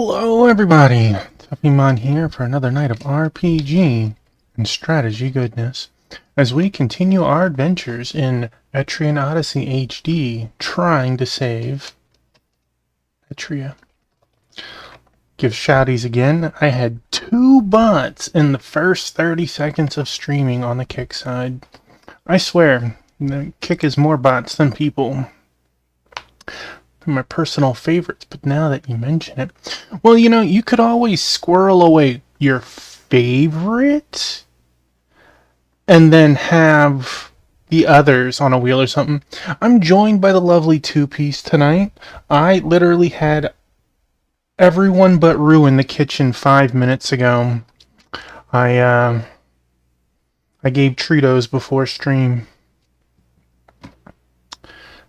Hello everybody! Tuffymon here for another night of RPG and strategy goodness as we continue our adventures in Etrian Odyssey HD trying to save Etria. Give shouties again. I had 2 bots in the first 30 seconds of streaming on the Kick side. I swear, the Kick is more bots than people. They're my personal favorites, but now that you mention it... Well, you know, you could always squirrel away your favorite and then have the others on a wheel or something. I'm joined by the lovely two-piece tonight. I literally had everyone but Rue in the kitchen 5 minutes ago. I gave Treatos before stream.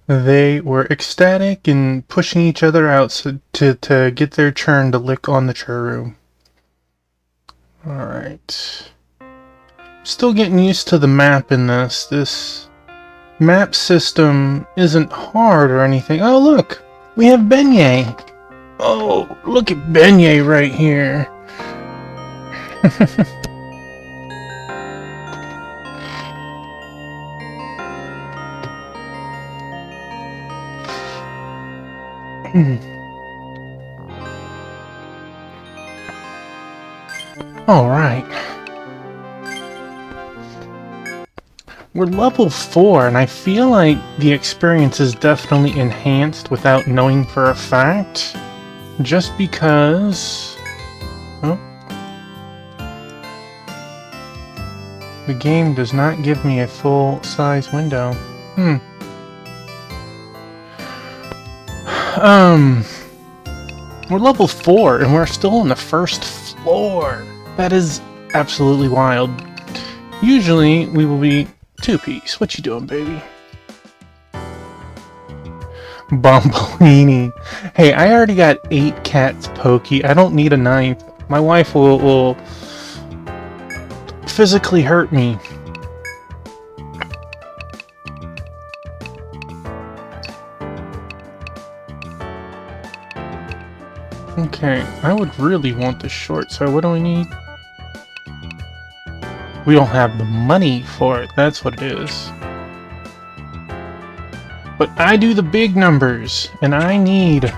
They were ecstatic and pushing each other out to get their turn to lick on the churro. Alright. Still getting used to the map in this. This map system isn't hard or anything. Oh look! We have Beignet! Oh, look at Beignet right here! Alright. We're level 4, and I feel like the experience is definitely enhanced without knowing for a fact. Just because... Oh. The game does not give me a full-size window. We're level 4, and we're still on the first floor. That is absolutely wild. Usually, we will be two-piece. What you doing, baby? Bombolini. Hey, I already got 8 cats pokey. I don't need a knife. My wife will physically hurt me. Okay, I would really want the short, so what do we need? We don't have the money for it, that's what it is. But I do the big numbers, and I need...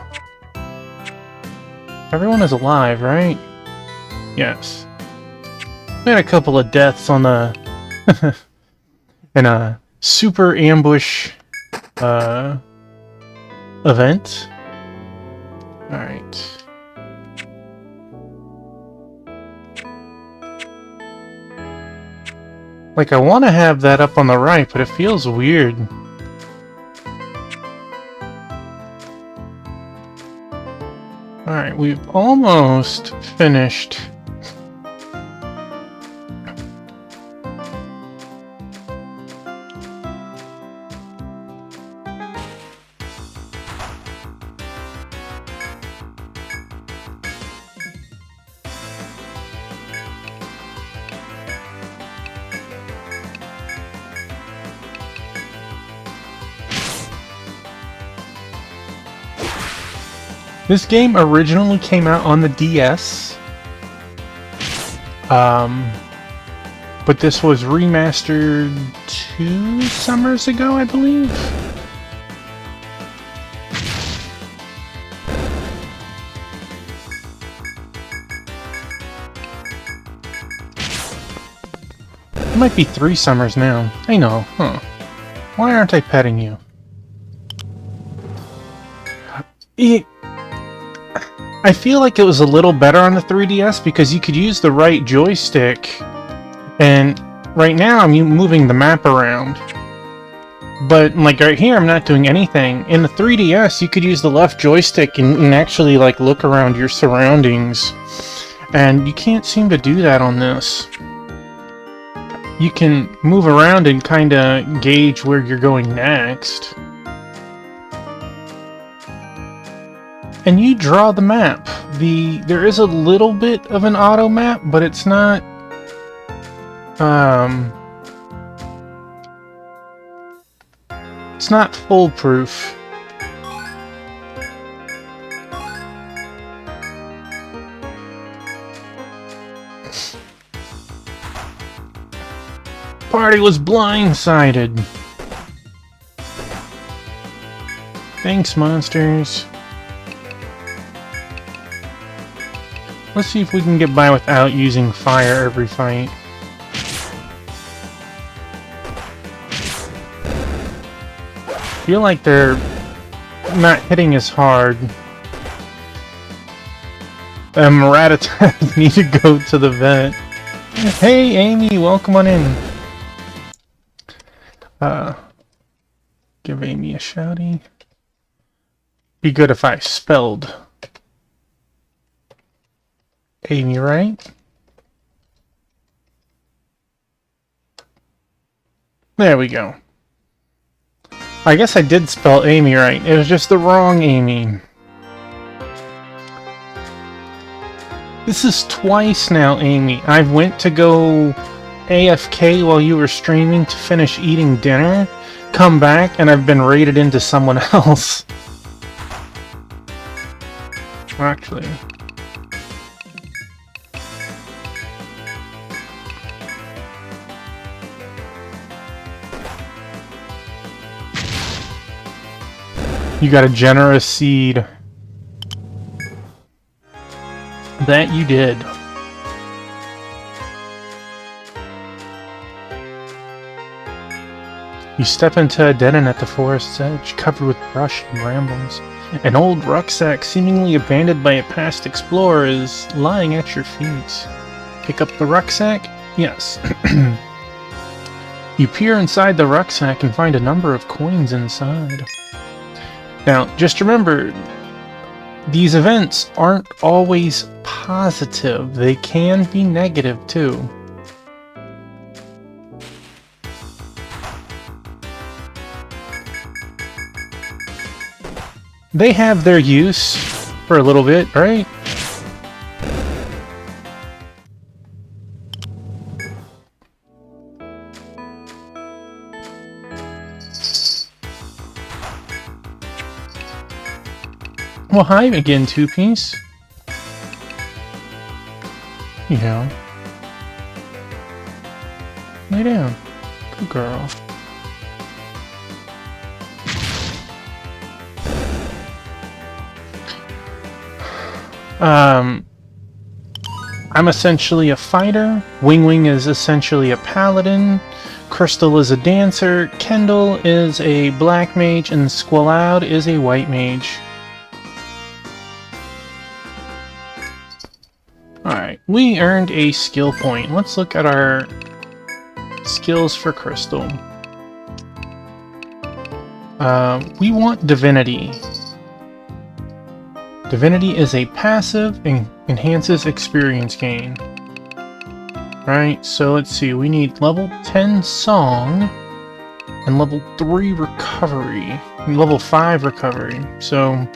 Everyone is alive, right? Yes. We had a couple of deaths on the... in a super ambush event. Alright. Like, I want to have that up on the right, but it feels weird. Alright, we've almost finished. This game originally came out on the DS, but this was remastered 2 summers ago, I believe. It might be 3 summers now. I know, huh? Why aren't I petting you? I feel like it was a little better on the 3DS because you could use the right joystick, and right now I'm moving the map around. But like right here, I'm not doing anything. In the 3DS, you could use the left joystick and actually like look around your surroundings, and you can't seem to do that on this. You can move around and kind of gauge where you're going next. And you draw the map. There is a little bit of an auto map, but it's not it's not foolproof. party was blindsided. Thanks, monsters. Let's see if we can get by without using fire every fight. Feel like they're not hitting as hard. Rattata need to go to the vet. Hey, Amy, welcome on in. Give Amy a shouty. Be good if I spelled Amy right. There we go. I guess I did spell Amy right. It was just the wrong Amy. This is twice now, Amy. I went to go AFK while you were streaming to finish eating dinner, come back, and I've been raided into someone else. Actually. You got a generous seed. That you did. You step into a dead end at the forest's edge, covered with brush and brambles. An old rucksack, seemingly abandoned by a past explorer, is lying at your feet. Pick up the rucksack? Yes. You peer inside the rucksack and find a number of coins inside. Now, just remember, these events aren't always positive. They can be negative, too. They have their use for a little bit, right? Well, hi again, Two-Piece. Yeah. Lay down. Good girl. I'm essentially a fighter. Wing Wing is essentially a paladin. Crystal is a dancer. Kendall is a black mage, and Squaloud is a white mage. Alright, we earned a skill point. Let's look at our skills for Crystal. We want Divinity. Divinity is a passive and enhances experience gain. Right, so let's see, we need level 10 Song and level 3 Recovery, and level 5 Recovery, so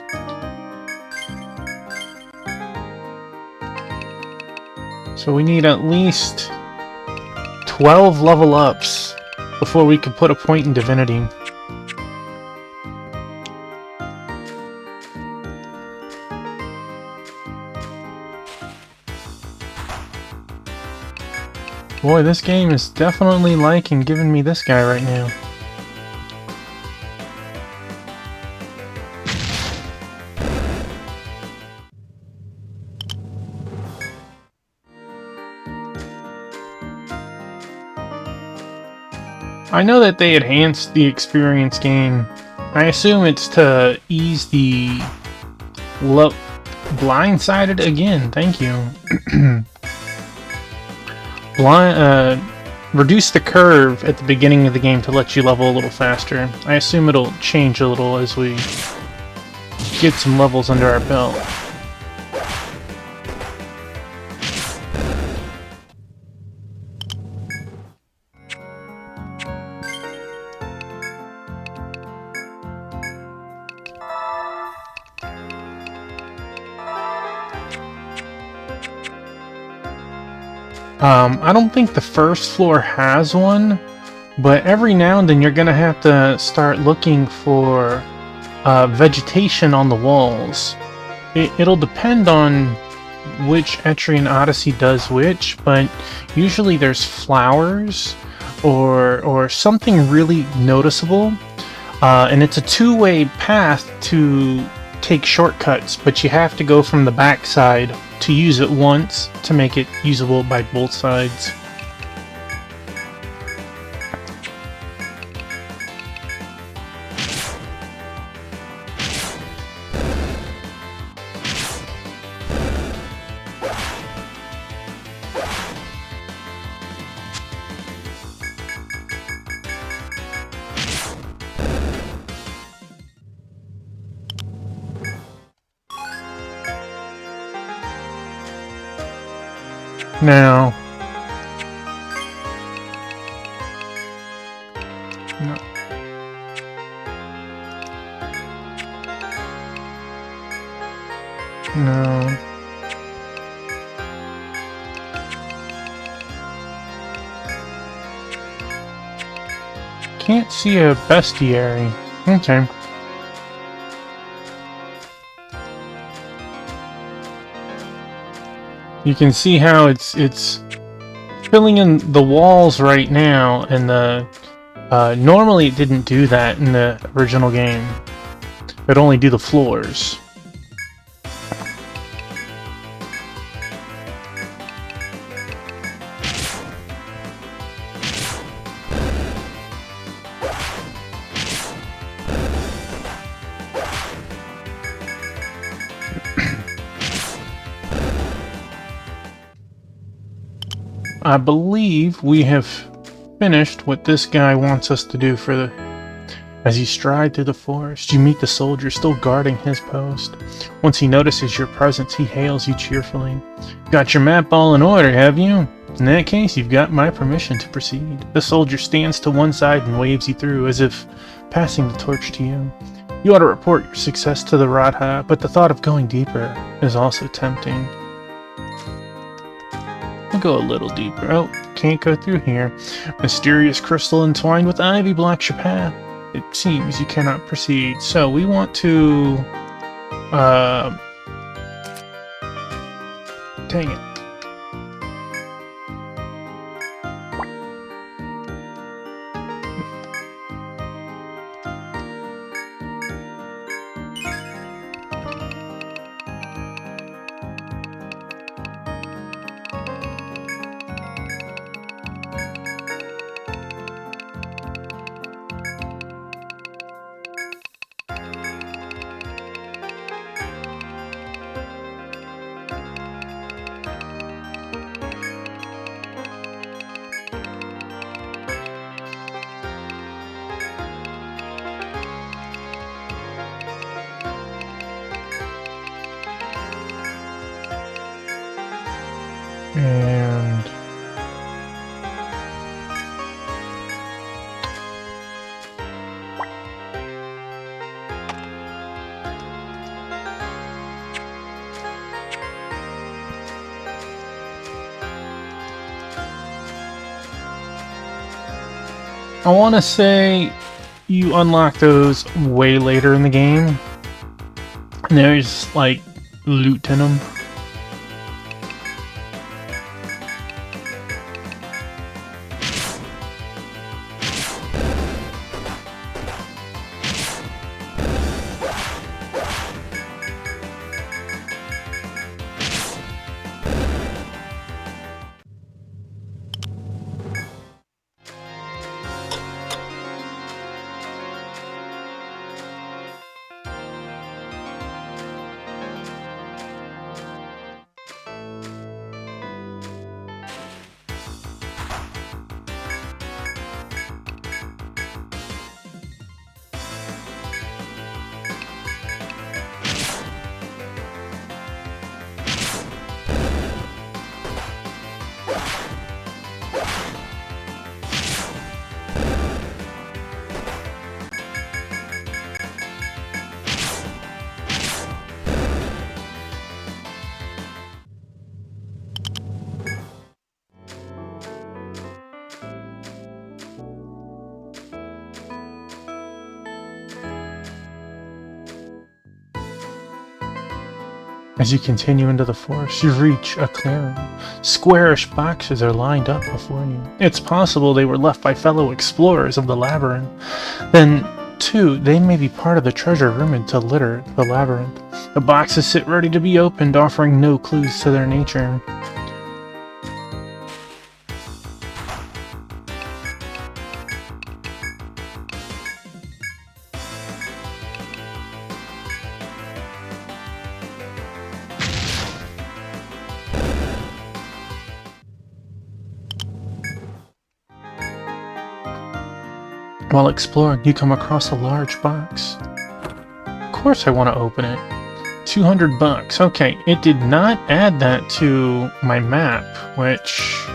we need at least 12 level ups before we can put a point in Divinity. Boy, this game is definitely liking giving me this guy right now. I know that they enhanced the experience gain. I assume it's to ease the blindsided again. Thank you. Reduce the curve at the beginning of the game to let you level a little faster. I assume it'll change a little as we get some levels under our belt. I don't think the first floor has one, but every now and then you're gonna have to start looking for vegetation on the walls. It'll depend on which Etrian Odyssey does which, but usually there's flowers or something really noticeable. And it's a two-way path to take shortcuts, but you have to go from the back side to use it once to make it usable by both sides. Now, no. No. Can't see a bestiary. Okay. You can see how it's filling in the walls right now, and the normally it didn't do that in the original game. It'd only do the floors. I believe we have finished what this guy wants us to do for the... As you stride through the forest, you meet the soldier still guarding his post. Once he notices your presence, he hails you cheerfully. Got your map all in order, have you? In that case, you've got my permission to proceed. The soldier stands to one side and waves you through, as if passing the torch to you. You ought to report your success to the Radha, but the thought of going deeper is also tempting. I'll go a little deeper. Oh, can't go through here. Mysterious crystal entwined with ivy blocks your path. It seems you cannot proceed. So we want to... Dang it. And... I want to say you unlock those way later in the game. And there's, like, loot in them. As you continue into the forest, you reach a clearing. Squarish boxes are lined up before you. It's possible they were left by fellow explorers of the labyrinth. Then, too, they may be part of the treasure rumored to litter the labyrinth. The boxes sit ready to be opened, offering no clues to their nature. While exploring, you come across a large box. Of course I want to open it. 200 bucks. Okay, it did not add that to my map, which...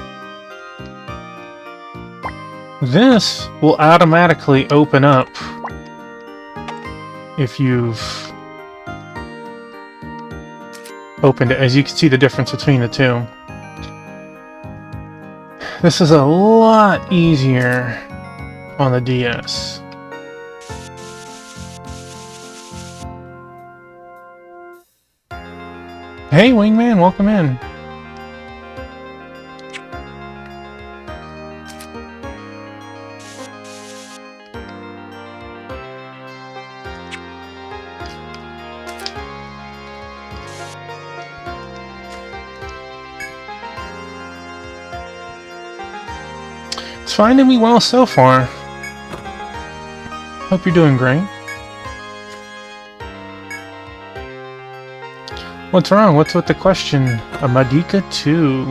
This will automatically open up if you've opened it. As you can see the difference between the two. This is a lot easier on the DS. Hey Wingman, welcome in. It's finding me well so far. Hope you're doing great. What's wrong? What's with the question? A Madika 2.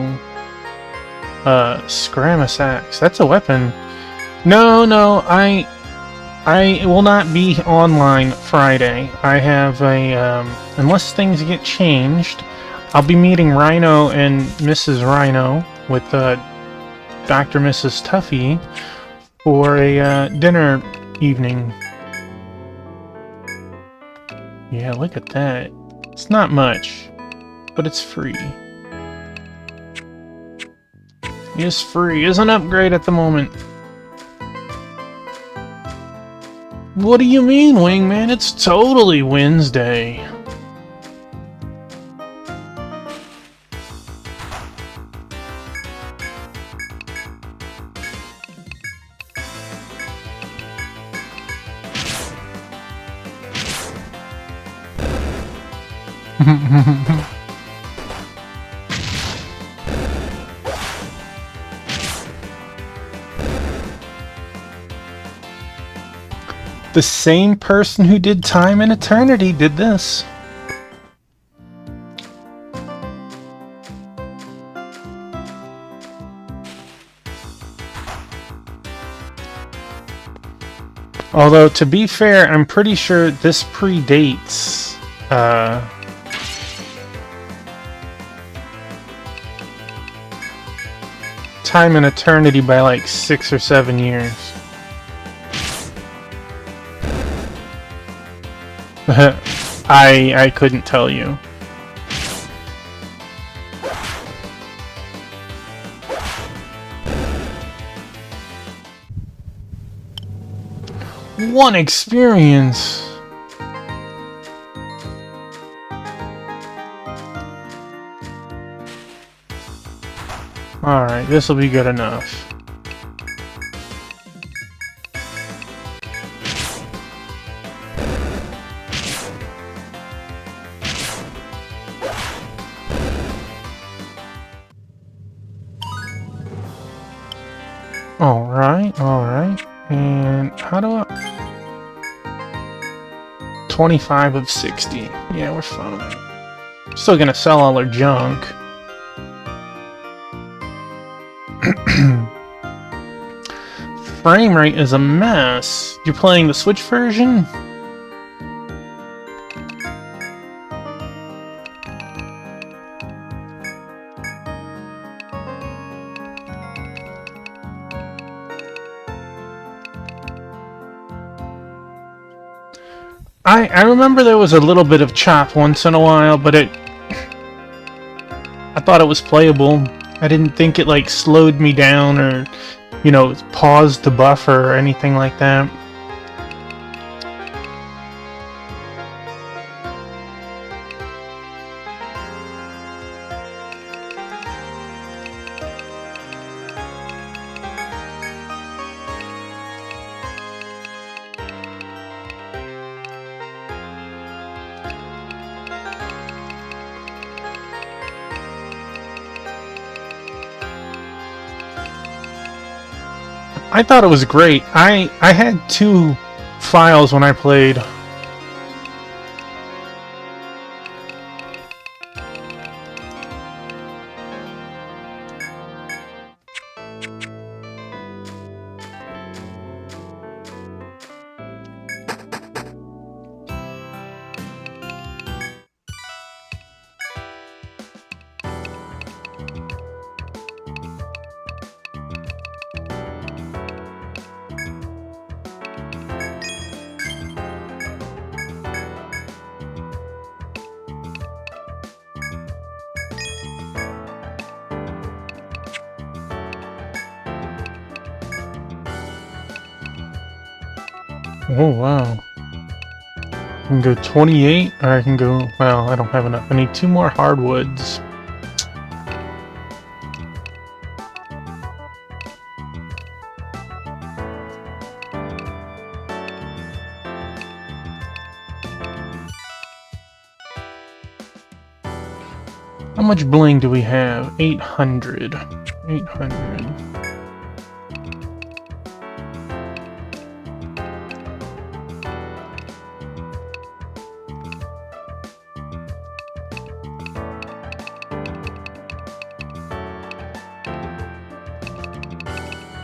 Scramus Axe. That's a weapon. No, I will not be online Friday. I have a, unless things get changed, I'll be meeting Rhino and Mrs. Rhino with, Dr. and Mrs. Tuffy for a, dinner evening. Yeah, look at that. It's not much, but it's free. It's free. It's an upgrade at the moment. What do you mean, Wingman? It's totally Wednesday. The same person who did Time and Eternity did this. Although, to be fair, I'm pretty sure this predates, Time and Eternity by like 6 or 7 years. I couldn't tell you. One experience. Alright, this will be good enough. Alright. And how do I... 25 of 60. Yeah, we're fine. Still gonna sell all our junk. Frame rate is a mess. You're playing the Switch version? I remember there was a little bit of chop once in a while, but I thought it was playable. I didn't think it like slowed me down or, you know, paused the buffer or anything like that. I thought it was great. I had 2 files when I played. Oh, wow. I can go 28, or I can go... Well, I don't have enough. I need 2 more hardwoods. How much bling do we have? 800. 800.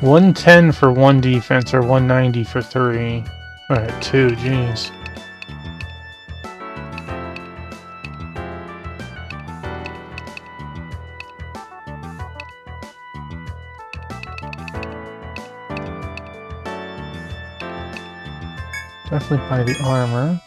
$110 for 1 defense, or $190 for 3. Alright, 2, jeez. Definitely buy the armor.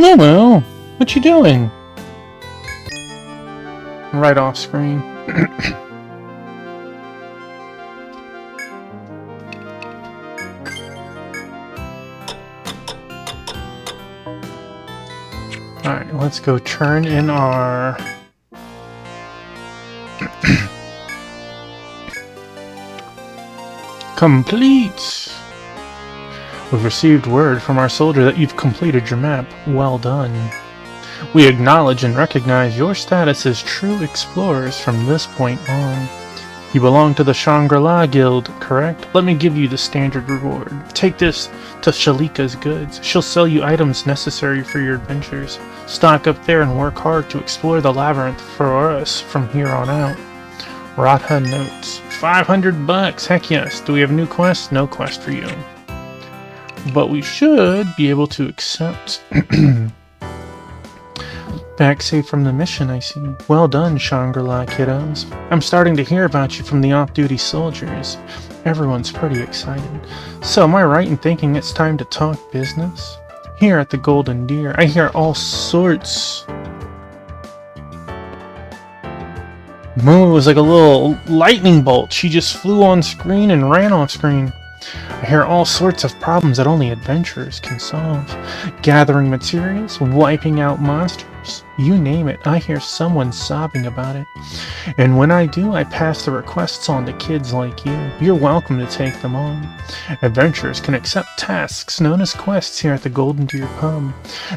Momo, what you doing? Right off screen. Alright, let's go turn in our... Complete! We've received word from our soldier that you've completed your map. Well done. We acknowledge and recognize your status as true explorers from this point on. You belong to the Shangri-La Guild, correct? Let me give you the standard reward. Take this to Shalika's goods. She'll sell you items necessary for your adventures. Stock up there and work hard to explore the labyrinth for us from here on out. Ratha notes. $500, heck yes. Do we have new quests? No quest for you. But we should be able to accept Back safe from the mission, I see. Well done, Shangri-La kiddos. I'm starting to hear about you from the off-duty soldiers. Everyone's pretty excited. So am I right in thinking it's time to talk business? Here at the Golden Deer, I hear all sorts. Moo was like a little lightning bolt. She just flew on screen and ran off screen. I hear all sorts of problems that only adventurers can solve. Gathering materials, wiping out monsters, you name it, I hear someone sobbing about it. And when I do, I pass the requests on to kids like you. You're welcome to take them on. Adventurers can accept tasks known as quests here at the Golden Deer Pub.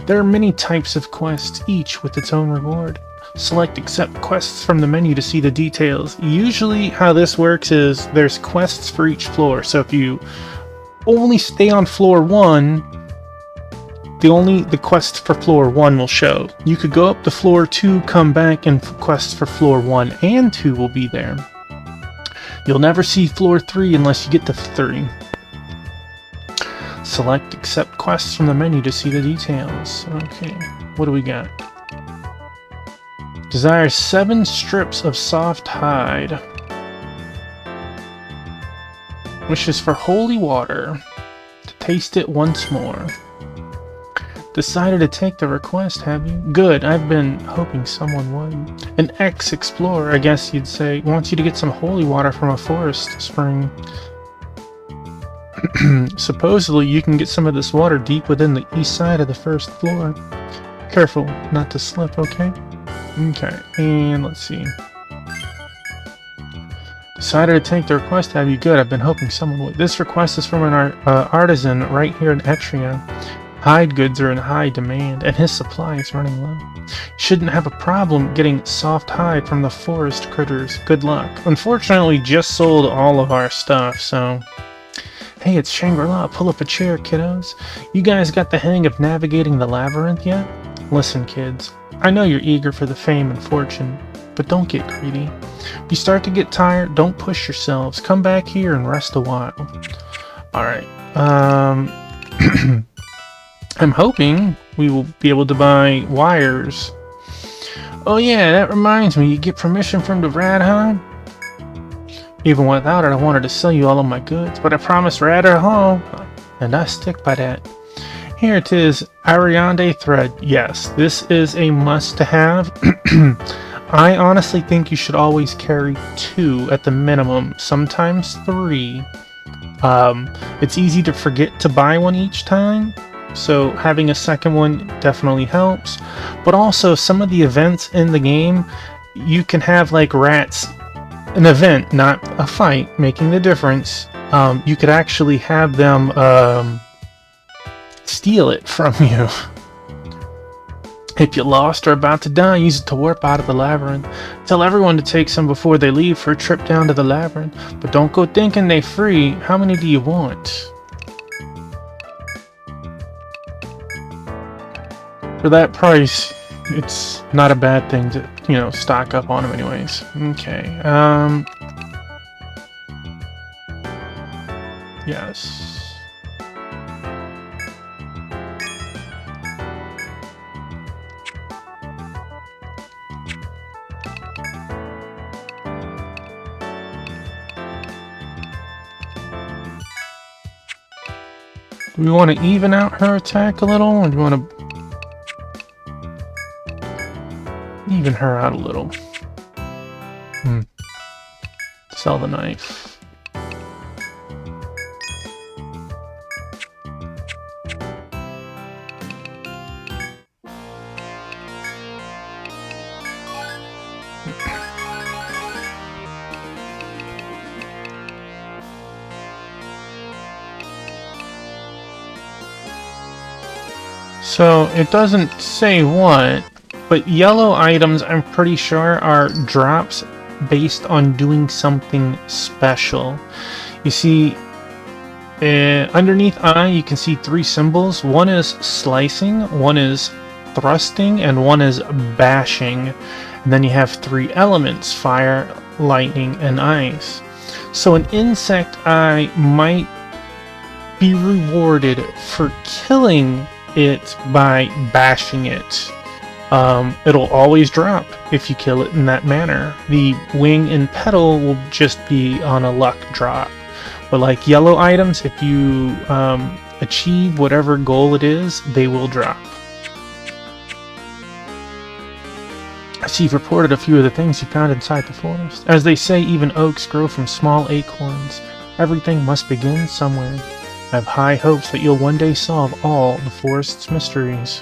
There are many types of quests, each with its own reward. Select accept quests from the menu to see the details. Usually how this works is there's quests for each floor. So if you only stay on floor 1, the quest for floor 1 will show. You could go up to floor 2, come back, and quests for floor 1 and 2 will be there. You'll never see floor 3 unless you get to 3. Select accept quests from the menu to see the details. Okay, what do we got? Desire 7 strips of soft hide. Wishes for holy water. To taste it once more. Decided to take the request, have you? Good, I've been hoping someone would. An ex-explorer, I guess you'd say, wants you to get some holy water from a forest spring. Supposedly, you can get some of this water deep within the east side of the first floor. Careful not to slip, okay? Okay, and let's see. Decided to take the request, have you? Good, I've been hoping someone would. This request is from an artisan right here in Etrian. Hide goods are in high demand, and his supply is running low. Shouldn't have a problem getting soft hide from the forest critters. Good luck. Unfortunately, we just sold all of our stuff, so... Hey, it's Shangri-La. Pull up a chair, kiddos. You guys got the hang of navigating the labyrinth yet? Listen, kids. I know you're eager for the fame and fortune, but don't get greedy. If you start to get tired, don't push yourselves. Come back here and rest a while. Alright, I'm hoping we will be able to buy wires. Oh yeah, that reminds me, you get permission from the Radha? Even without it, I wanted to sell you all of my goods, but I promised Radha Hall, and I stick by that. Here it is, Ariande thread. Yes, this is a must-have. I honestly think you should always carry 2 at the minimum, sometimes 3. It's easy to forget to buy one each time, so having a second one definitely helps. But also, some of the events in the game, you can have like rats, an event, not a fight, making the difference. You could actually have them steal it from you. If you're lost or about to die, use it to warp out of the labyrinth. Tell everyone to take some before they leave for a trip down to the labyrinth. But don't go thinking they're free. How many do you want? For that price, it's not a bad thing to, you know, stock up on them anyways. Okay, yes. Do we want to even out her attack a little, or do we want to even her out a little? Sell the knife. So it doesn't say what, but yellow items, I'm pretty sure, are drops based on doing something special. You see, underneath I, you can see 3 symbols. One is slicing, one is thrusting, and one is bashing. And then you have 3 elements: fire, lightning, and ice. So an insect eye might be rewarded for killing it by bashing it. it'll always drop if you kill it in that manner. The wing and petal will just be on a luck drop. But like yellow items, if you achieve whatever goal it is, they will drop. I see you've reported a few of the things you found inside the forest. As they say, even oaks grow from small acorns. Everything must begin somewhere. I have high hopes that you'll one day solve all the forest's mysteries.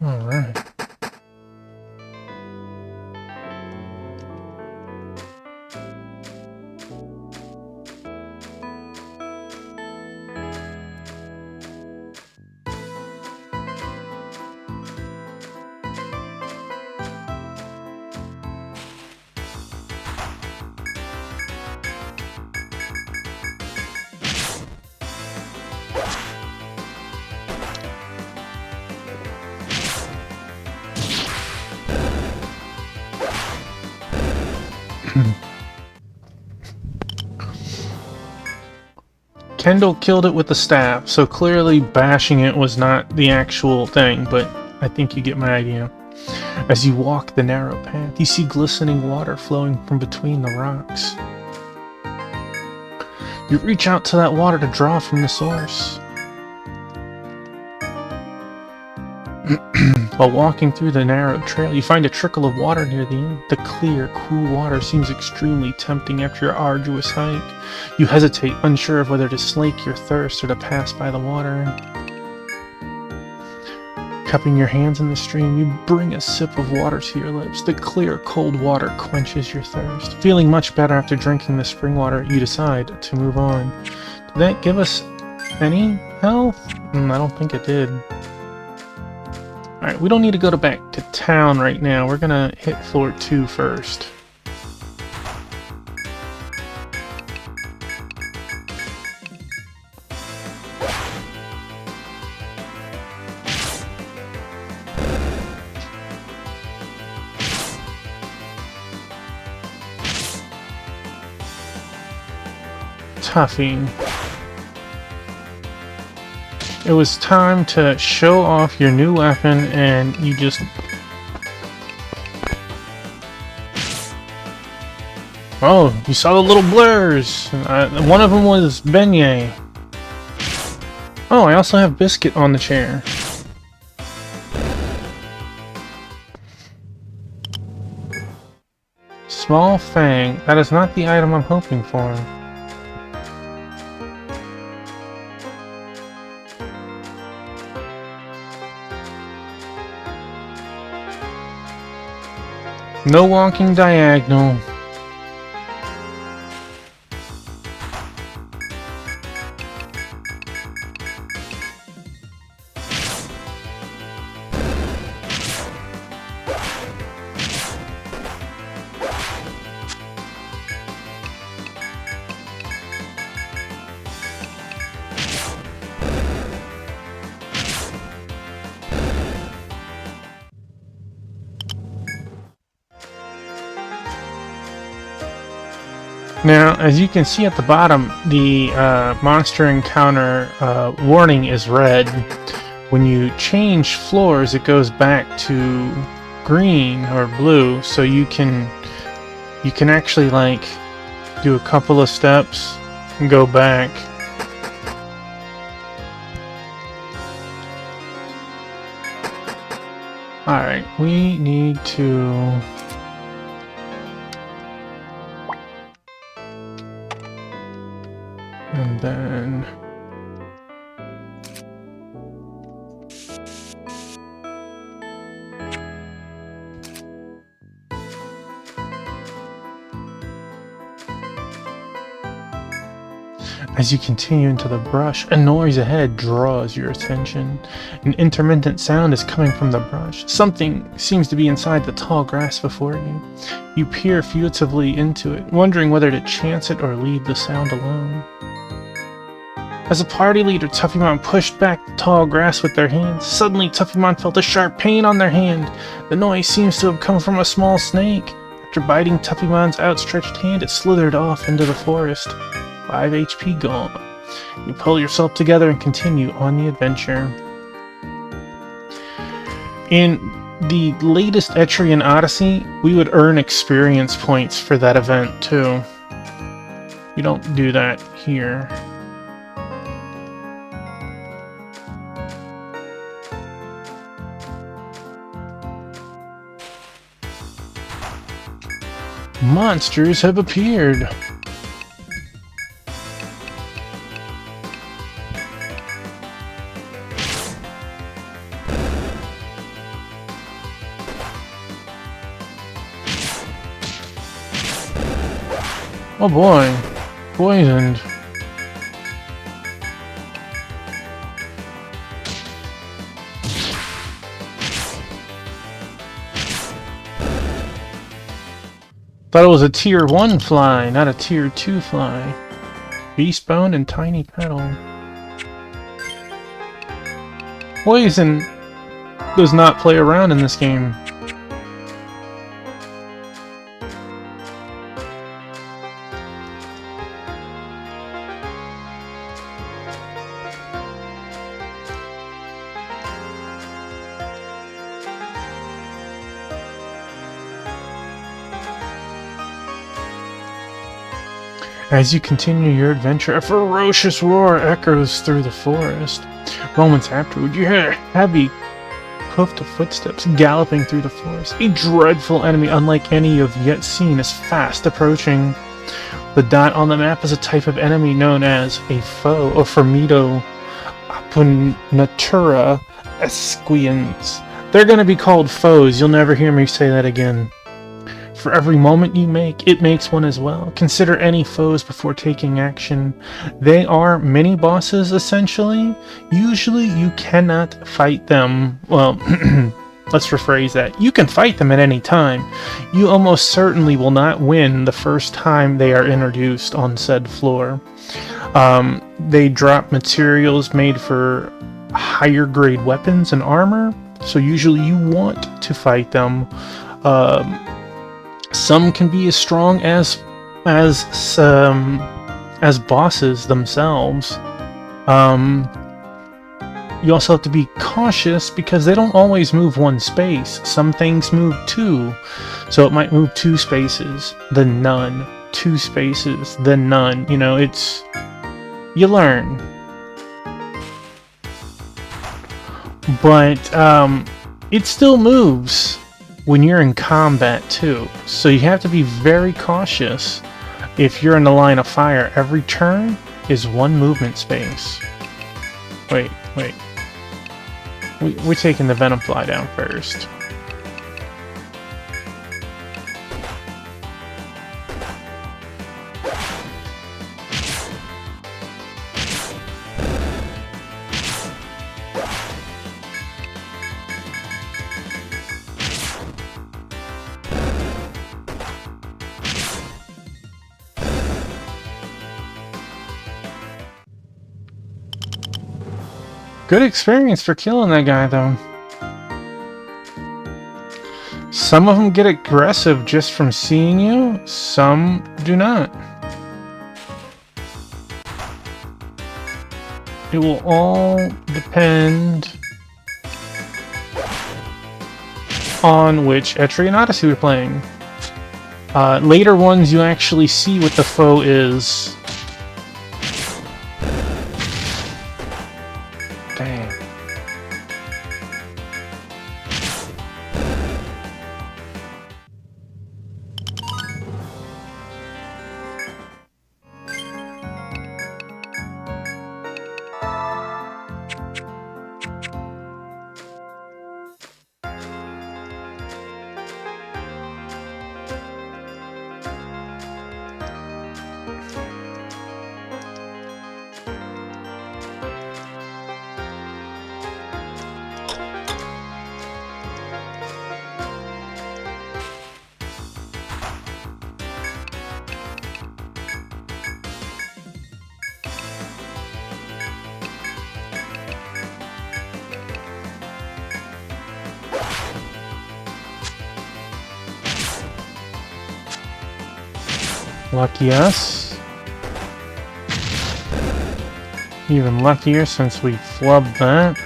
Alright. Kendall killed it with the staff, so clearly bashing it was not the actual thing, but I think you get my idea. As you walk the narrow path, you see glistening water flowing from between the rocks. You reach out to that water to draw from the source. While walking through the narrow trail, you find a trickle of water near the end. The clear, cool water seems extremely tempting after your arduous hike. You hesitate, unsure of whether to slake your thirst or to pass by the water. Cupping your hands in the stream, you bring a sip of water to your lips. The clear, cold water quenches your thirst. Feeling much better after drinking the spring water, you decide to move on. Did that give us any health? I don't think it did. Alright, we don't need to go back to town right now. We're gonna hit floor 2 first. Tuffy. It was time to show off your new weapon, and you just... Oh, you saw the little blurs! One of them was Beignet. Oh, I also have Biscuit on the chair. Small Fang. That is not the item I'm hoping for. No walking diagonal. Now, as you can see at the bottom, the monster encounter warning is red. When you change floors, it goes back to green or blue, so you can actually like do a couple of steps and go back. Alright, we need to... And then... As you continue into the brush, a noise ahead draws your attention. An intermittent sound is coming from the brush. Something seems to be inside the tall grass before you. You peer furtively into it, wondering whether to chance it or leave the sound alone. As a party leader, Tuffymon pushed back the tall grass with their hands. Suddenly, Tuffymon felt a sharp pain on their hand. The noise seems to have come from a small snake. After biting Tuppymon's outstretched hand, it slithered off into the forest. 5 HP gone. You pull yourself together and continue on the adventure. In the latest Etrian Odyssey, we would earn experience points for that event too. You don't do that here. Monsters have appeared. Oh boy, poisoned. Thought it was a tier 1 fly, not a tier 2 fly. Beast bone and tiny petal. Poison does not play around in this game. As you continue your adventure, a ferocious roar echoes through the forest. Moments afterward, you hear heavy, hoofed footsteps galloping through the forest. A dreadful enemy, unlike any you've yet seen, is fast approaching. The dot on the map is a type of enemy known as a foe, or Formido Apunatura Esquians. They're going to be called foes. You'll never hear me say that again. For every moment you make, it makes one as well. Consider any foes before taking action. They are mini-bosses, essentially. Usually you cannot fight them. Well, let's rephrase that. You can fight them at any time. You almost certainly will not win the first time they are introduced on said floor. They drop materials made for higher grade weapons and armor, so usually you want to fight them. Some can be as strong as bosses themselves. You also have to be cautious because they don't always move one space. Some things move 2, so it might move 2 spaces, then none. 2 spaces, then none. You know, you learn. But it still moves when you're in combat too, so you have to be very cautious. If you're in the line of fire, every turn is 1 movement space. Wait. We're taking the Venom Fly down first. Good experience for killing that guy, though. Some of them get aggressive just from seeing you, some do not. It will all depend on which Etrian Odyssey we're playing. Later ones, you actually see what the foe is. Dang. Lucky us. Even luckier since we flubbed that.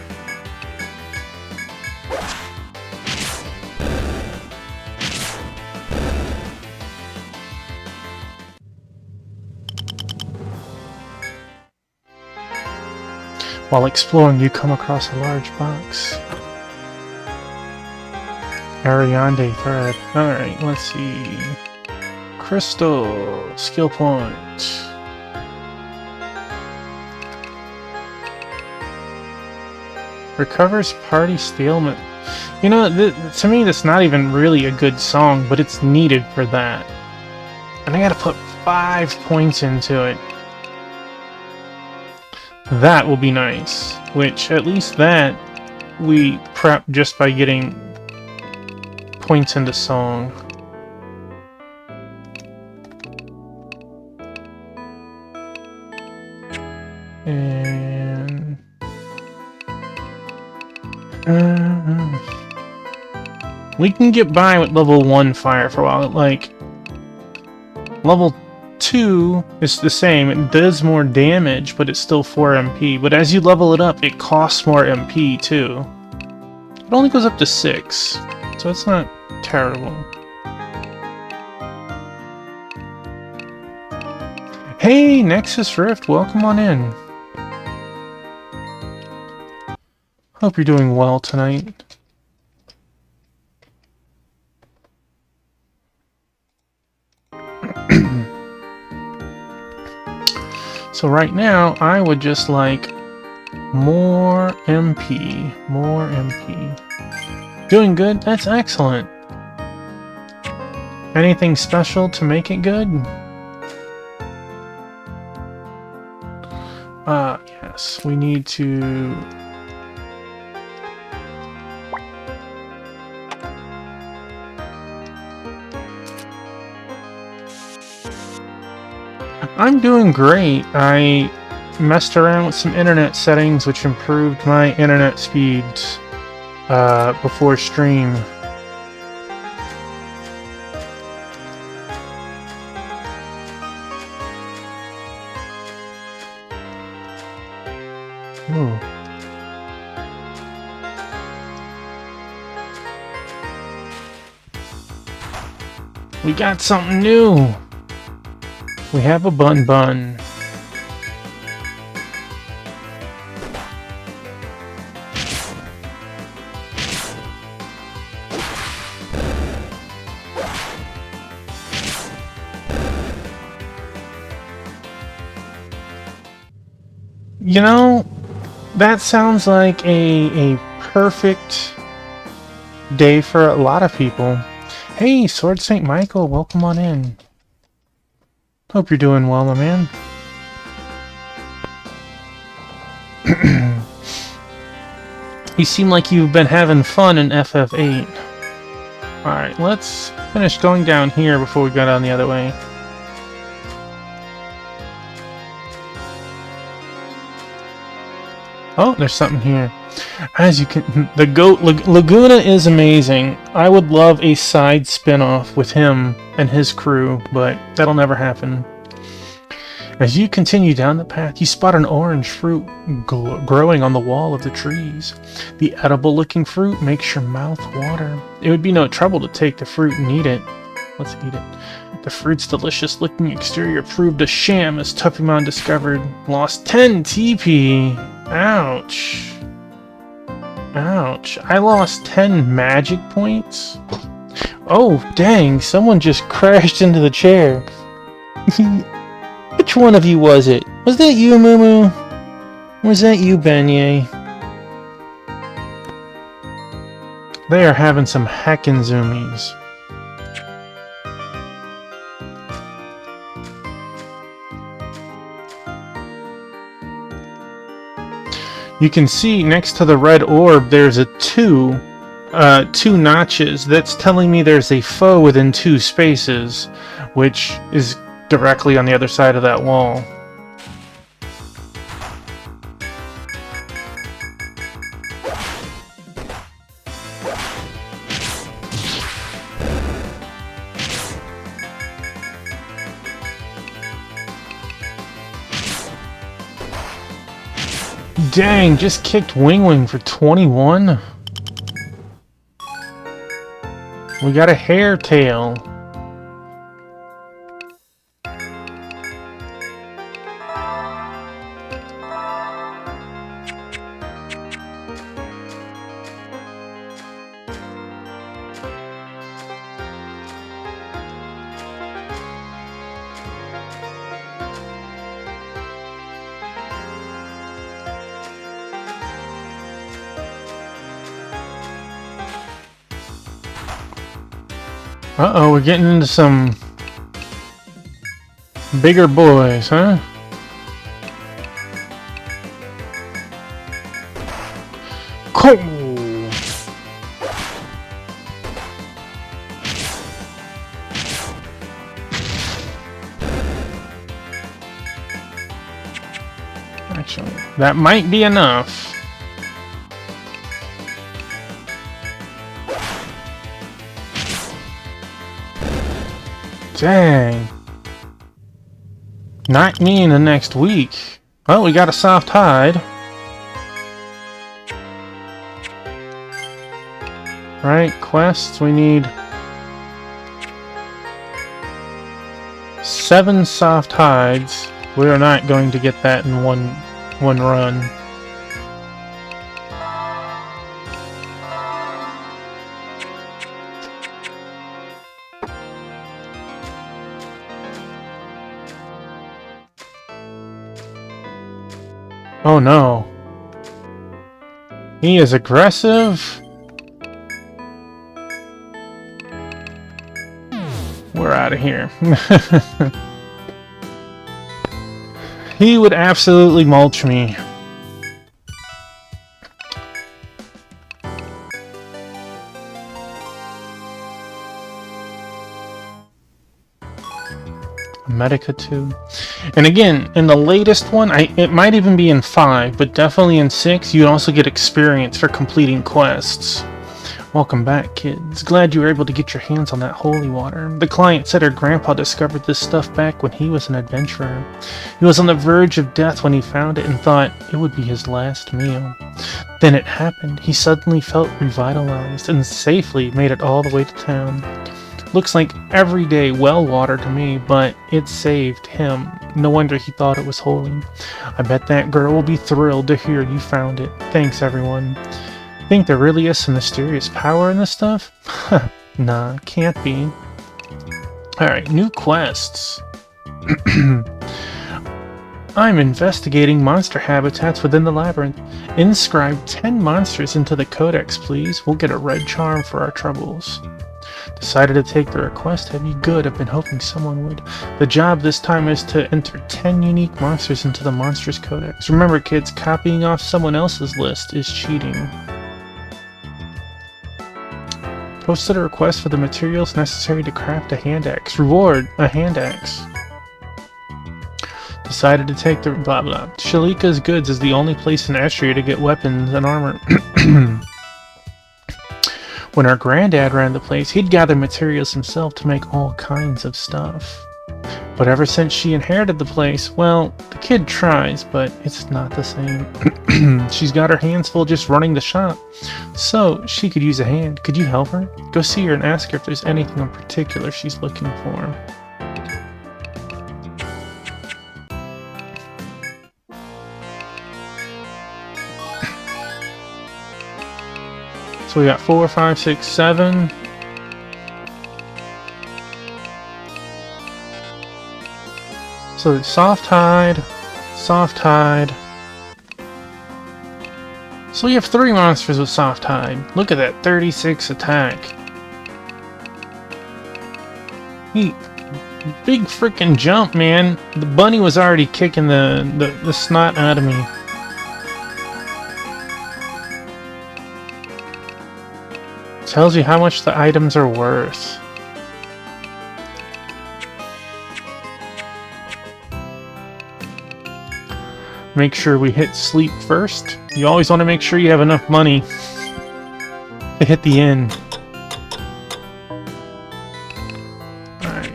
While exploring, you come across a large box. Ariande thread. Alright, let's see. Crystal. Skill point. Recovers party stalemate. You know, to me that's not even really a good song, but it's needed for that. And I gotta put 5 points into it. That will be nice. Which, at least that, we prep just by getting points into song. And... we can get by with level 1 fire for a while. Like, level 2 is the same. It does more damage, but it's still 4 MP. But as you level it up, it costs more MP too. It only goes up to 6, so it's not terrible. Hey, Nexus Rift, welcome on in. Hope you're doing well tonight. So right now, I would just like more MP. More MP. Doing good? That's excellent. Anything special to make it good? Yes. We need to... I'm doing great. I messed around with some internet settings which improved my internet speeds before stream. Ooh. We got something new! We have a bun. You know, that sounds like a perfect day for a lot of people. Hey, Sword St. Michael, welcome on in. Hope you're doing well, my man. You seem like you've been having fun in FF8. Alright, let's finish going down here before we go down the other way. Oh, there's something here. As you can... The goat... Laguna is amazing. I would love a side spin-off with him and his crew, but that'll never happen. As you continue down the path, you spot an orange fruit growing on the wall of the trees. The edible-looking fruit makes your mouth water. It would be no trouble to take the fruit and eat it. Let's eat it. The fruit's delicious-looking exterior proved a sham as Tuffymon discovered. Lost 10 TP. Ouch. Ouch. I lost 10 magic points? Oh, dang. Someone just crashed into the chair. Which one of you was it? Was that you, Moo? Was that you, Beignet? They are having some heckin' zoomies. You can see next to the red orb there's a two notches. That's telling me there's a foe within 2 spaces, which is directly on the other side of that wall. Dang, just kicked Wing Wing for 21. We got a hair tail. Uh-oh, we're getting into some bigger boys, huh? Cool. Actually, that might be enough. Dang. Not me in the next week. Well, we got a soft hide. Right, quests, we need 7 soft hides. We are not going to get that in one run. Oh no. He is aggressive. We're out of here. He would absolutely mulch me. Medica 2. And again, in the latest one, it might even be in 5, but definitely in 6, you also get experience for completing quests. Welcome back, kids. Glad you were able to get your hands on that holy water. The client said her grandpa discovered this stuff back when he was an adventurer. He was on the verge of death when he found it and thought it would be his last meal. Then it happened. He suddenly felt revitalized and safely made it all the way to town. Looks like everyday well water to me, but it saved him. No wonder he thought it was holy. I bet that girl will be thrilled to hear you found it. Thanks, everyone. Think there really is some mysterious power in this stuff? Nah, can't be. Alright, new quests. I'm investigating monster habitats within the labyrinth. Inscribe 10 monsters into the codex, please. We'll get a red charm for our troubles. Decided to take the request heavy. Good, I've been hoping someone would. The job this time is to enter 10 unique monsters into the Monsters Codex. Remember, kids, copying off someone else's list is cheating. Posted a request for the materials necessary to craft a hand axe. Reward, a hand axe. Decided to take the blah blah. Shalika's Goods is the only place in Etria to get weapons and armor. When our granddad ran the place, he'd gather materials himself to make all kinds of stuff. But ever since she inherited the place, well, the kid tries, but it's not the same. She's got her hands full just running the shop. So, she could use a hand. Could you help her? Go see her and ask her if there's anything in particular she's looking for. So we got 4, 5, 6, 7. So it's soft hide, soft hide. So we have 3 monsters with soft hide. Look at that, 36 attack. Big freaking jump, man. The bunny was already kicking the snot out of me. Tells you how much the items are worth. Make sure we hit sleep first. You always want to make sure you have enough money to hit the end. Alright.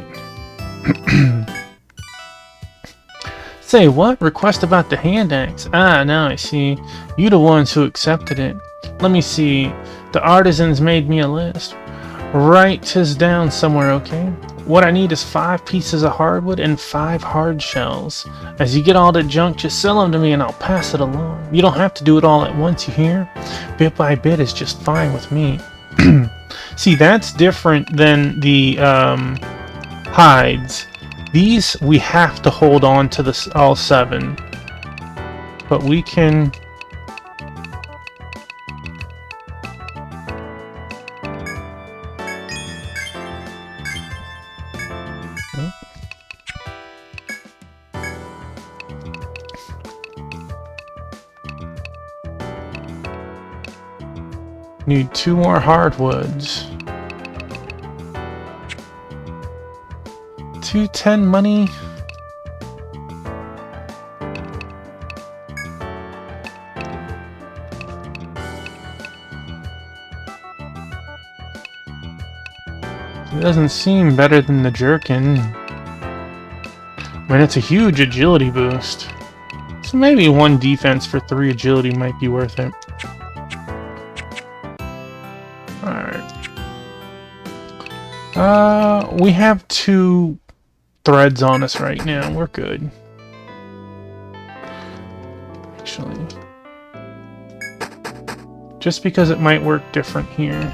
Say what? Request about the hand axe. Ah, now I see. You the ones who accepted it. Let me see. The artisans made me a list. Write 'tis down somewhere, okay? What I need is 5 pieces of hardwood and 5 hard shells. As you get all the junk, just sell them to me and I'll pass it along. You don't have to do it all at once, you hear? Bit by bit is just fine with me. See, that's different than the hides. These, we have to hold on to all 7. But we can... Need 2 more hardwoods. 210 money. It doesn't seem better than the jerkin. I mean, it's a huge agility boost. So maybe 1 defense for 3 agility might be worth it. Alright. We have 2 threads on us right now. We're good. Actually. Just because it might work different here.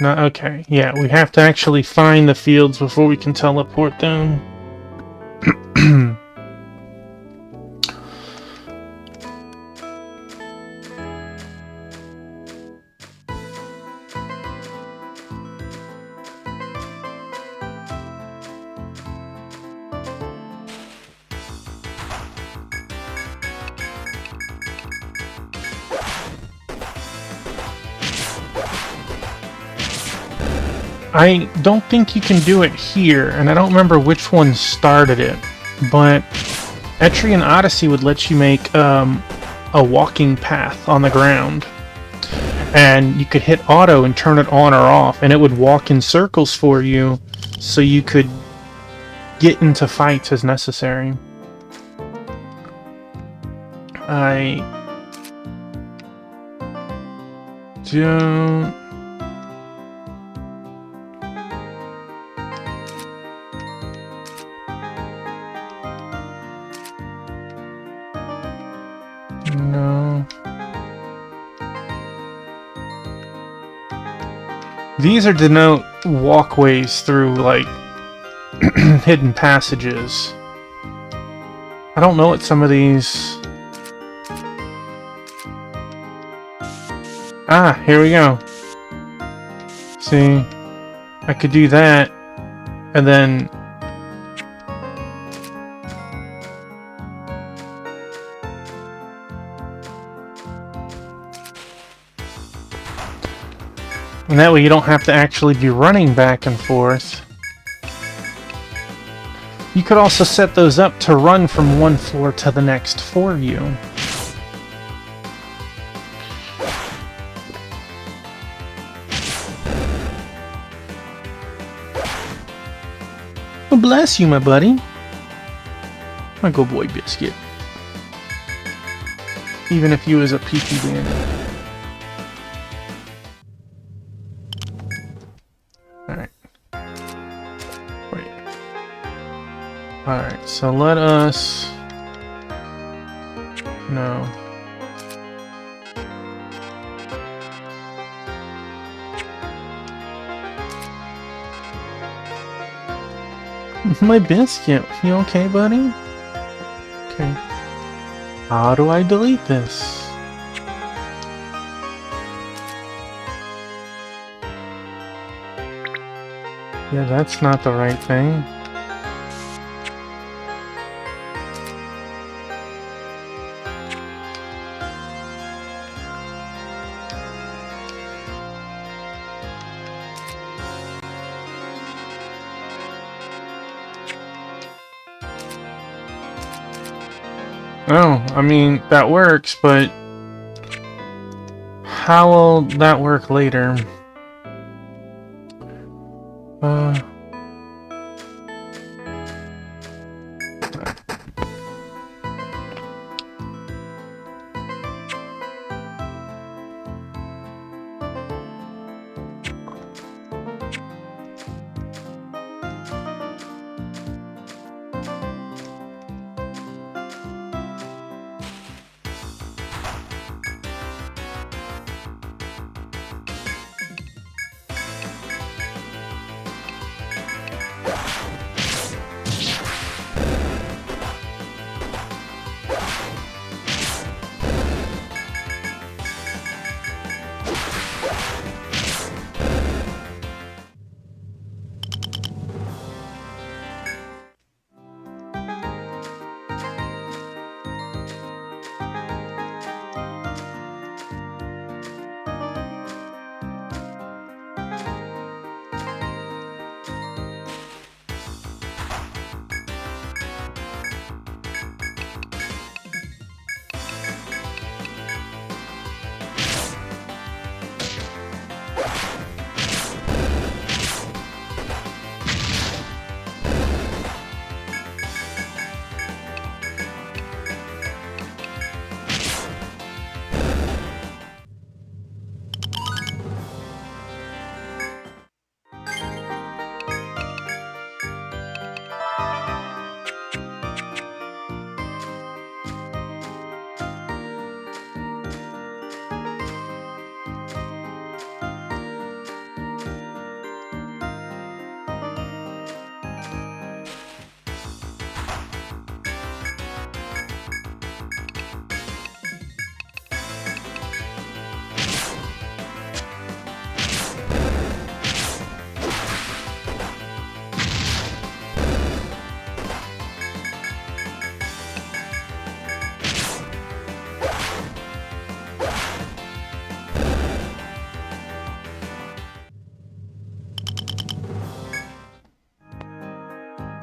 No, okay. Yeah, we have to actually find the fields before we can teleport them. I don't think you can do it here, and I don't remember which one started it, but Etrian Odyssey would let you make a walking path on the ground, and you could hit auto and turn it on or off, and it would walk in circles for you, so you could get into fights as necessary. I don't... No. These are denote walkways through, like, hidden passages. I don't know what some of these... Ah, here we go. See? I could do that, and then... And that way you don't have to actually be running back and forth. You could also set those up to run from one floor to the next for you. Well, bless you, my buddy. My good boy Biscuit. Even if you was a PP bandit. Alright. Wait. Alright, so let us... No. My Biscuit, you okay, buddy? Okay. How do I delete this? Yeah, that's not the right thing. Oh, I mean, that works, but how will that work later?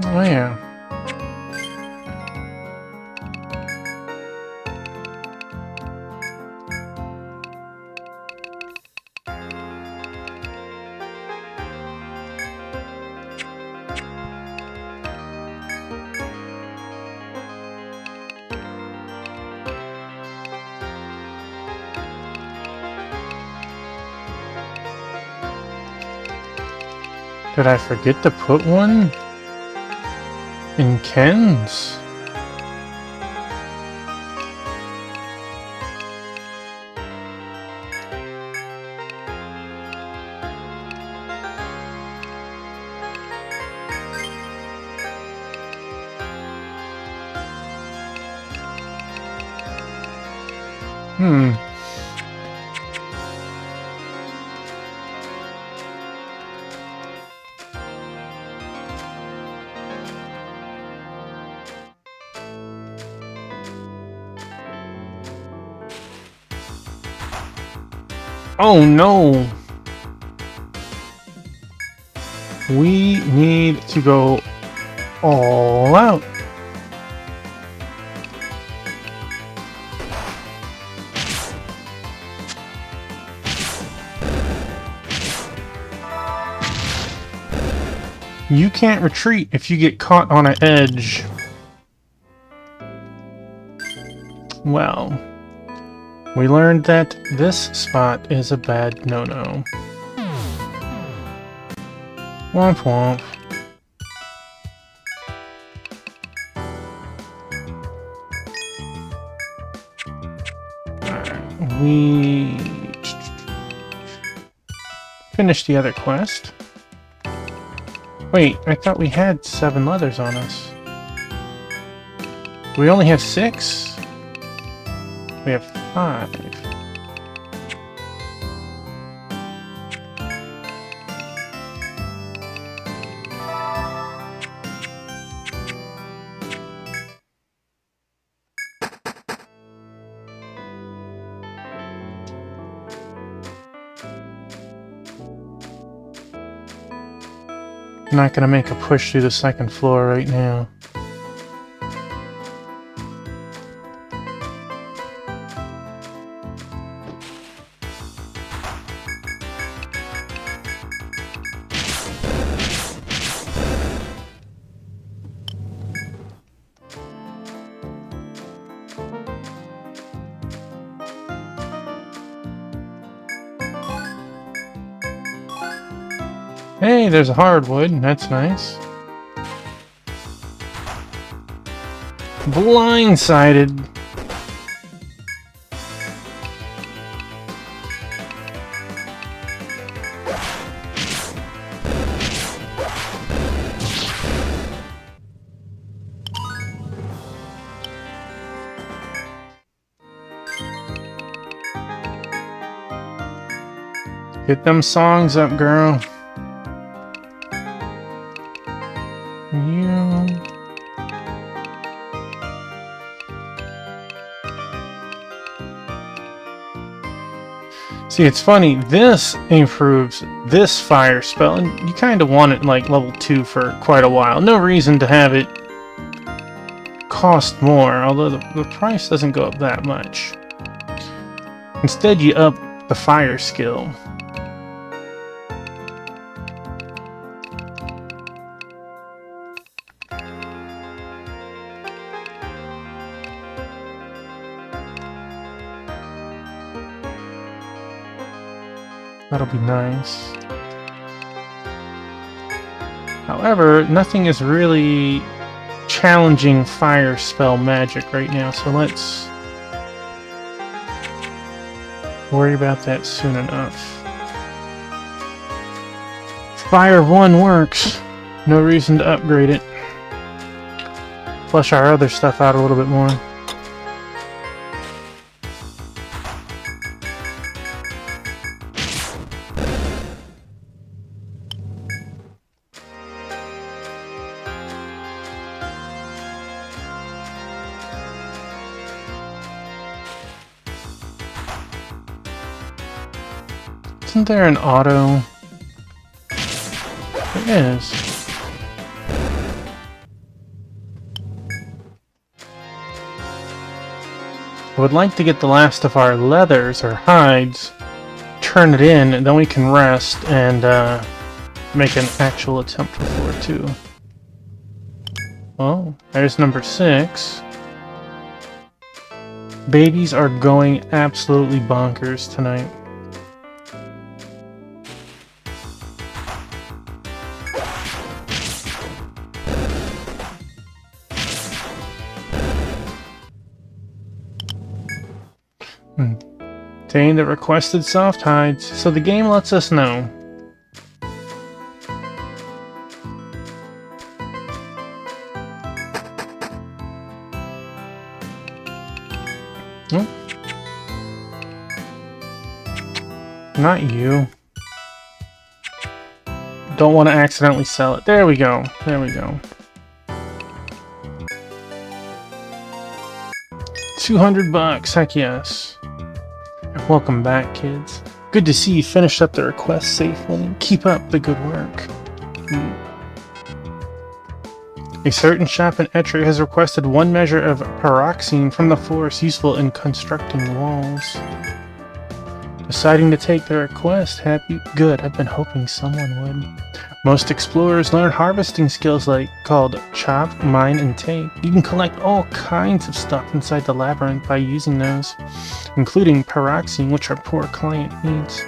Oh yeah. Did I forget to put one in Ken's? Oh no! We need to go all out. You can't retreat if you get caught on an edge. Well, we learned that this spot is a bad no-no. Womp womp. We finished the other quest. Wait, I thought we had 7 leathers on us. We only have 6? We have 5. I'm not gonna make a push through the 2nd floor right now. Hey, there's a hardwood. That's nice. Blindsided. Get them songs up, girl. See, it's funny, this improves this fire spell, and you kind of want it like level 2 for quite a while. No reason to have it cost more, although the price doesn't go up that much. Instead, you up the fire skill. That'll be nice. However, nothing is really challenging fire spell magic right now, so let's worry about that soon enough. Fire 1 works. No reason to upgrade it. Flush our other stuff out a little bit more. Isn't there an auto? There is. I would like to get the last of our leathers or hides, turn it in, and then we can rest and make an actual attempt for floor 2. Oh, there's number 6. Babies are going absolutely bonkers tonight. Obtain the requested soft hides, so the game lets us know. Oh. Not you. Don't want to accidentally sell it. There we go. There we go. 200 bucks. Heck yes. Welcome back, kids. Good to see you finished up the request safely. Keep up the good work. A certain shop in Etrian has requested 1 measure of pyroxene from the forest useful in constructing walls. Deciding to take the request, happy? Good, I've been hoping someone would. Most explorers learn harvesting skills called chop, mine, and take. You can collect all kinds of stuff inside the labyrinth by using those, including pyroxene, which our poor client needs.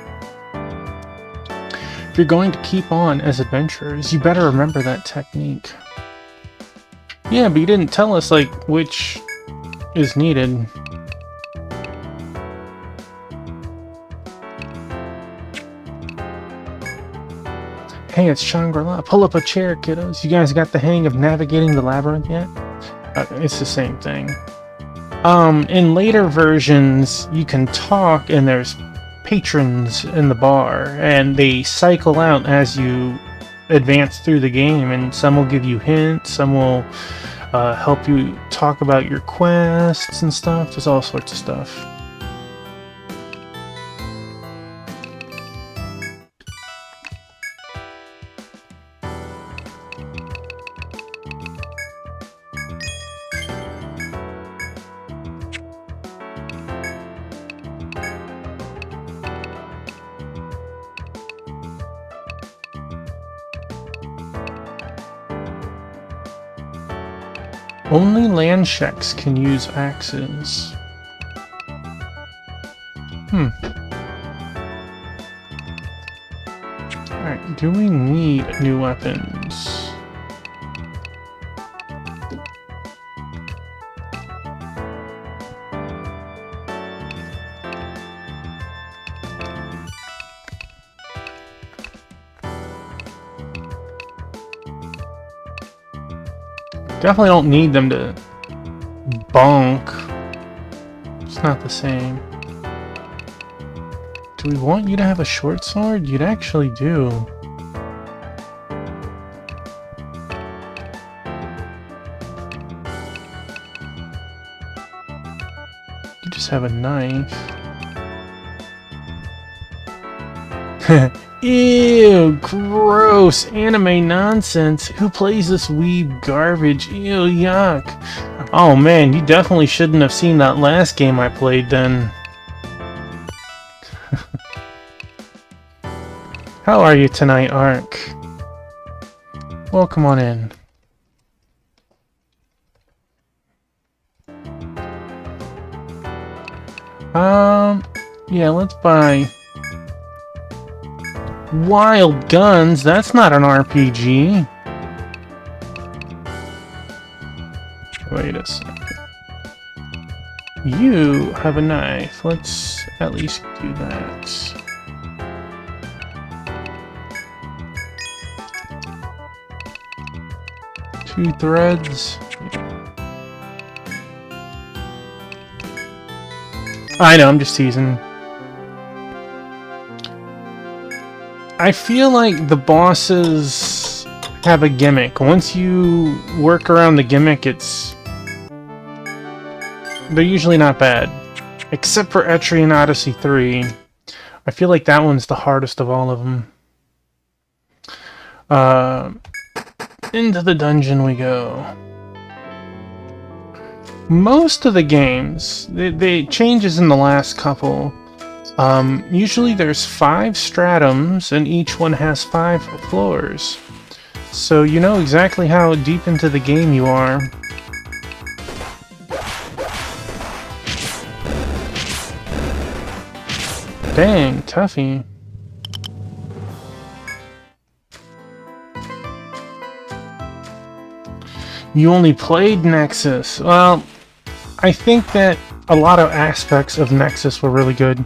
If you're going to keep on as adventurers, you better remember that technique. Yeah, but you didn't tell us, which is needed. Hey, it's Shangri-La. Pull up a chair, kiddos. You guys got the hang of navigating the labyrinth yet? It's the same thing. In later versions, you can talk, and there's patrons in the bar, and they cycle out as you advance through the game, and some will give you hints, some will help you talk about your quests and stuff. There's all sorts of stuff. Only land sheks can use axes. Alright, do we need new weapons? Definitely don't need them to bonk. It's not the same. Do we want you to have a short sword? You'd actually do. You just have a knife. Ew, gross, anime nonsense. Who plays this weeb garbage? Ew, yuck. Oh man, you definitely shouldn't have seen that last game I played then. How are you tonight, Ark? Welcome on in. Yeah, let's buy Wild Guns. That's not an RPG. Wait a second. You have a knife. Let's at least do that. Two threads. I know, I'm just teasing. I feel like the bosses have a gimmick. Once you work around the gimmick, they're usually not bad. Except for Etrian Odyssey 3. I feel like that one's the hardest of all of them. Into the dungeon we go. most of the games, they changes in the last couple. Usually there's 5 stratums, and each one has 5 floors. So you know exactly how deep into the game you are. Dang, Tuffy. You only played Nexus. Well, I think that a lot of aspects of Nexus were really good.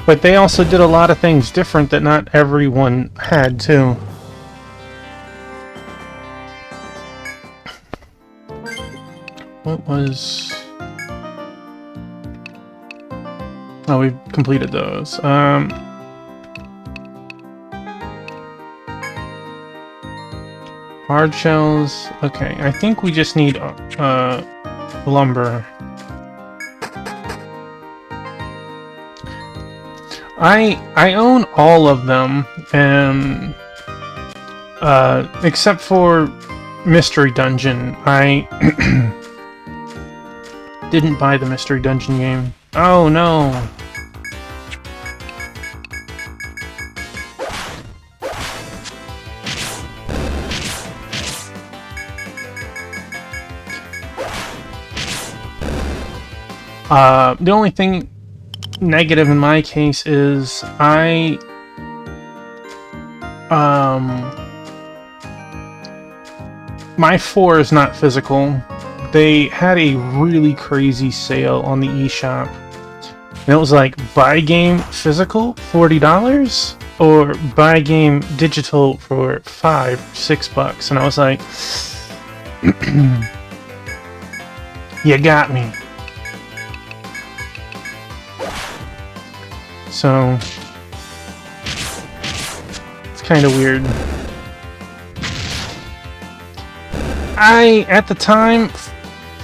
But they also did a lot of things different that not everyone had, too. What was... Oh, we've completed those. Hard shells. Okay, I think we just need lumber. I own all of them, and except for Mystery Dungeon. I didn't buy the Mystery Dungeon game. Oh no! The only thing negative in my case is my 4 is not physical. They had a really crazy sale on the eShop. And it was like, buy game physical, $40, or buy game digital for $6. And I was like, you got me. So, it's kind of weird. At the time,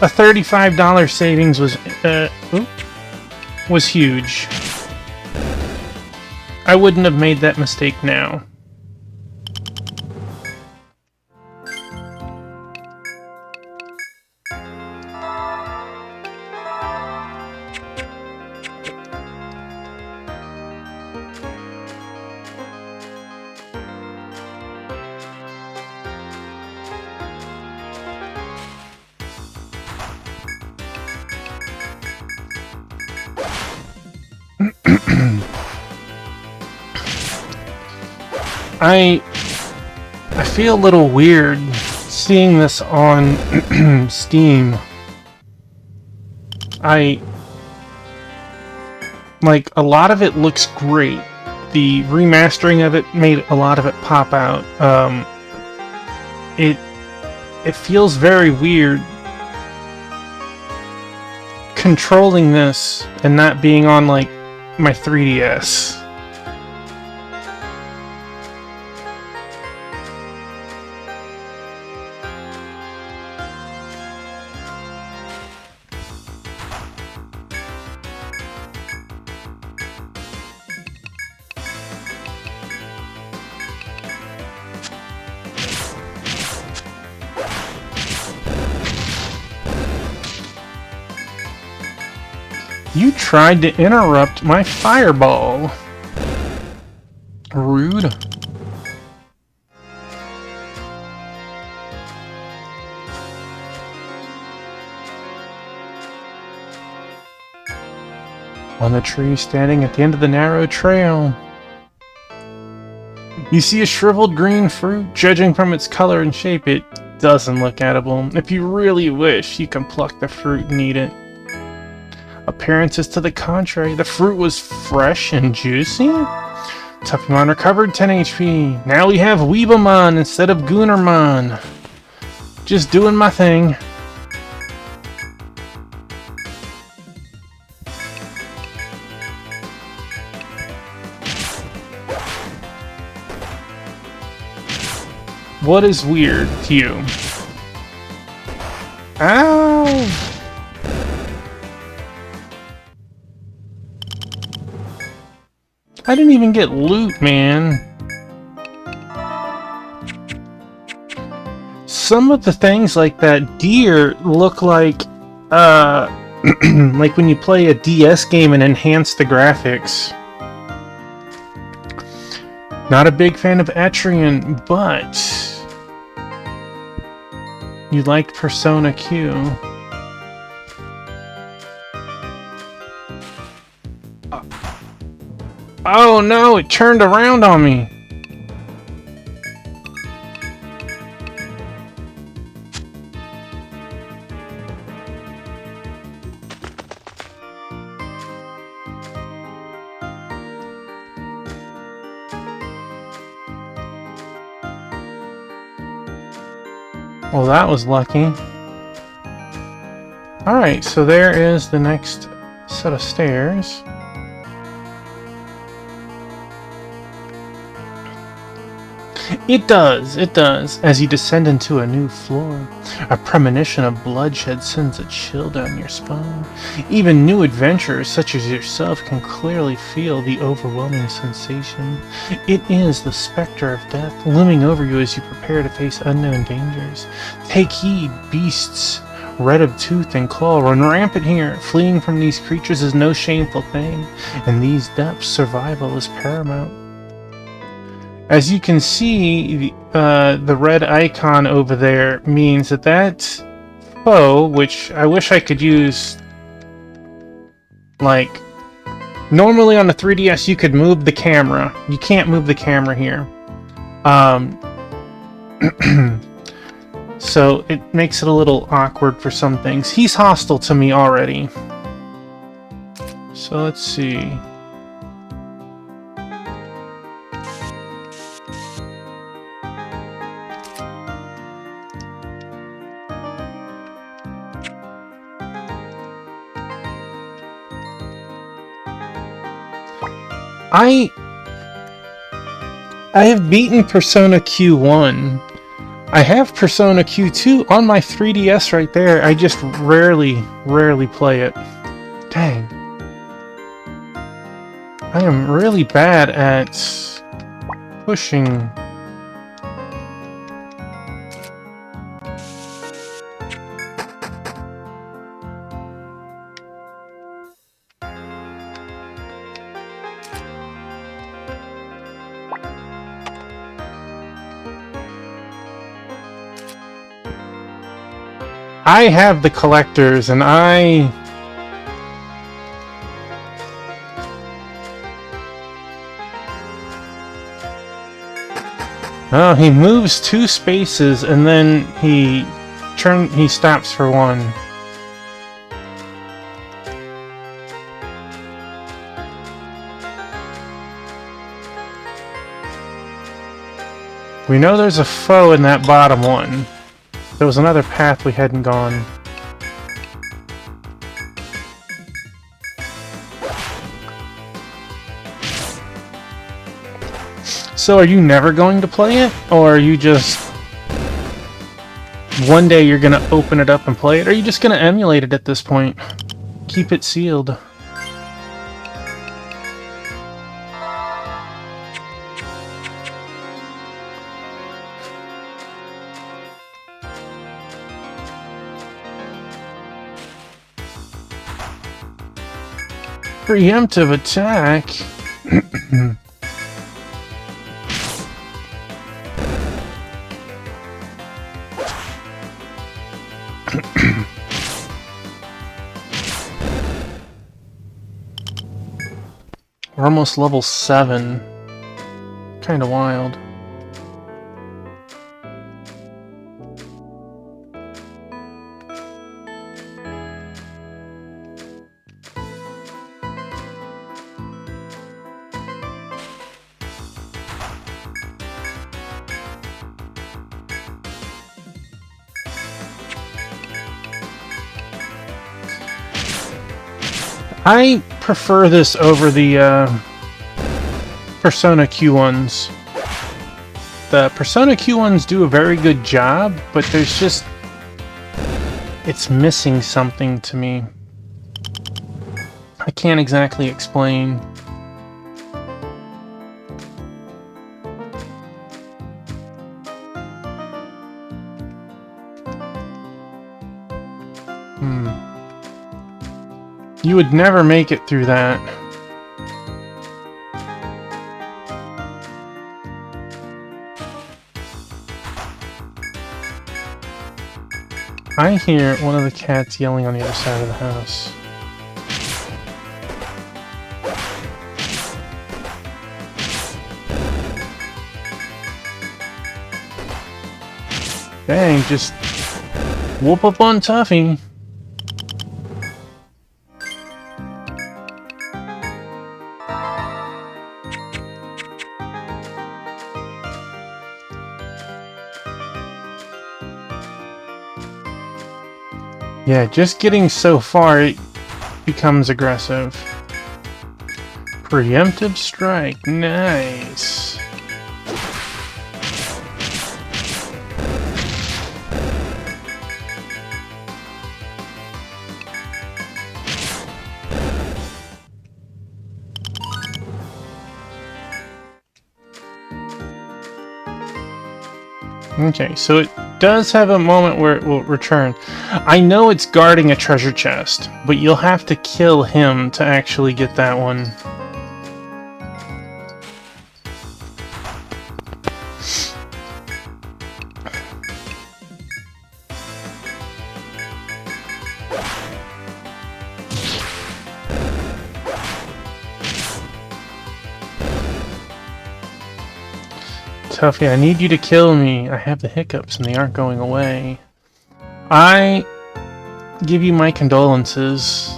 a $35 savings was huge. I wouldn't have made that mistake now. I feel a little weird seeing this on Steam. Like, a lot of it looks great. The remastering of it made a lot of it pop out. It feels very weird controlling this and not being on, like, my 3DS. You tried to interrupt my fireball. Rude. On the tree standing at the end of the narrow trail, you see a shriveled green fruit. Judging from its color and shape, it doesn't look edible. If you really wish, you can pluck the fruit and eat it. Appearances to the contrary, the fruit was fresh and juicy. Tuffymon recovered 10 HP. Now we have Weebamon instead of Goonermon. Just doing my thing. What is weird to you? Ow! I didn't even get loot, man. Some of the things like that deer look like, like when you play a DS game and enhance the graphics. Not a big fan of Etrian, but you liked Persona Q. Oh no, it turned around on me. Well, that was lucky. Alright, so there is the next set of stairs. It does, as you descend into a new floor. A premonition of bloodshed sends a chill down your spine. Even new adventurers such as yourself can clearly feel the overwhelming sensation. It is the specter of death looming over you as you prepare to face unknown dangers. Take heed, beasts red of tooth and claw run rampant here. Fleeing from these creatures is no shameful thing. In these depths, survival is paramount. As you can see, the red icon over there means that foe, which I wish I could use, like, normally on the 3DS you could move the camera. You can't move the camera here. So it makes it a little awkward for some things. He's hostile to me already. So let's see. I have beaten Persona Q1. I have Persona Q2 on my 3DS right there. I just rarely play it. Dang. I am really bad at pushing. I have the collectors, and oh, he moves 2 spaces, and then he stops for 1. We know there's a foe in that bottom one. There was another path we hadn't gone. So are you never going to play it? Or are you just... one day you're gonna open it up and play it? Or are you just gonna emulate it at this point? Keep it sealed. Preemptive attack. We're almost level 7. Kinda wild. I prefer this over the Persona Q1s. The Persona Q1s do a very good job, but there's just... it's missing something to me. I can't exactly explain. You would never make it through that. I hear one of the cats yelling on the other side of the house. Dang, just whoop up on Tuffy. Yeah, just getting so far, it becomes aggressive. Preemptive strike, nice. Okay, so it does have a moment where it will return. I know it's guarding a treasure chest, but you'll have to kill him to actually get that one. Tuffy, I need you to kill me. I have the hiccups and they aren't going away. I give you my condolences.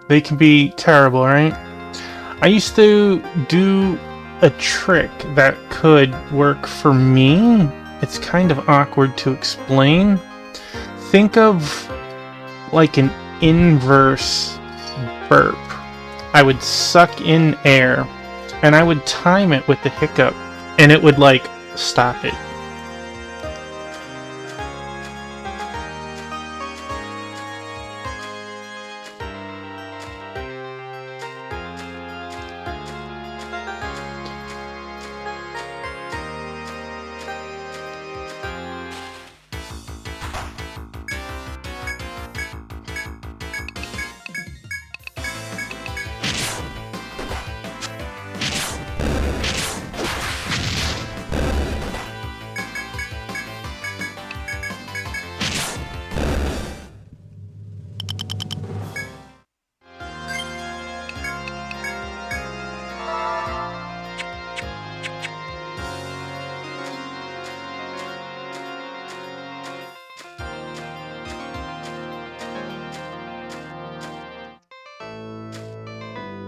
They can be terrible, right? I used to do a trick that could work for me. It's kind of awkward to explain. Think of like an inverse burp. I would suck in air and I would time it with the hiccup. And it would, like, stop it.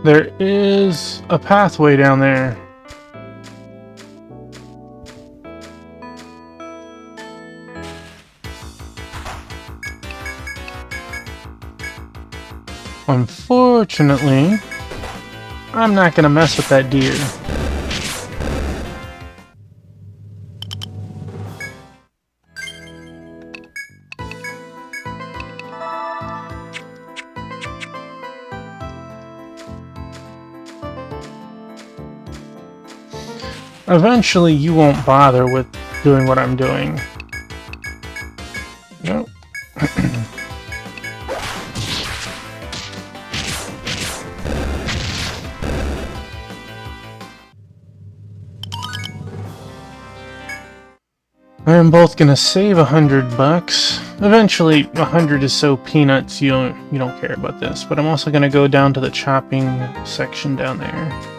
There is a pathway down there. Unfortunately, I'm not gonna mess with that deer. Eventually, you won't bother with doing what I'm doing. Nope. I'm both gonna save $100. Eventually, 100 is so peanuts you don't care about this. But I'm also gonna go down to the chopping section down there.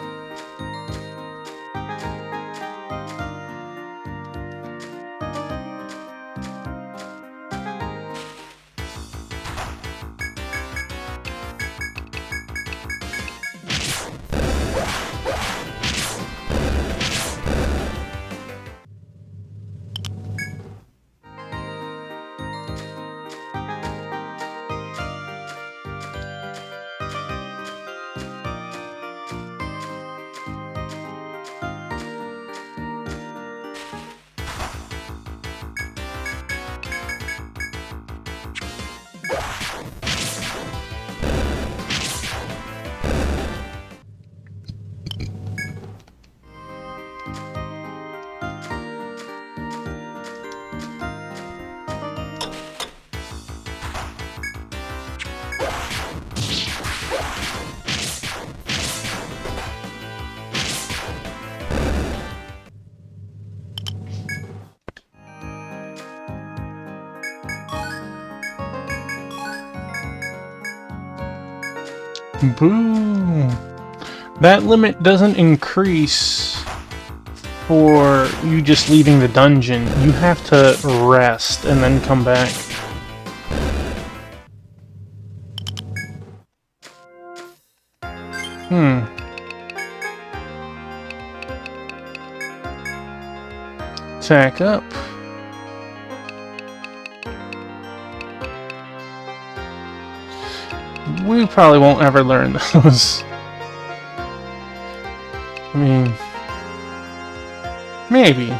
Boo! That limit doesn't increase for you just leaving the dungeon. You have to rest and then come back. Attack up. We probably won't ever learn those. I mean, maybe.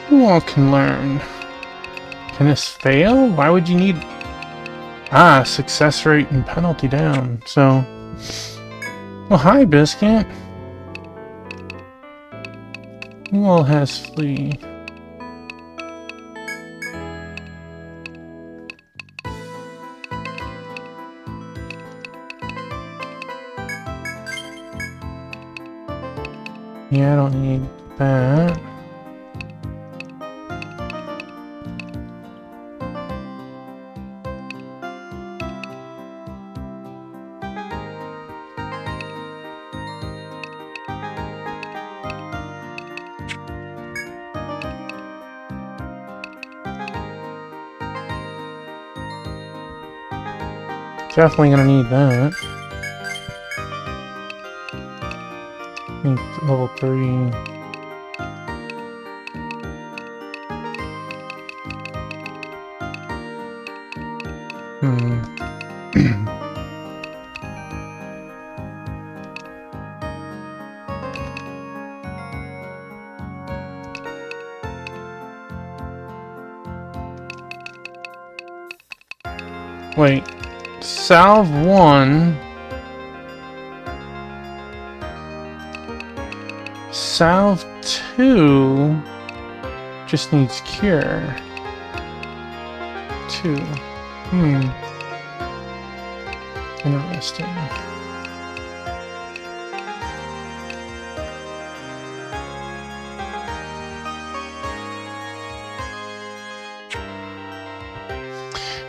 Who all can learn? Can this fail? Why would you need... Ah, success rate and penalty down. So... Well, hi, Biscuit. Who all has flee? Yeah, I don't need that. Definitely gonna need that. I think level 3. Wait. Salve 1. Salve 2 just needs cure. 2. Interesting.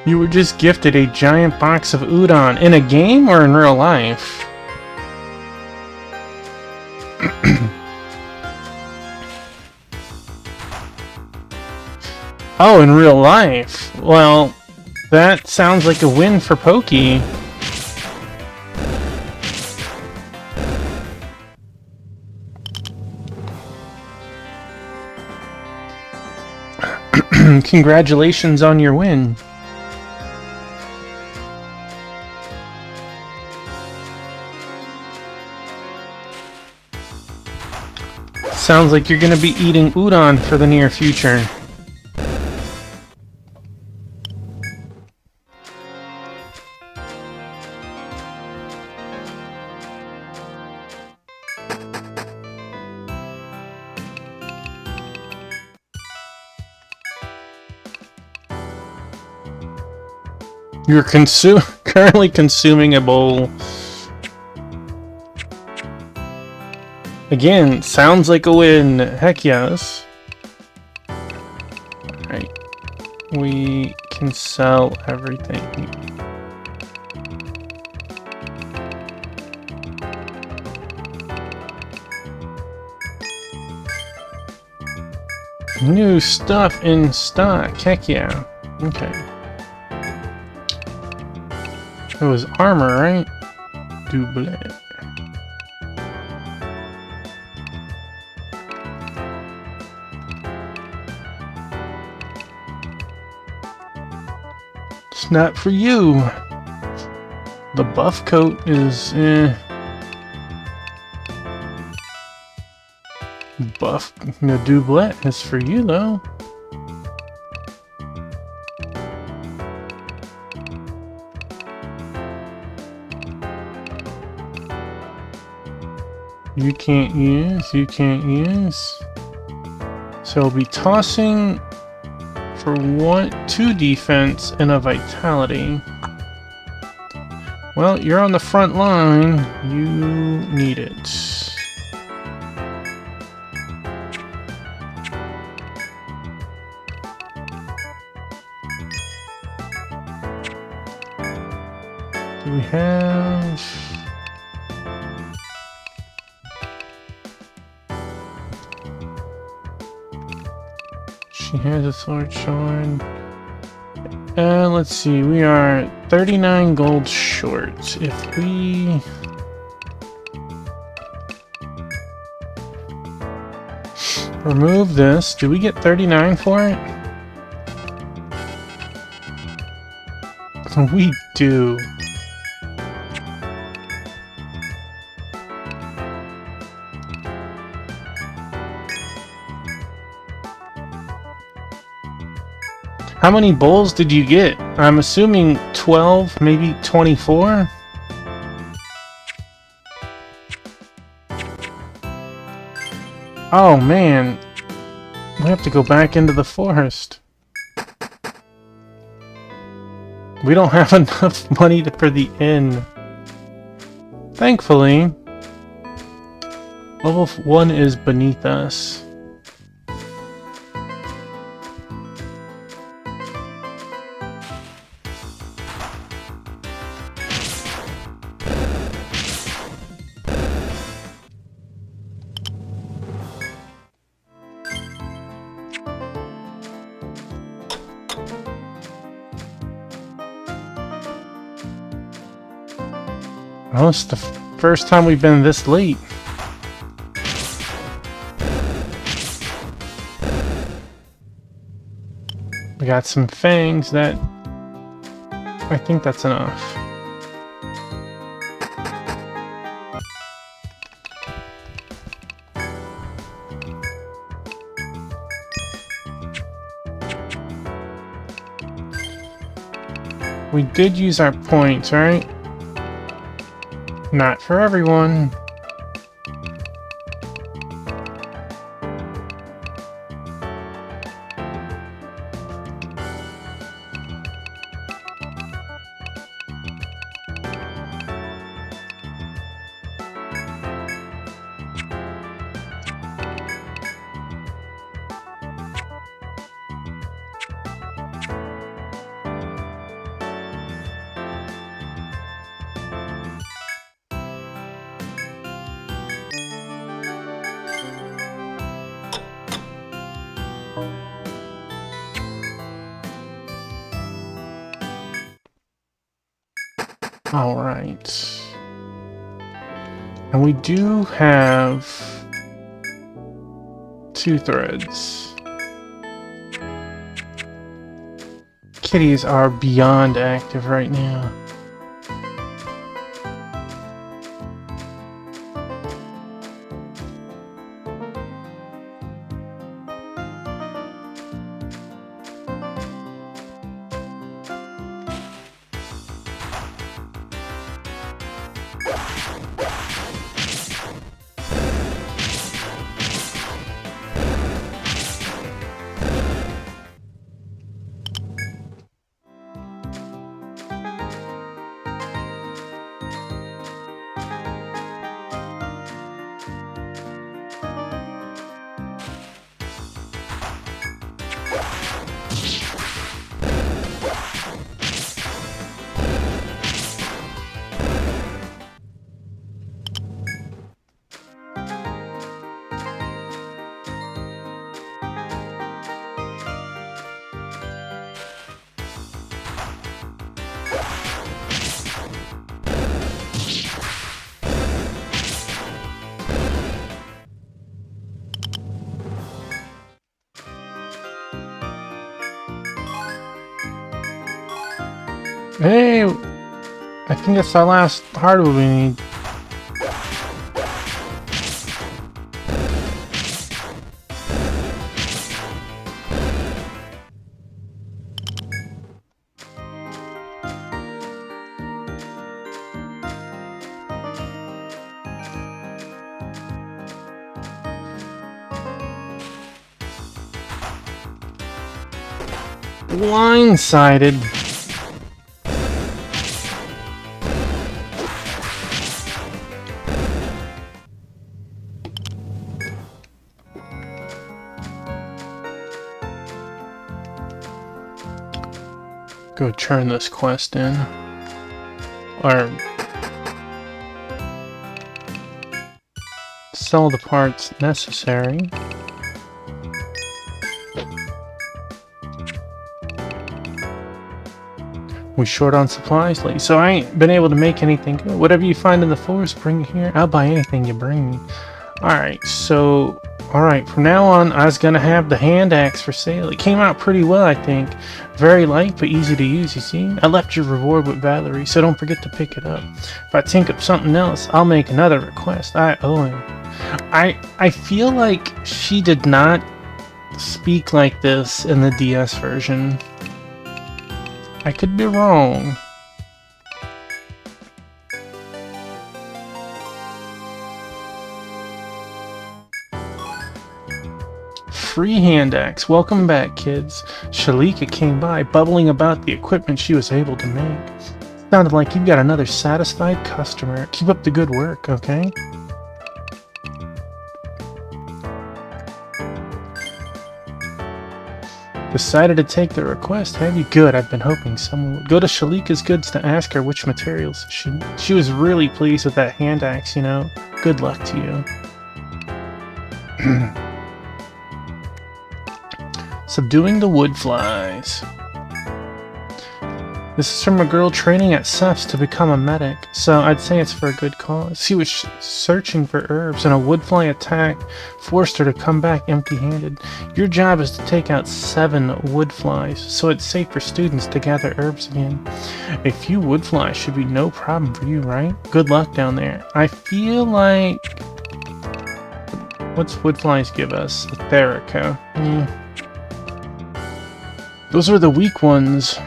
You were just gifted a giant box of udon in a game or in real life? Oh, in real life. Well, that sounds like a win for Pokey. Congratulations on your win. Sounds like you're gonna be eating udon for the near future. You're currently consuming a bowl. Again, sounds like a win. Heck yes. Alright. We can sell everything. New stuff in stock. Heck yeah. Okay. It was armor, right? Doublet. It's not for you. The buff coat is buff. The doublet is for you though. You can't use. So we'll be tossing for 2 defense and a vitality. Well, you're on the front line. You need it. Do we have... She has a sword shard. Let's see, we are 39 gold short. If we... remove this, do we get 39 for it? We do. How many bowls did you get? I'm assuming 12, maybe 24? Oh man, we have to go back into the forest. We don't have enough money for the inn. Thankfully, level 1 is beneath us. Oh, it's the first time we've been this late. We got some fangs that... I think that's enough. We did use our points, right? Not for everyone. Alright. And we do have 2 threads. Kitties are beyond active right now. Hey! I think it's our last hardwood we need. Blindsided. Go turn this quest in. Or sell the parts necessary. We short on supplies lately, so I ain't been able to make anything good. Whatever you find in the forest, bring it here. I'll buy anything you bring me. Alright, so... Alright, from now on, I was gonna have the hand axe for sale. It came out pretty well, I think. Very light, but easy to use, you see? I left your reward with Valerie, so don't forget to pick it up. If I think of something else, I'll make another request. I owe him. I feel like she did not speak like this in the DS version. I could be wrong. Free hand axe. Welcome back, kids. Shalika came by, bubbling about the equipment she was able to make. Sounded like you've got another satisfied customer. Keep up the good work, okay? Decided to take the request, have you? Good, I've been hoping someone would. Go to Shalika's Goods to ask her which materials. She was really pleased with that hand axe, you know. Good luck to you. Subduing the wood flies. This is from a girl training at Seth's to become a medic, so I'd say it's for a good cause. She was searching for herbs, and a woodfly attack forced her to come back empty-handed. Your job is to take out 7 woodflies, so it's safe for students to gather herbs again. A few woodflies should be no problem for you, right? Good luck down there. I feel like... What's woodflies give us? Etherica. Those are the weak ones.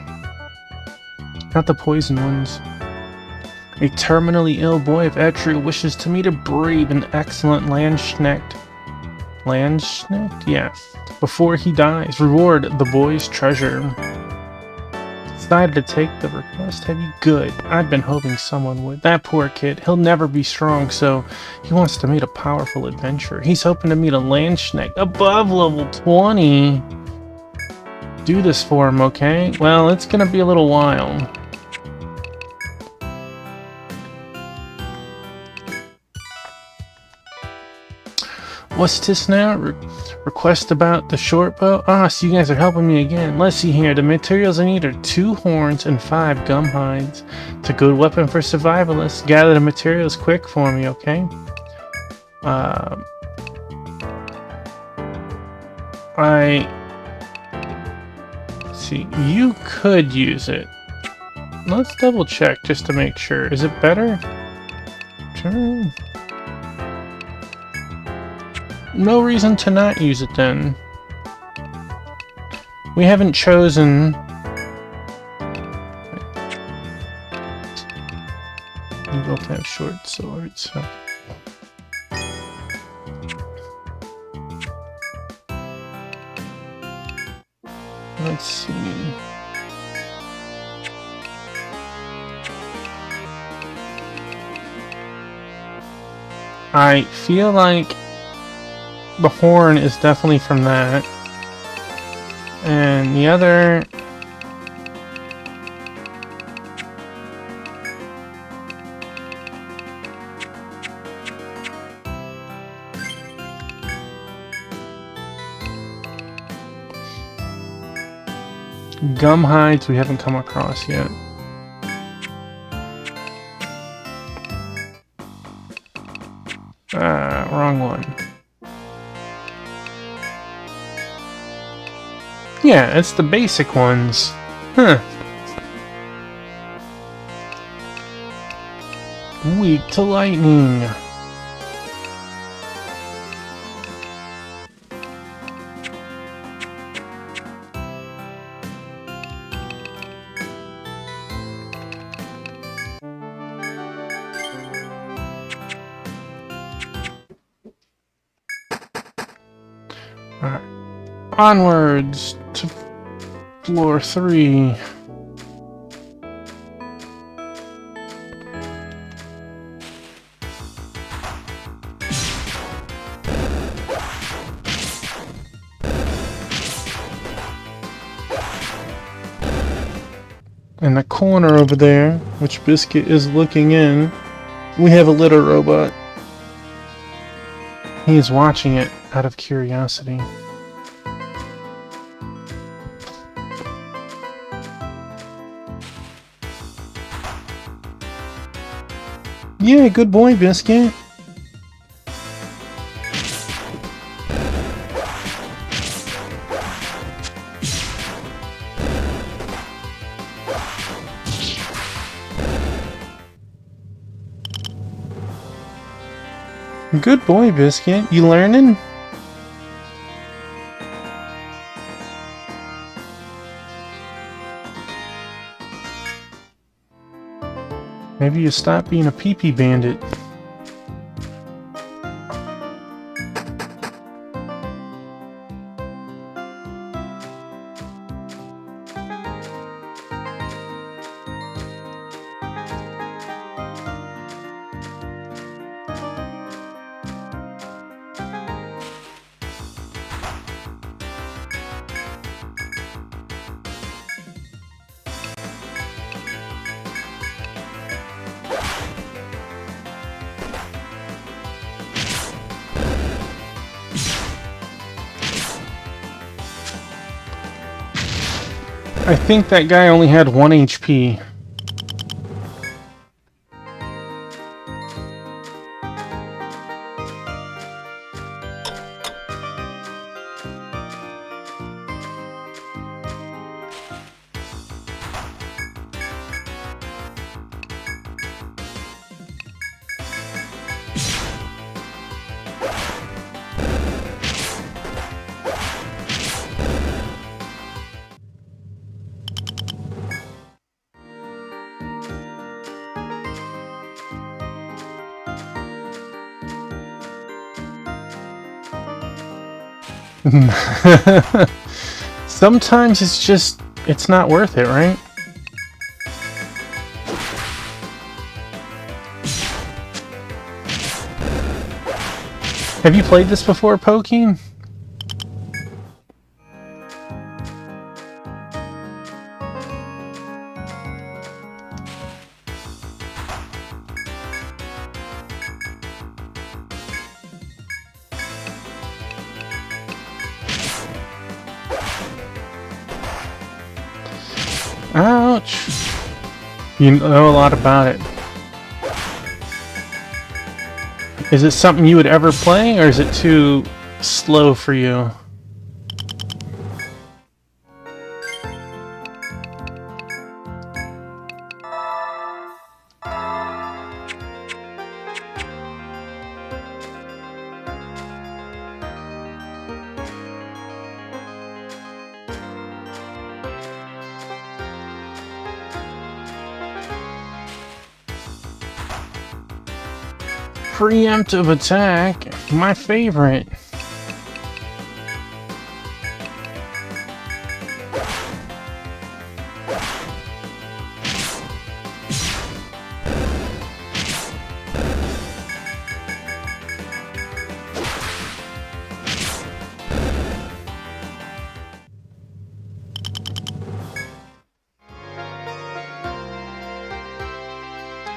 Not the poison ones. A terminally ill boy of Etrian wishes to meet a brave and excellent Landsknecht. Landsknecht? Yeah. Before he dies, reward the boy's treasure. Decided to take the request, have you? Good. I've been hoping someone would. That poor kid, he'll never be strong, so he wants to meet a powerful adventurer. He's hoping to meet a Landsknecht above level 20. Do this for him, okay? Well, it's gonna be a little while. What's this now? Request about the short bow? Ah, so you guys are helping me again. Let's see here. The materials I need are 2 horns and 5 gum hides. It's a good weapon for survivalists. Gather the materials quick for me, okay? See, you could use it. Let's double check just to make sure. Is it better? Sure. No reason to not use it then. We haven't chosen... We both have short swords, so... Let's see... I feel like the horn is definitely from that. And the other... Gum hides we haven't come across yet. Wrong one. Yeah, it's the basic ones. Huh. Weak to lightning. Alright. Onwards to Floor 3. In the corner over there, which Biscuit is looking in, we have a litter robot. He is watching it out of curiosity. Yeah, good boy, Biscuit. Good boy, Biscuit. You learning? Maybe you stop being a pee-pee bandit. I think that guy only had 1 HP. Sometimes it's not worth it, right? Have you played this before, Pokeen? Ouch! You know a lot about it. Is it something you would ever play, or is it too slow for you? Preemptive attack, my favorite.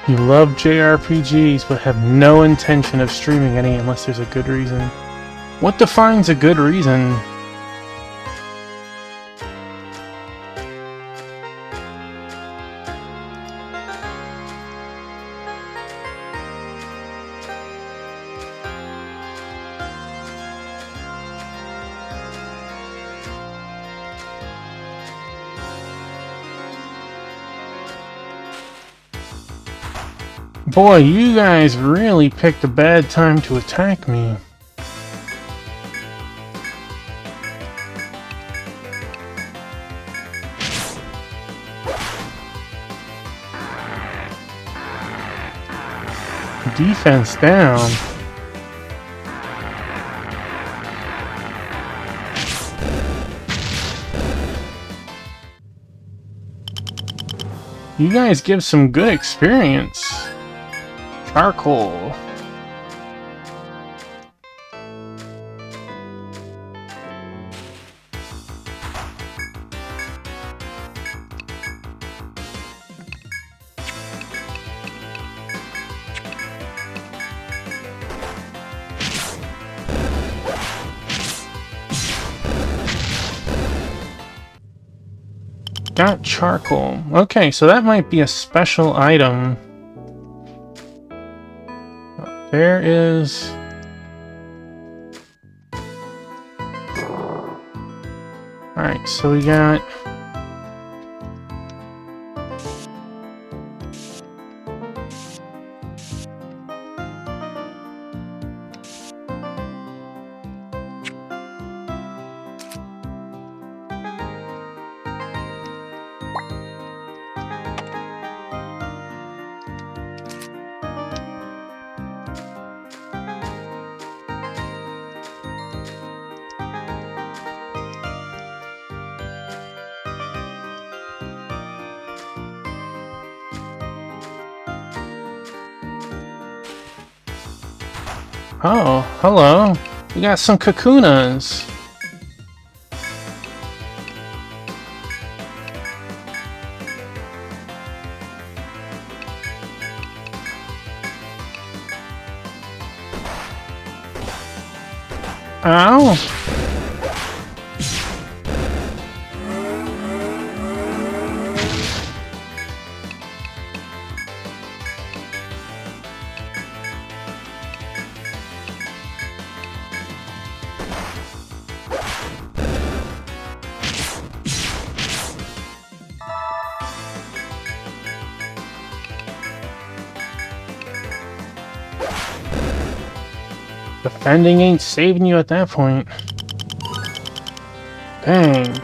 You love JRPGs, but have no intention of streaming any unless there's a good reason. What defines a good reason? Boy, you guys really picked a bad time to attack me. Defense down. You guys give some good experience. Charcoal. Got charcoal. Okay, so that might be a special item. There is... Alright, so we got... Oh, hello. We got some kakunas. Ow. Defending ain't saving you at that point. Dang.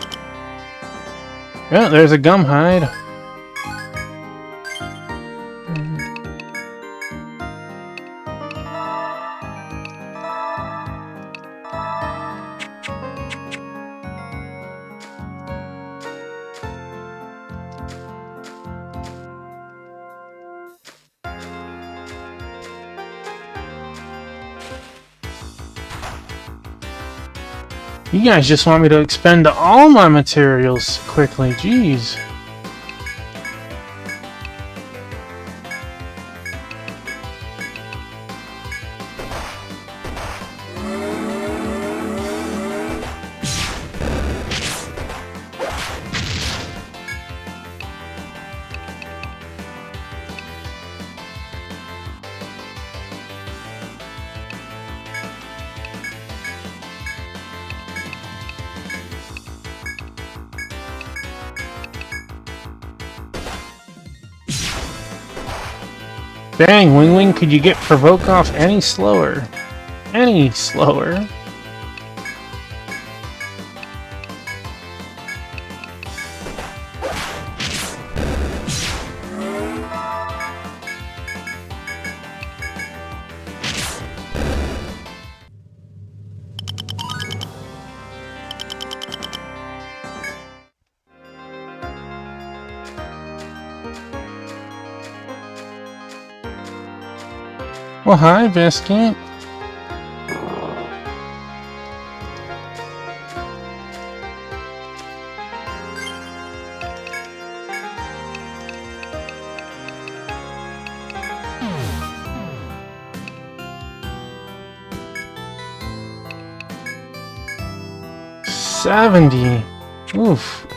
Yeah, there's a gum hide. You guys just want me to expend all my materials quickly, jeez. Dang, Wing Wing, could you get Provoke off any slower? Any slower? Well, hi, Biscuit. $70. Oof.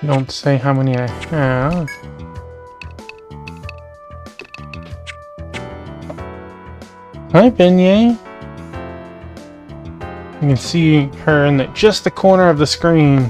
Don't say how many I have. Hi, Beignet. You can see her in just the corner of the screen.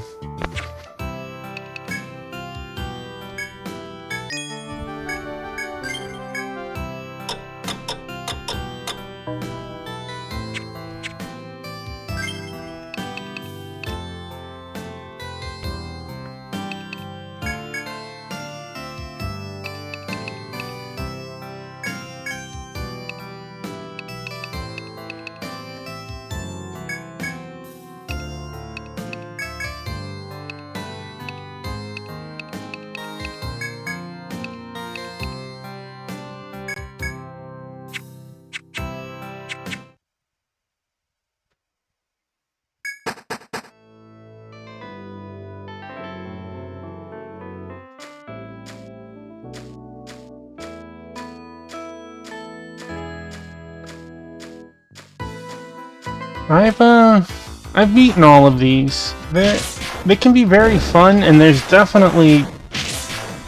I've beaten all of these. They can be very fun, and there's definitely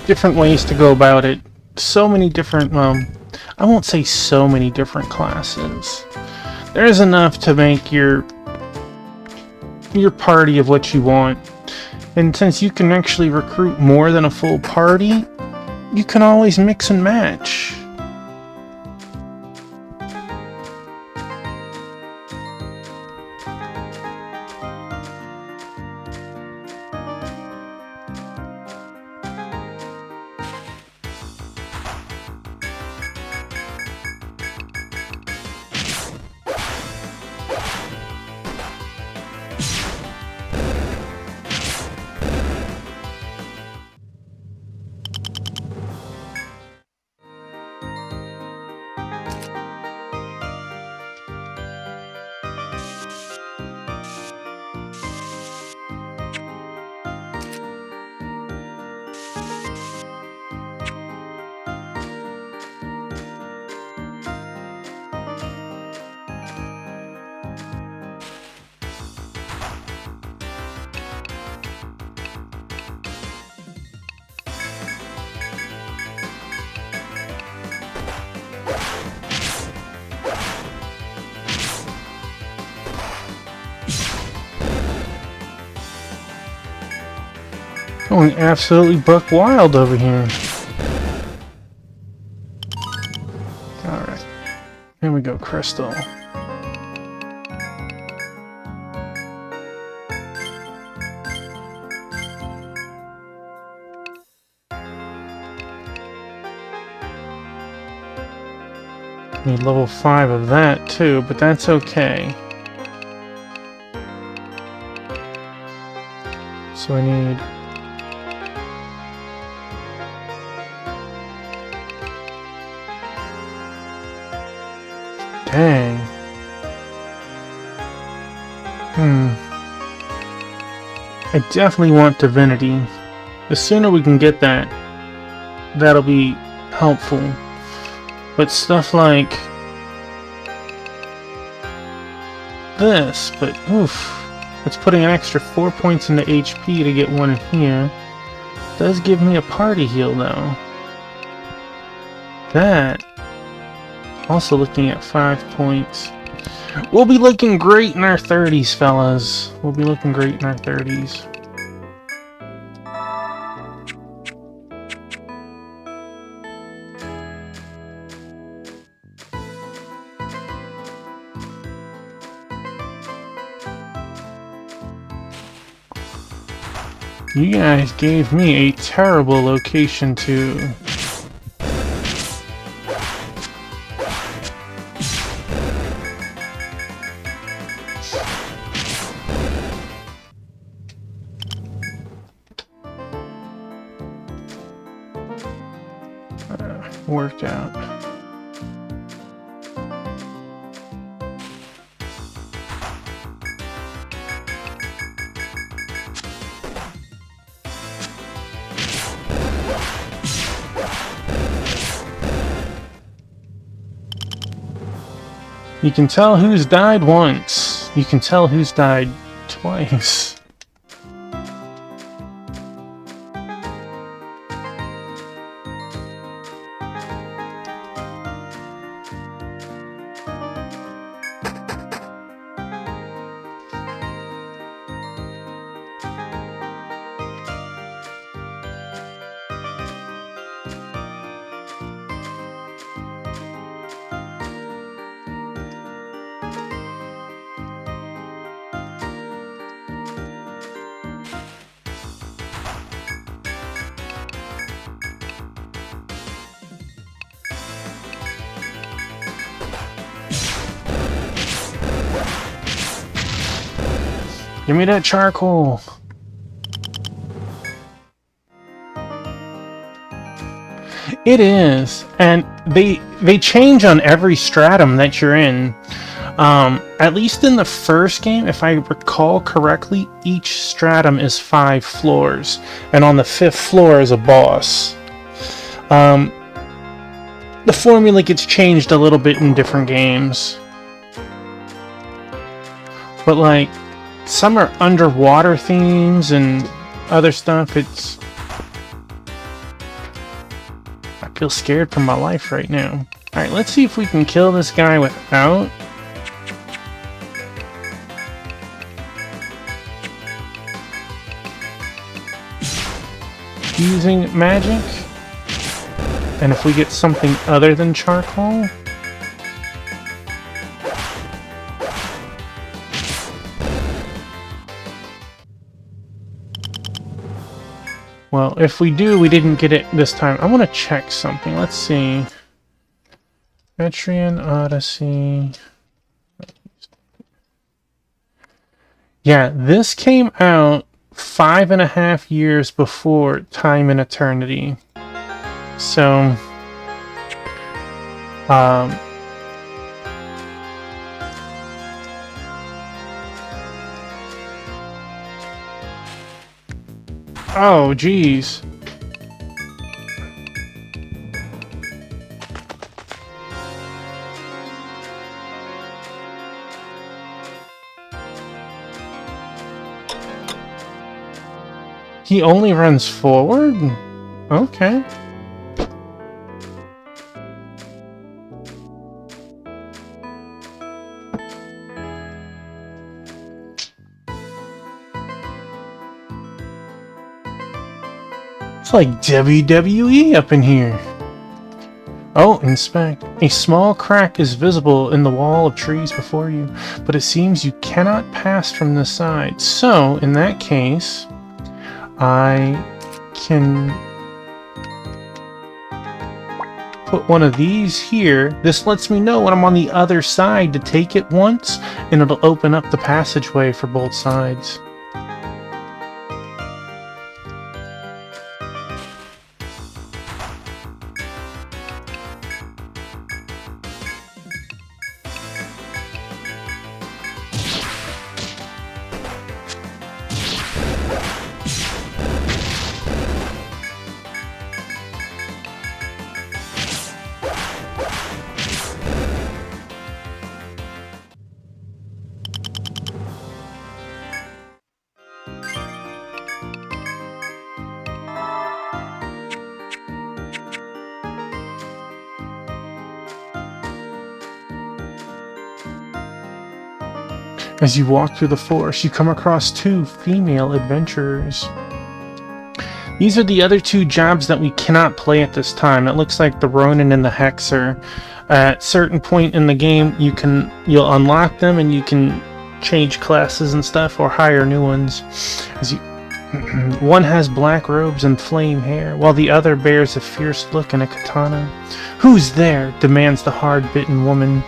different ways to go about it. So many different, I won't say so many different classes. There's enough to make your party of what you want. And since you can actually recruit more than a full party, you can always mix and match. Going absolutely buck wild over here. Alright. Here we go, Crystal. Need level 5 of that too, but that's okay. So I need... Dang. I definitely want Divinity. The sooner we can get that, that'll be helpful. But stuff like this, but oof. It's putting an extra 4 points into HP to get one in here. Does give me a party heal though. That. Also looking at 5 points. We'll be looking great in our 30s, fellas. We'll be looking great in our 30s. You guys gave me a terrible location to... worked out. You can tell who's died once. You can tell who's died twice. Give me that charcoal. It is, and they change on every stratum that you're in. At least in the first game, if I recall correctly, each stratum is 5 floors, and on the 5th floor is a boss. The formula gets changed a little bit in different games. But like, some are underwater themes and other stuff. I feel scared for my life right now. Alright, let's see if we can kill this guy without using magic. And if we get something other than charcoal. Well, if we do, we didn't get it this time. I want to check something. Let's see. Etrian Odyssey. Yeah, this came out 5.5 years before Time and Eternity. So, oh, geez. He only runs forward? Okay. It's like WWE up in here. Oh, inspect. A small crack is visible in the wall of trees before you, but it seems you cannot pass from the side. So, in that case, I can put one of these here. This lets me know when I'm on the other side to take it once, and it'll open up the passageway for both sides. As you walk through the forest, you come across 2 female adventurers. These are the other 2 jobs that we cannot play at this time. It looks like the Ronin and the Hexer. At certain point in the game, you'll unlock them and you can change classes and stuff or hire new ones. One has black robes and flame hair, while the other bears a fierce look and a katana. "Who's there?" demands the hard-bitten woman,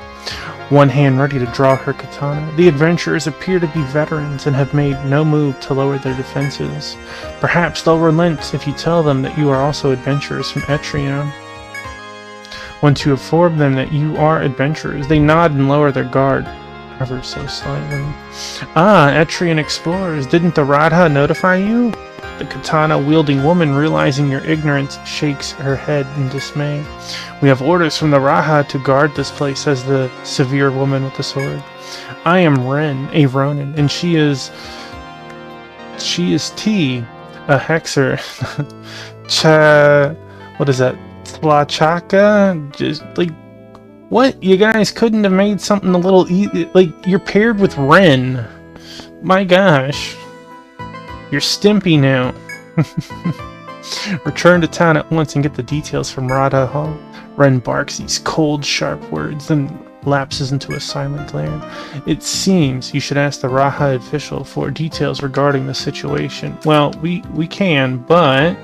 one hand ready to draw her katana. The adventurers appear to be veterans and have made no move to lower their defenses. Perhaps they'll relent if you tell them that you are also adventurers from Etrian. Once you inform them that you are adventurers, they nod and lower their guard, ever so slightly. "Ah, Etrian explorers, didn't the Radha notify you?" The katana-wielding woman, realizing your ignorance, shakes her head in dismay. "We have orders from the Raja to guard this place," says the severe woman with the sword. "I am Ren, a Ronin, and she is T, a Hexer." What is that? Tlachaka? Just like, what? You guys couldn't have made something a little easy? Like, you're paired with Ren. My gosh. You're Stimpy now. Return to town at once and get the details from Radha Hall. Ren barks these cold, sharp words, then lapses into a silent glare. "It seems you should ask the Raja official for details regarding the situation." Well, we can, but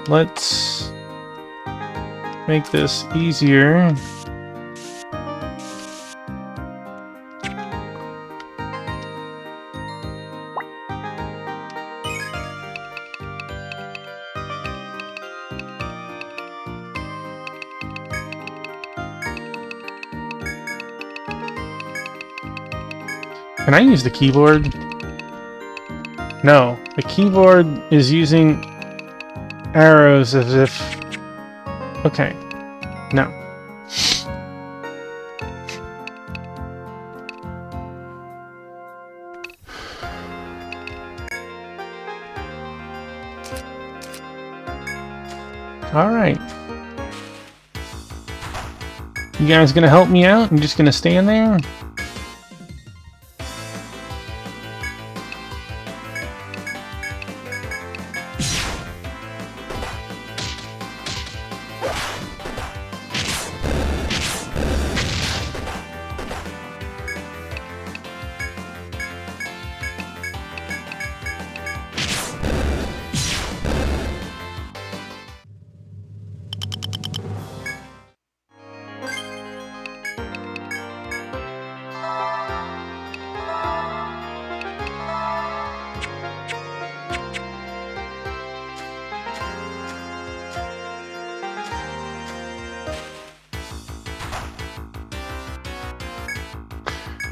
let's make this easier. Can I use the keyboard? No, the keyboard is using arrows as if... Okay, no. Alright. You guys gonna help me out? I'm just gonna stand there?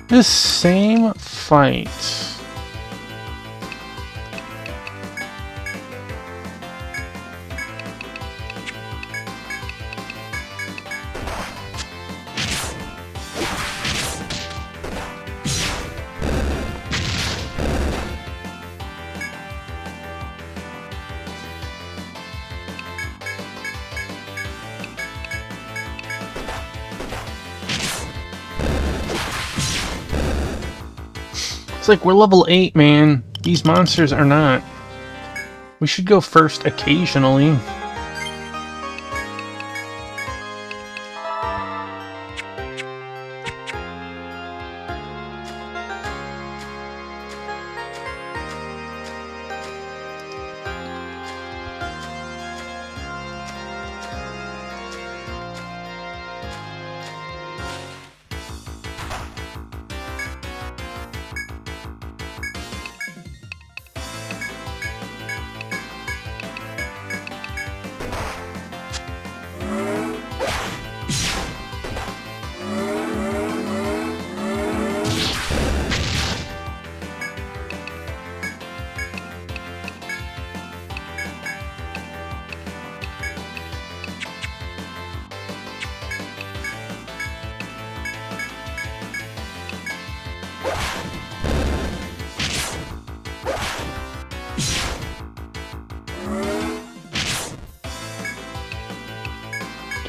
This same fight. It's like we're level 8, man. These monsters are not. We should go first occasionally.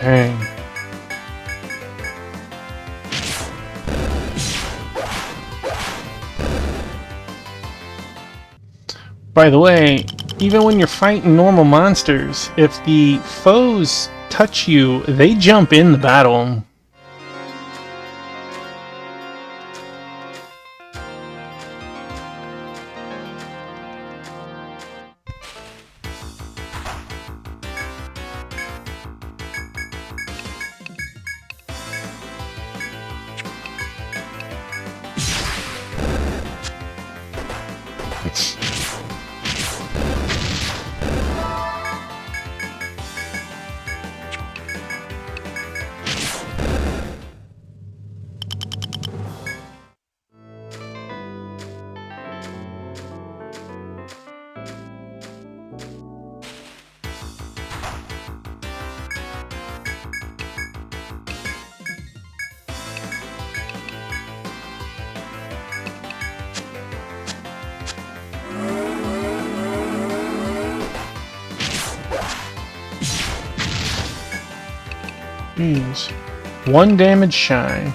Dang. By the way, even when you're fighting normal monsters, if the foes touch you, they jump in the battle. Jeez. 1 damage shy.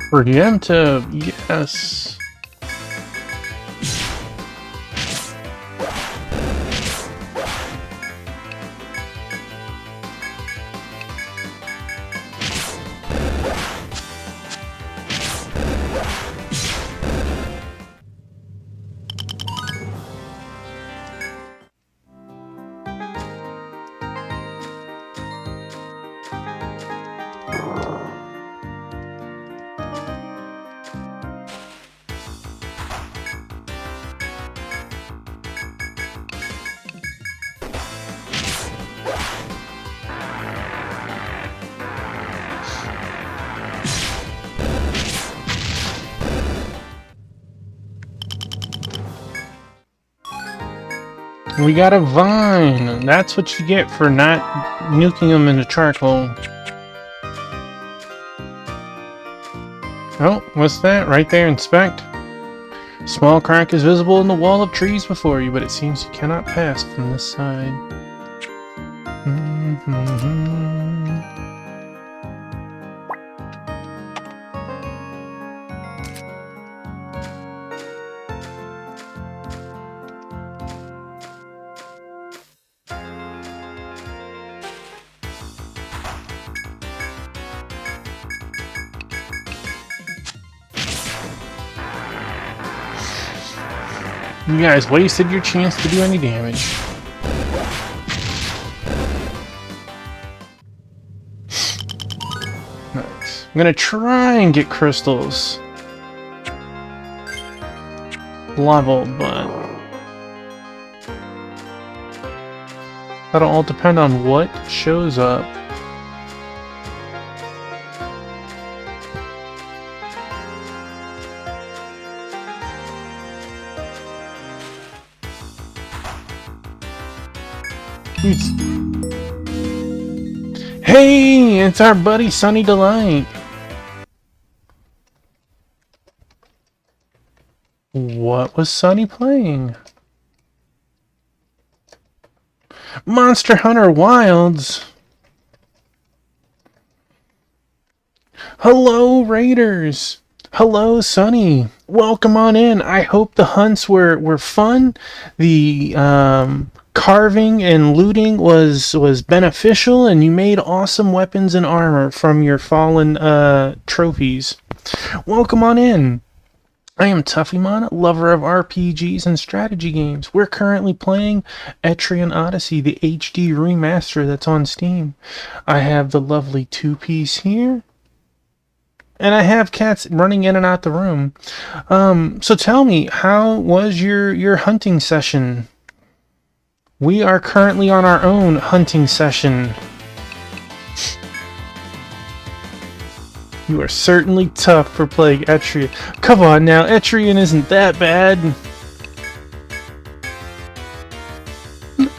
Preemptive, yes. We got a vine. That's what you get for not nuking them into charcoal. Oh, what's that? Right there, inspect. Small crack is visible in the wall of trees before you, but it seems you cannot pass from this side. You guys wasted your chance to do any damage. Nice. I'm gonna try and get crystals leveled, but that'll all depend on what shows up. Hey, it's our buddy Sunny Delight. What was Sunny playing? Monster Hunter Wilds. Hello, Raiders. Hello, Sunny. Welcome on in. I hope the hunts were fun. The carving and looting was beneficial, and you made awesome weapons and armor from your fallen trophies. Welcome on in. I am Tuffymon, lover of RPGs and strategy games. We're currently playing Etrian Odyssey, the HD remaster that's on Steam. I have the lovely two-piece here, and I have cats running in and out the room. So tell me, how was your hunting session? We are currently on our own hunting session. You are certainly tough for playing Etrian. Come on now, Etrian isn't that bad.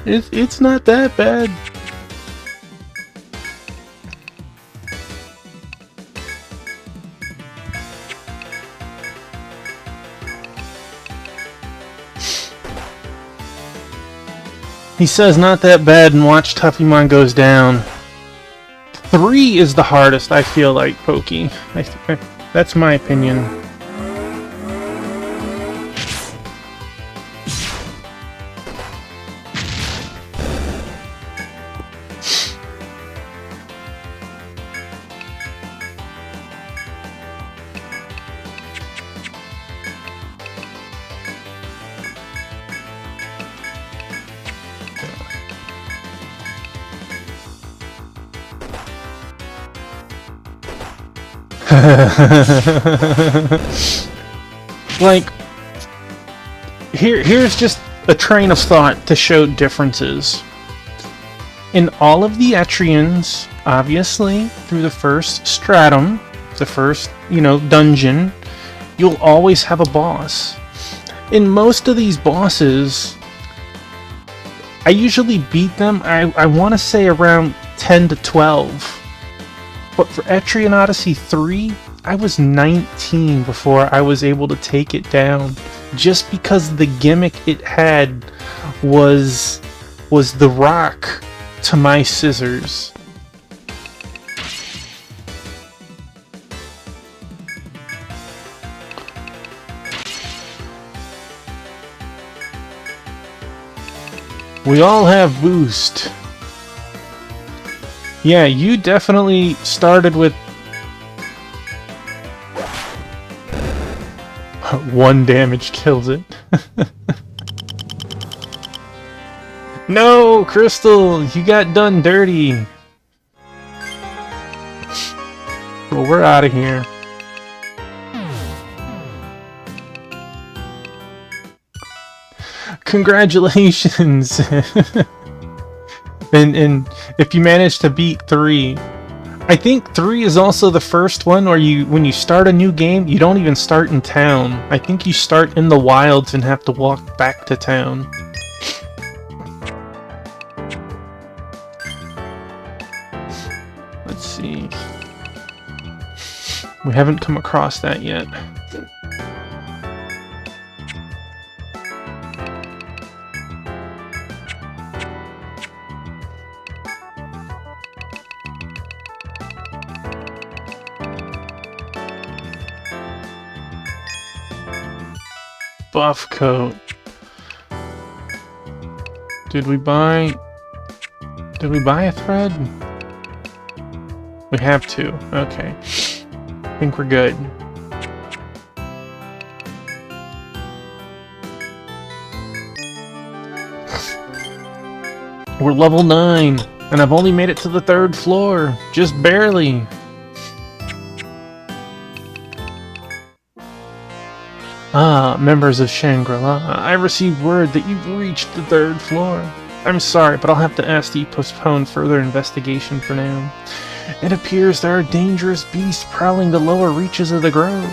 It's not that bad. He says not that bad, and watch Tuffymon goes down. 3 is the hardest, I feel like, Pokey. That's my opinion. Like, here's just a train of thought to show differences. In all of the Etrians, obviously, through the first stratum, the first, dungeon, you'll always have a boss. In most of these bosses, I usually beat them, I want to say around 10 to 12. But for Etrian Odyssey 3, I was 19 before I was able to take it down, just because the gimmick it had was the rock to my scissors. We all have boost. Yeah, you definitely started with 1 damage kills it. No, Crystal, you got done dirty. Well, we're out of here. Congratulations! and if you manage to beat 3, I think 3 is also the first one where when you start a new game, you don't even start in town. I think you start in the wilds and have to walk back to town. Let's see. We haven't come across that yet. Buff coat. Did we buy a thread? We have to. Okay. I think we're good. We're level 9, and I've only made it to the 3rd floor. Just barely. Ah, members of Shangri-La, I received word that you've reached the 3rd floor. I'm sorry, but I'll have to ask that you postpone further investigation for now. It appears there are dangerous beasts prowling the lower reaches of the grove.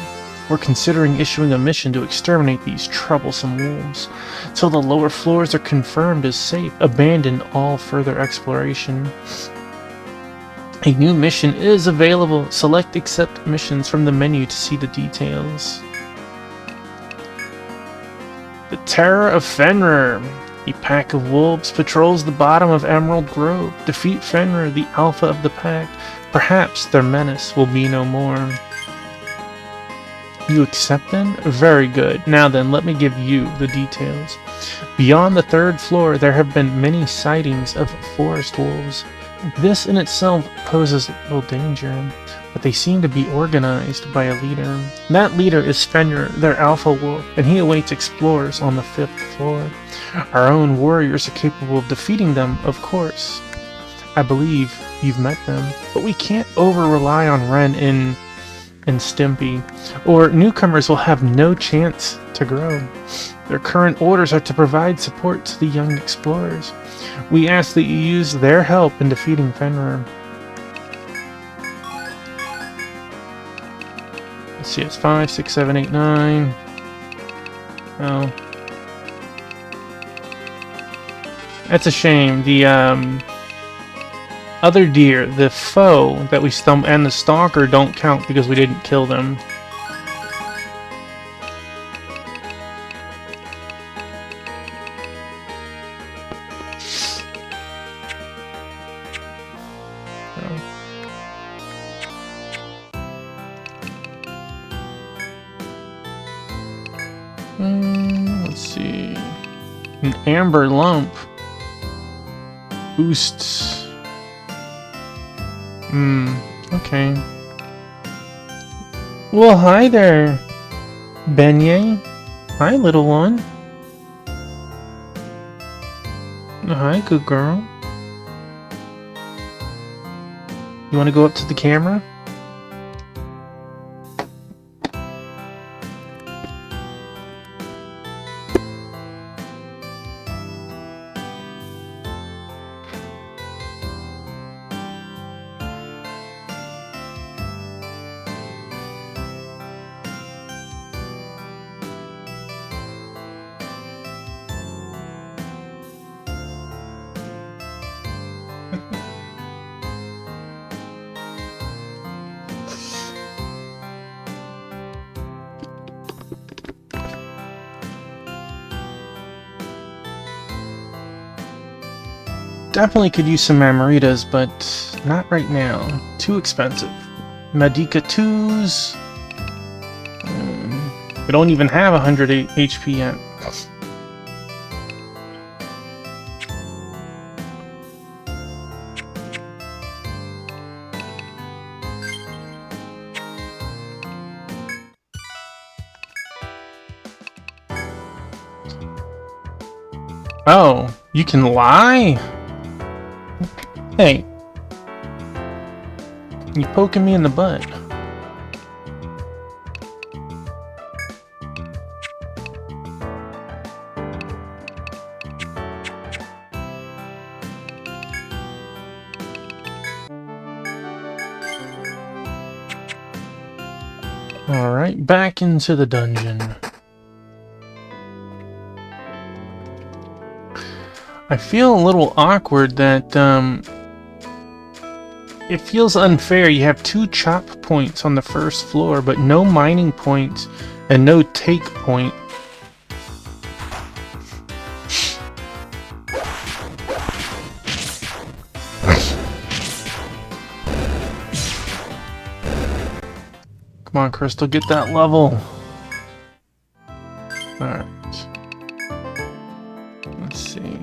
We're considering issuing a mission to exterminate these troublesome wolves. Till the lower floors are confirmed as safe, abandon all further exploration. A new mission is available. Select Accept Missions from the menu to see the details. The Terror of Fenrir. A pack of wolves patrols the bottom of Emerald Grove. Defeat Fenrir, the alpha of the pack. Perhaps their menace will be no more. You accept then? Very good. Now then, let me give you the details. Beyond the 3rd floor, there have been many sightings of forest wolves. This in itself poses little danger, but they seem to be organized by a leader. That leader is Fenrir, their alpha wolf, and he awaits explorers on the 5th floor. Our own warriors are capable of defeating them, of course. I believe you've met them, but we can't over-rely on Ren and Stimpy, or newcomers will have no chance to grow. Their current orders are to provide support to the young explorers. We ask that you use their help in defeating Fenrir. Let's see, it's 5, 6, 7, 8, 9. Oh. That's a shame. The other deer, the foe that we stumbled, and the stalker don't count because we didn't kill them. Let's see. An amber lump boosts. Okay. Well, hi there, Beignet. Hi, little one. Hi, good girl. You want to go up to the camera? Definitely could use some Mamaritas, but not right now. Too expensive. Medica 2s. We don't even have 108 HP yet. Oh, you can lie? Hey, you poking me in the butt. Alright, back into the dungeon. I feel a little awkward that, it feels unfair. You have 2 chop points on the first floor, but no mining points and no take point. Come on, Crystal, get that level. Alright. Let's see.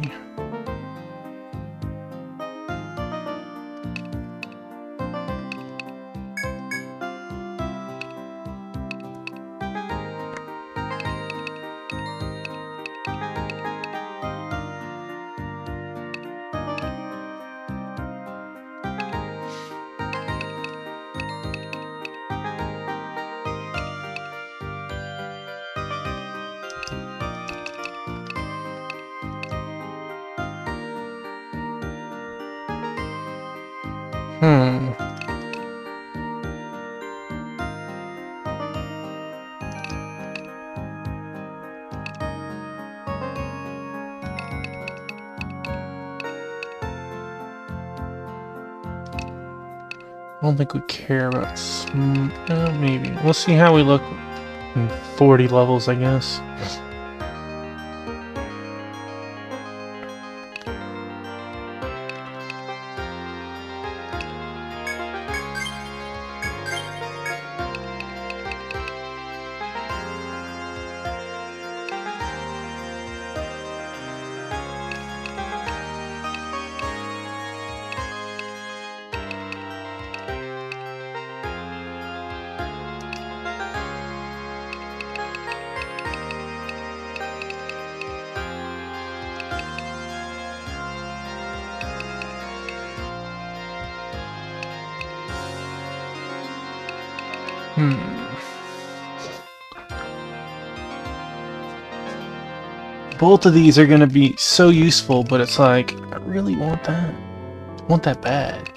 I don't think we care about maybe. We'll see how we look in 40 levels, I guess. Both of these are going to be so useful, but it's like, I really want that. I want that bad.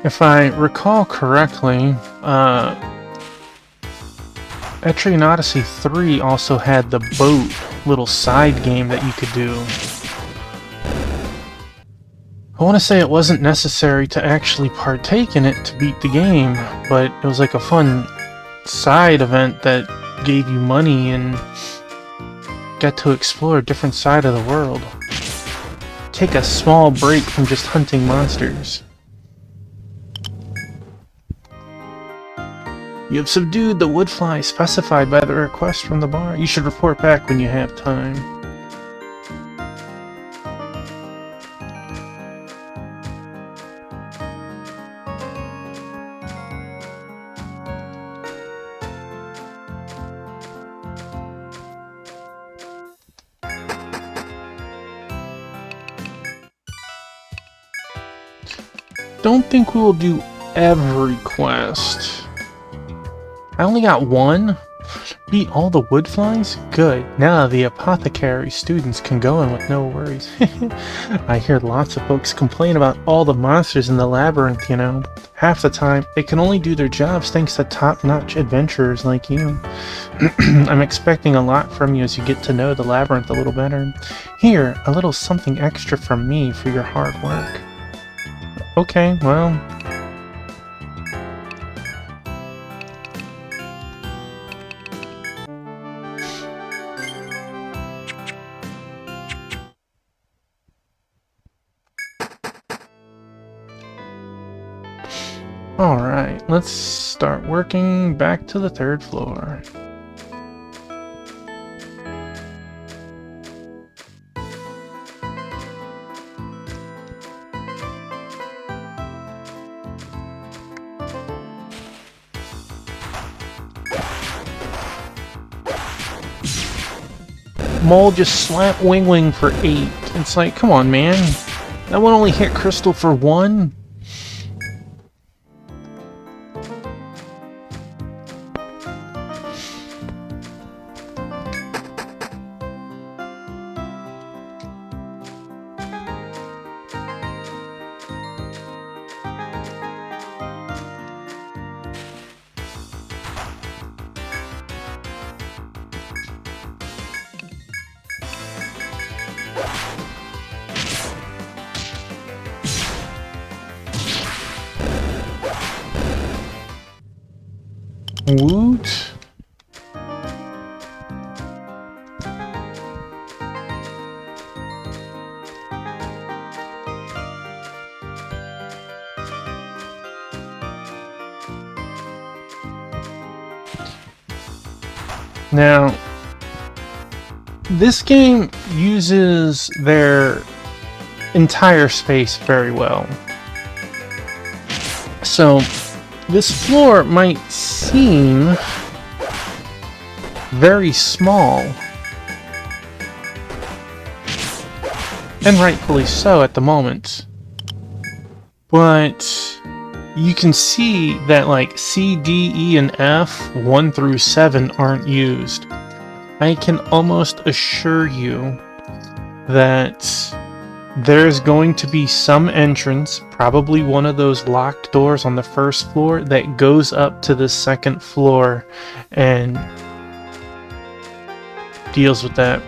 If I recall correctly, Etrian Odyssey 3 also had the boat little side game that you could do. I want to say it wasn't necessary to actually partake in it to beat the game, but it was like a fun side event that gave you money and got to explore a different side of the world. Take a small break from just hunting monsters. You have subdued the woodfly specified by the request from the bar. You should report back when you have time. Don't think we will do every quest. I only got one. Beat all the woodflies? Good. Now the apothecary students can go in with no worries. I hear lots of folks complain about all the monsters in the labyrinth, you know. Half the time, they can only do their jobs thanks to top-notch adventurers like you. I'm expecting a lot from you as you get to know the labyrinth a little better. Here, a little something extra from me for your hard work. Okay, well... Alright, let's start working back to the 3rd floor. Mole just slapped Wing for 8. It's like, come on, man. That one only hit Crystal for 1? Woot. Now, this game uses their entire space very well. So, this floor might seem very small, and rightfully so at the moment, but you can see that like C, D, E, and F, 1 through 7 aren't used. I can almost assure you that there's going to be some entrance, probably one of those locked doors on the 1st floor that goes up to the 2nd floor and deals with that.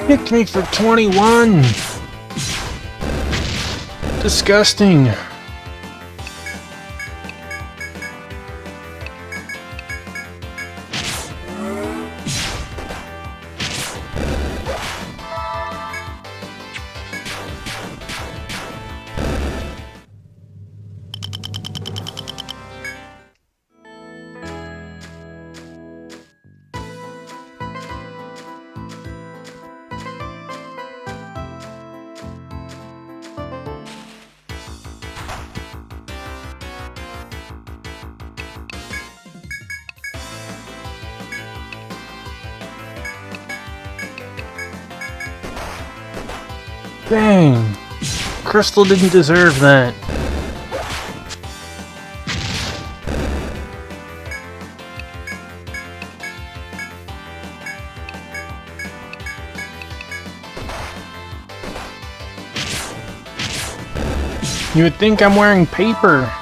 Hit me for 21! Disgusting! Dang! Crystal didn't deserve that. You would think I'm wearing paper.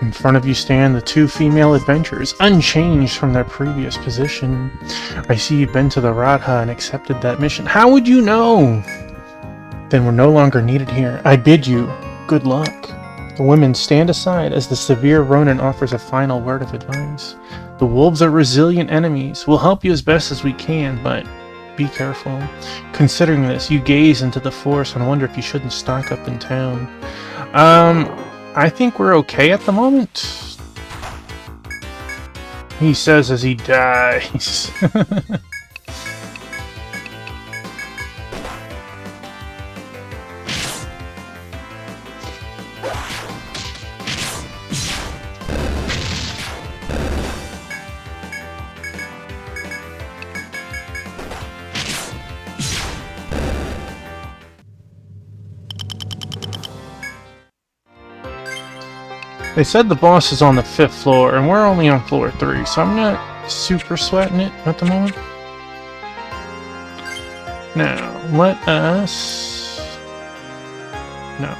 In front of you stand the two female adventurers, unchanged from their previous position. I see you've been to the Radha and accepted that mission. How would you know? Then we're no longer needed here. I bid you good luck. The women stand aside as the severe Ronin offers a final word of advice. The wolves are resilient enemies. We'll help you as best as we can, but be careful. Considering this, you gaze into the forest and wonder if you shouldn't stock up in town. I think we're okay at the moment. He says as he dies. They said the boss is on the 5th floor, and we're only on floor 3, so I'm not super sweating it at the moment. Now, let us... No.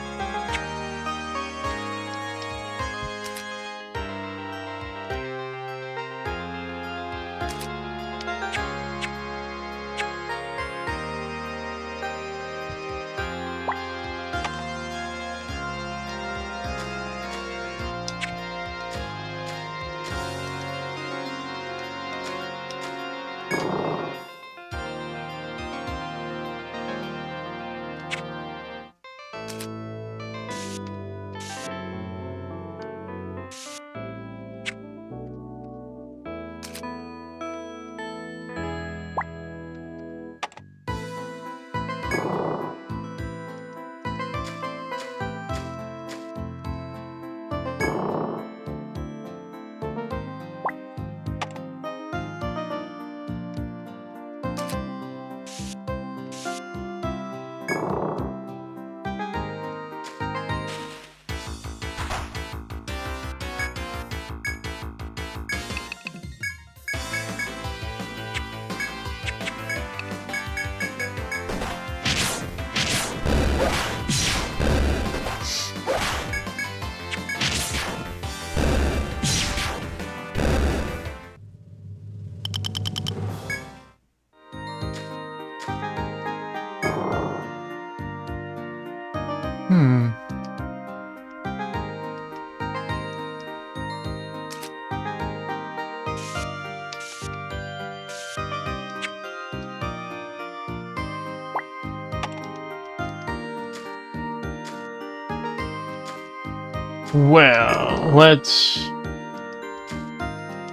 Well, let's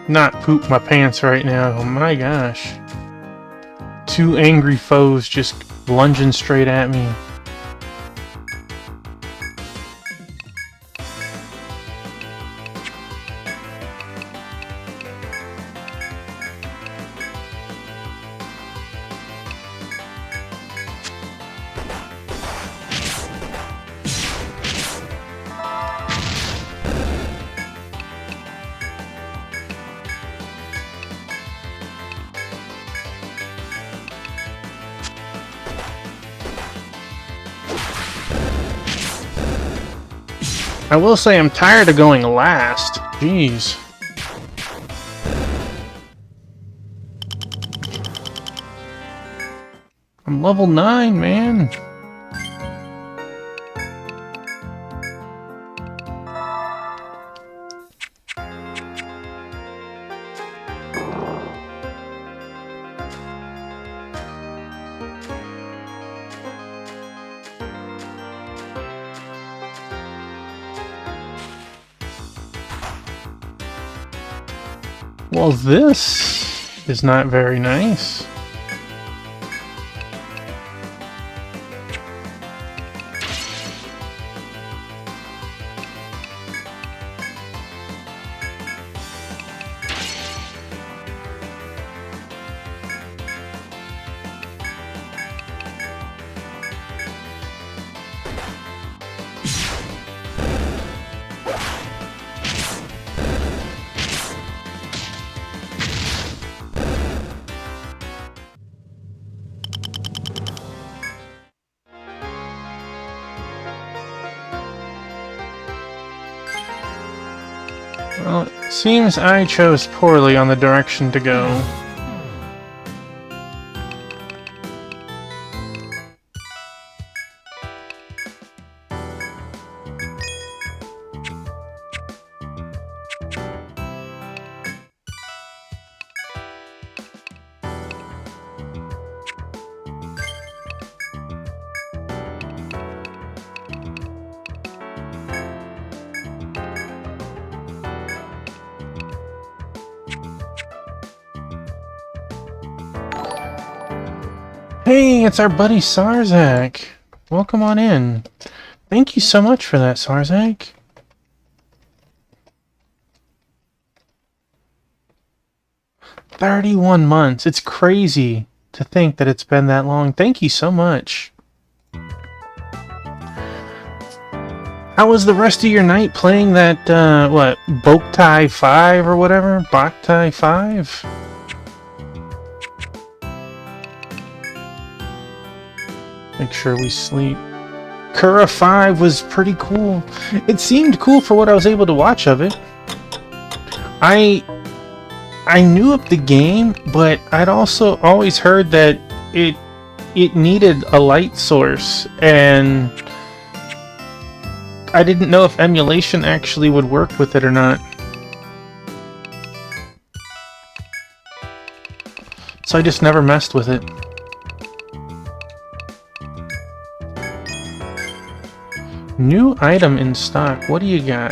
not poop my pants right now. Oh my gosh. Two angry foes just lunging straight at me. I will say I'm tired of going last. Jeez. I'm level 9, man. Well, this is not very nice. Well, it seems I chose poorly on the direction to go. Hey, it's our buddy Sarzak. Welcome on in. Thank you so much for that, Sarzak. "31 months. It's crazy to think that it's been that long. Thank you so much. How was the rest of your night playing that, what, Boktai 5 or whatever? Boktai 5? Make sure we sleep. Kura 5 was pretty cool. It seemed cool for what I was able to watch of it. I knew of the game, but I'd also always heard that it needed a light source, and I didn't know if emulation actually would work with it or not. So I just never messed with it. New item in stock. What do you got?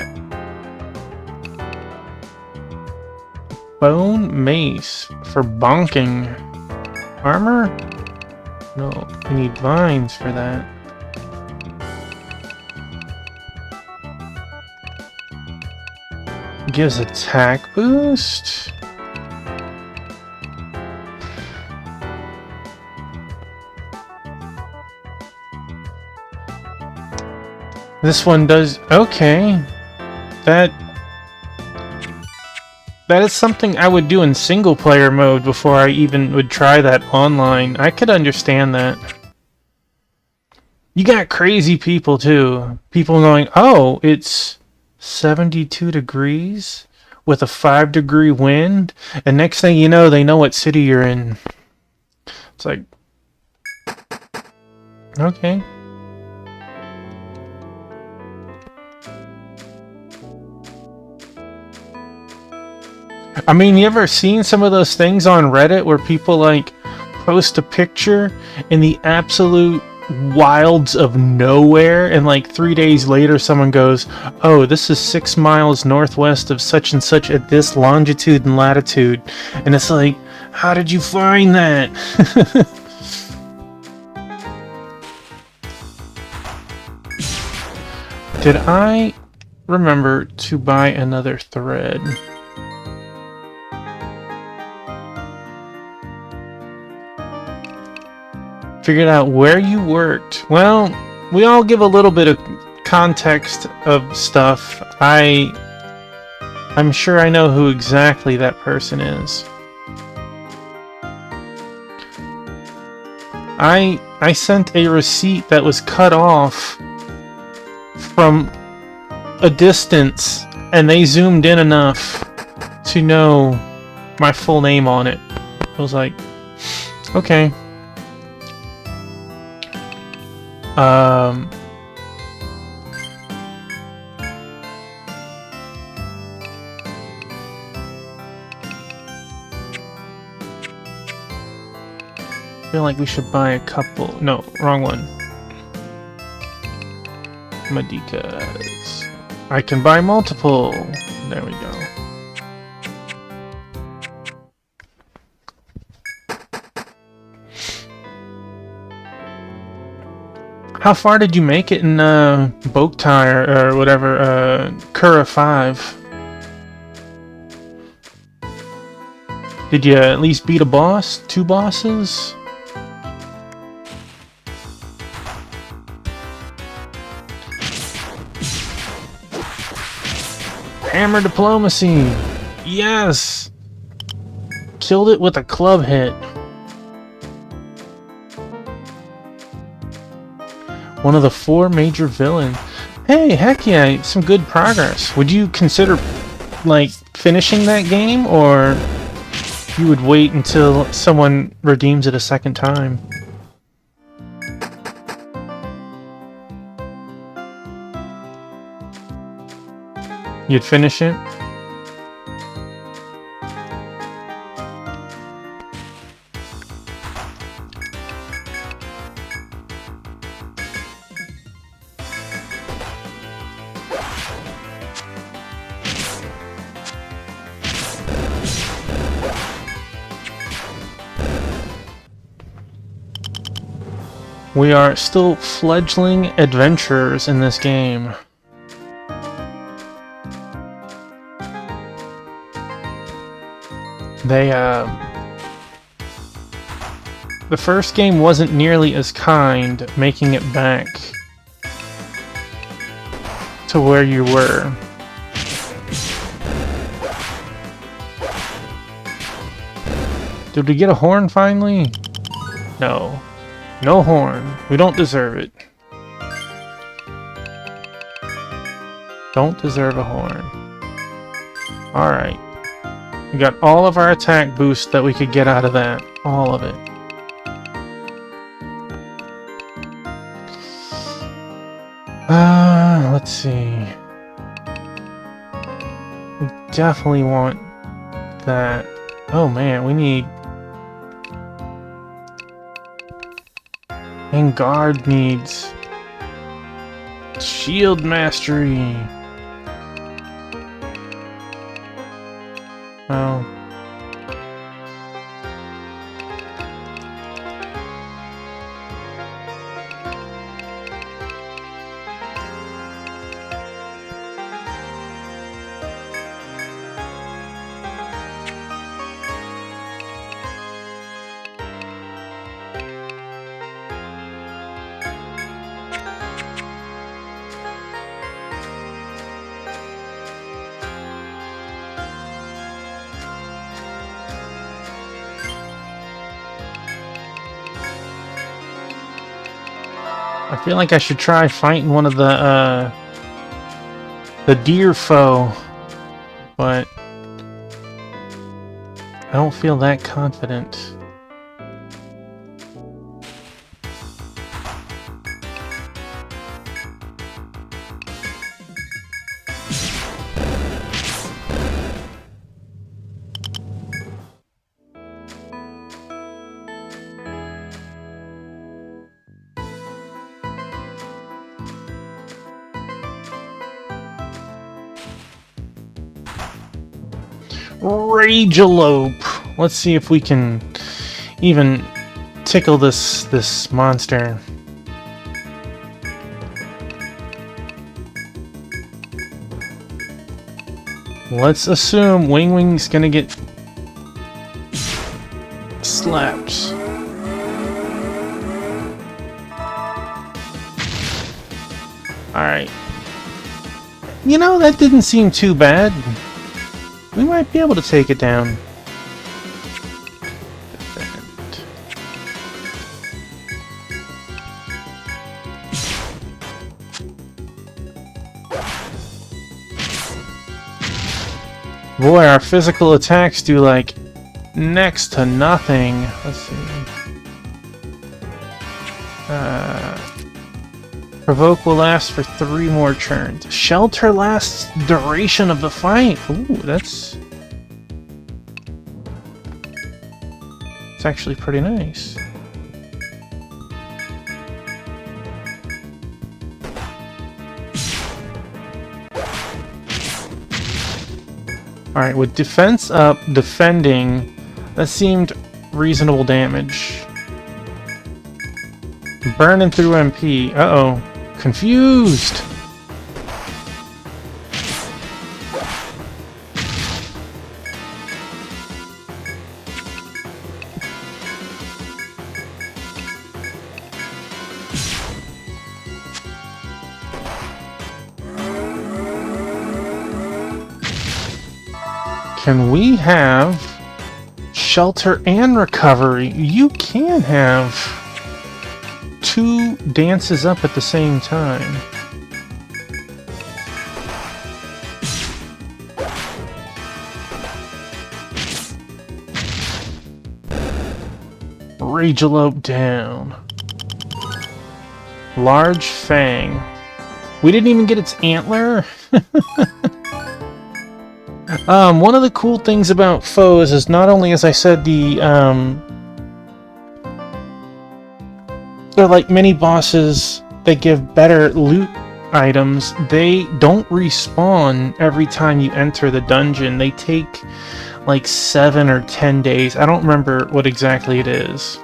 Bone mace for bonking. Armor? No, we need vines for that. Gives attack boost. This one does... Okay. That is something I would do in single player mode before I even would try that online. I could understand that. You got crazy people too. People going, oh, it's 72 degrees with a 5-degree wind, and next thing you know, they know what city you're in. It's like... Okay. I mean, you ever seen some of those things on Reddit where people, like, post a picture in the absolute wilds of nowhere, and, like, 3 days later someone goes, oh, this is 6 miles northwest of such and such at this longitude and latitude. And it's like, how did you find that? Did I remember to buy another thread? Figured out where you worked. Well, we all give a little bit of context of stuff. I'm sure I know who exactly that person is. I sent a receipt that was cut off from a distance, and they zoomed in enough to know my full name on it. I was like, okay. I feel like we should buy a couple. No, wrong one. Madikas. I can buy multiple. There we go. How far did you make it in Boktai or whatever, Kura 5? Did you at least beat a boss? 2 bosses? Hammer diplomacy! Yes! Killed it with a club hit. One of the 4 major villains. Hey, heck yeah, some good progress. Would you consider, like, finishing that game, or you would wait until someone redeems it a second time? You'd finish it? We are still fledgling adventurers in this game. The first game wasn't nearly as kind, making it back to where you were. Did we get a horn finally? No. No horn. We don't deserve it. Don't deserve a horn. Alright. We got all of our attack boost that we could get out of that. All of it. Let's see. We definitely want that. Oh man, we need... And guard needs... Shield mastery. Oh. I feel like I should try fighting one of the deer foe, but I don't feel that confident. Ragealope. Let's see if we can even tickle this monster. Let's assume Wing Wing's gonna get slapped. Alright. You know, that didn't seem too bad. We might be able to take it down. Boy, our physical attacks do like next to nothing. Let's see. Provoke will last for 3 more turns. Shelter lasts duration of the fight. Ooh, that's actually pretty nice. Alright, with defense up, defending, that seemed reasonable damage. Burning through MP. Uh-oh. Confused! Can we have shelter and recovery? You can have 2 dances up at the same time. Ragealope down. Large Fang. We didn't even get its antler? One of the cool things about foes is not only, as I said, they're like mini bosses that give better loot items. They don't respawn every time you enter the dungeon. They take like 7 or 10 days. I don't remember what exactly it is.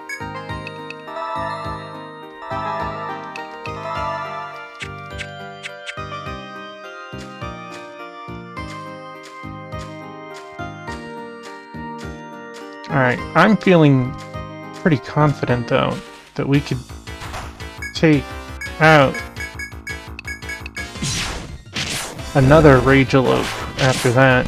Alright, I'm feeling pretty confident, though, that we could take out another Ragealope after that.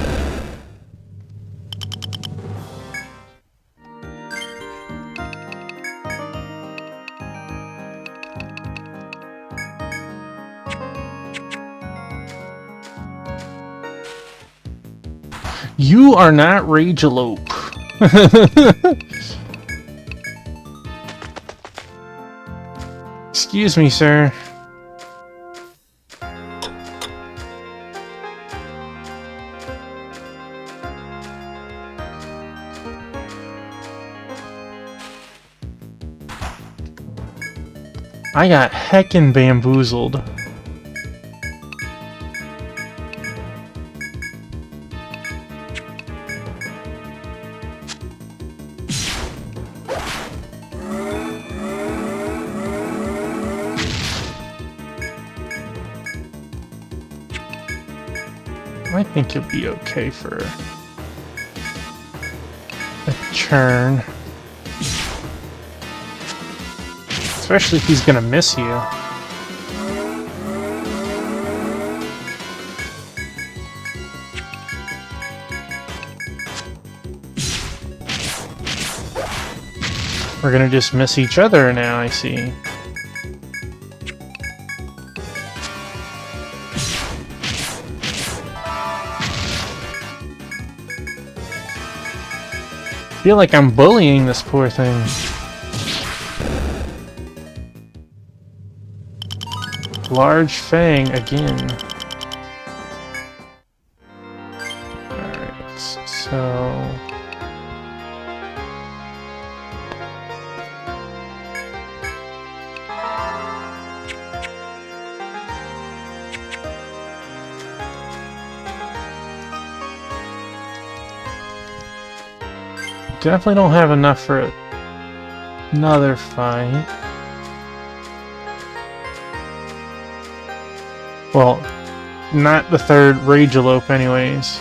You are not Ragealope. Excuse me, sir. I got heckin' bamboozled. I think you'll be okay for a turn. Especially if he's gonna miss you. We're gonna just miss each other now, I see. I feel like I'm bullying this poor thing. Large Fang again. Alright, so... Definitely don't have enough for another fight. Well, not the third Ragealope anyways.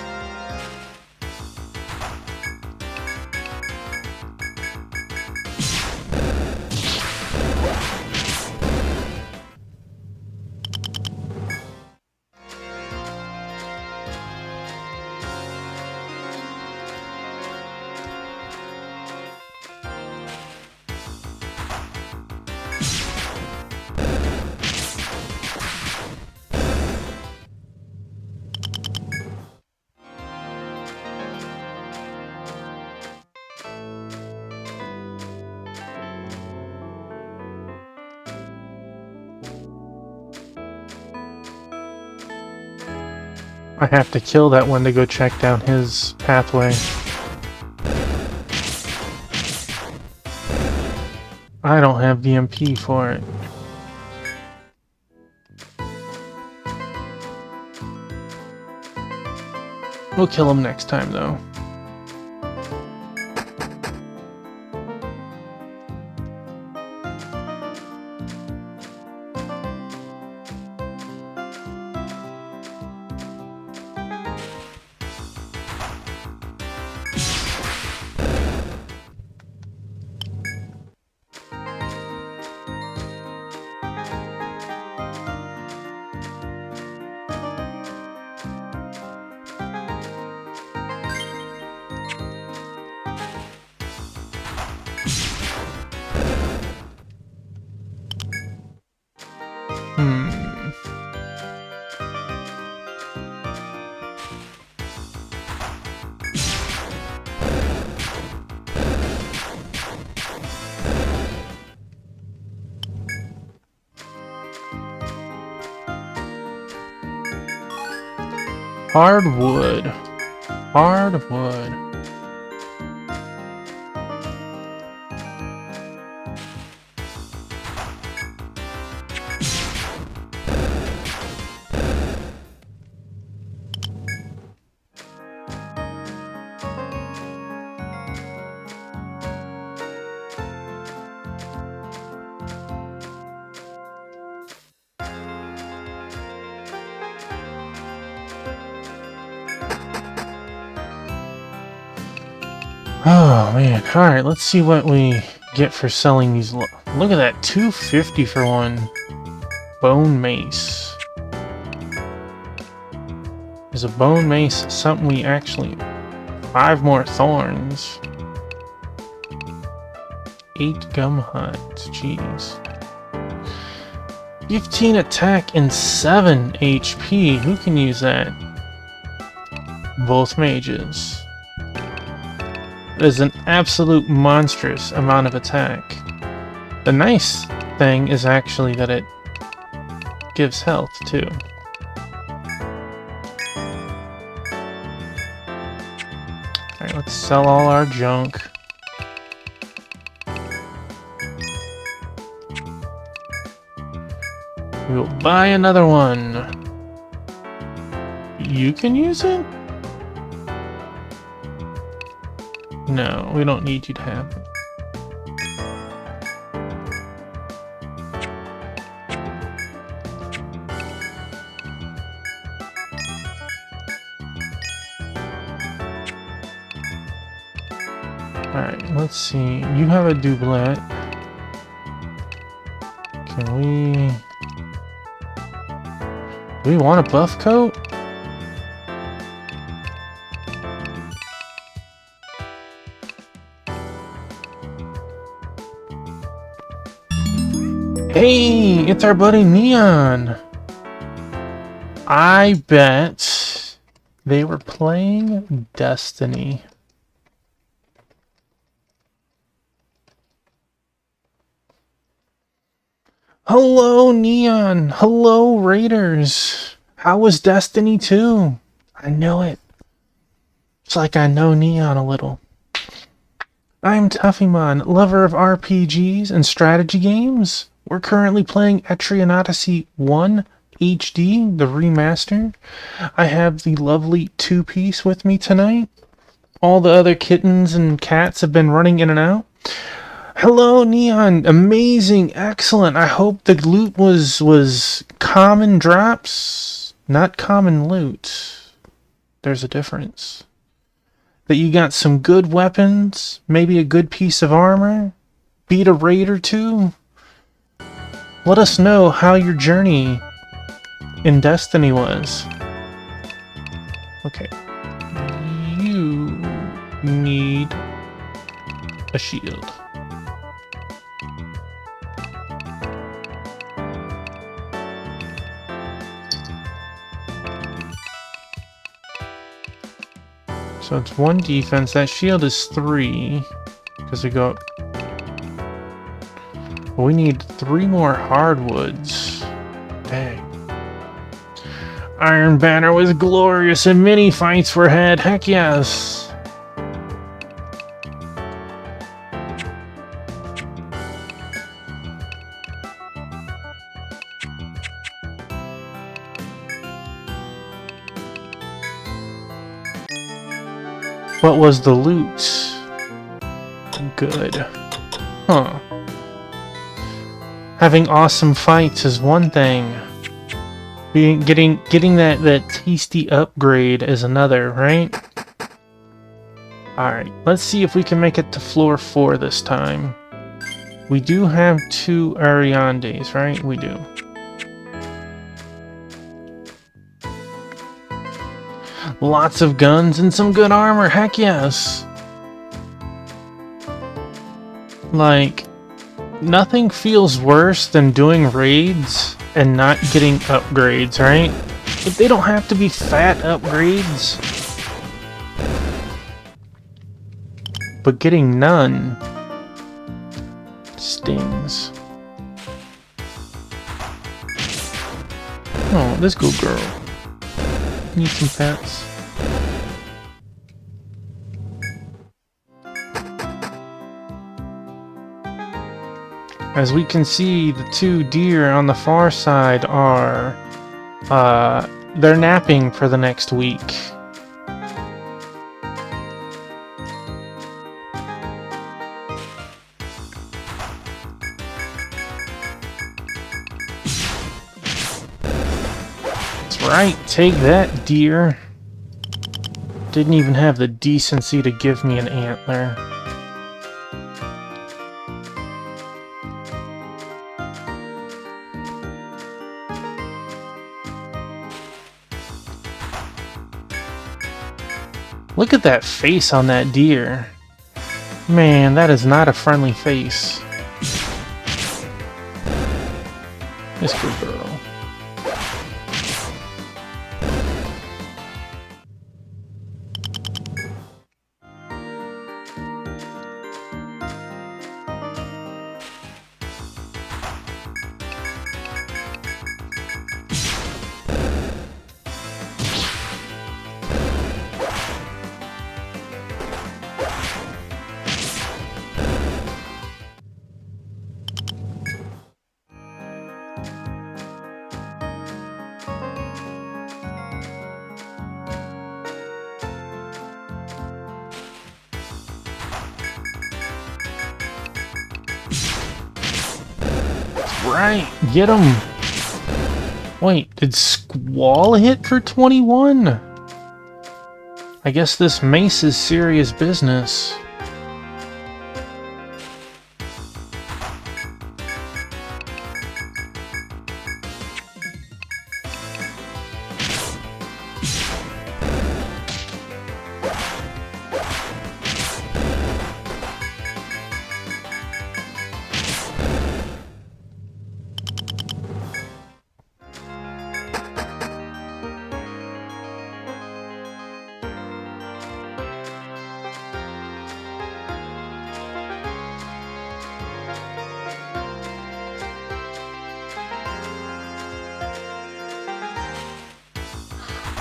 I have to kill that one to go check down his pathway. I don't have the MP for it. We'll kill him next time, though. Hardwood. Hardwood. Oh man, alright, let's see what we get for selling these. Look at that, $250 for one. Bone mace. Is a bone mace something we actually... 5 more thorns. 8 gum huts, jeez. 15 attack and 7 HP, who can use that? Both mages. Is an absolute monstrous amount of attack. The nice thing is actually that it gives health too. Alright, let's sell all our junk. We'll buy another one. You can use it? No, we don't need you to have it. Alright, let's see. You have a doublet. Can we... Do we want a buff coat? Hey, it's our buddy Neon. I bet they were playing Destiny. Hello, Neon. Hello, Raiders. How was Destiny 2? I know it. It's like I know Neon a little. I'm Tuffymon, lover of RPGs and strategy games. We're currently playing Etrian Odyssey 1 HD, the remaster. I have the lovely 2-piece with me tonight. All the other kittens and cats have been running in and out. Hello, Neon. Amazing. Excellent. I hope the loot was common drops, not common loot. There's a difference. That you got some good weapons, maybe a good piece of armor, beat a raid or two. Let us know how your journey in Destiny was. Okay. You need a shield. So it's 1 defense. That shield is 3. Because we go up. We need 3 more hardwoods. Dang. Iron Banner was glorious and many fights were had. Heck yes. What was the loot? Good. Huh. Having awesome fights is one thing. Getting that tasty upgrade is another, right? Alright, let's see if we can make it to floor 4 this time. We do have 2 Ariandes, right? We do. Lots of guns and some good armor, heck yes! Like, nothing feels worse than doing raids and not getting upgrades, right? But they don't have to be fat upgrades. But getting none stings. Oh, this good girl. Need some pets. As we can see, the two deer on the far side are, they're napping for the next week. That's right, take that, deer. Didn't even have the decency to give me an antler. Look at that face on that deer. Man, that is not a friendly face. This good girl. Right, get him! Wait, did Squall hit for 21? I guess this mace is serious business.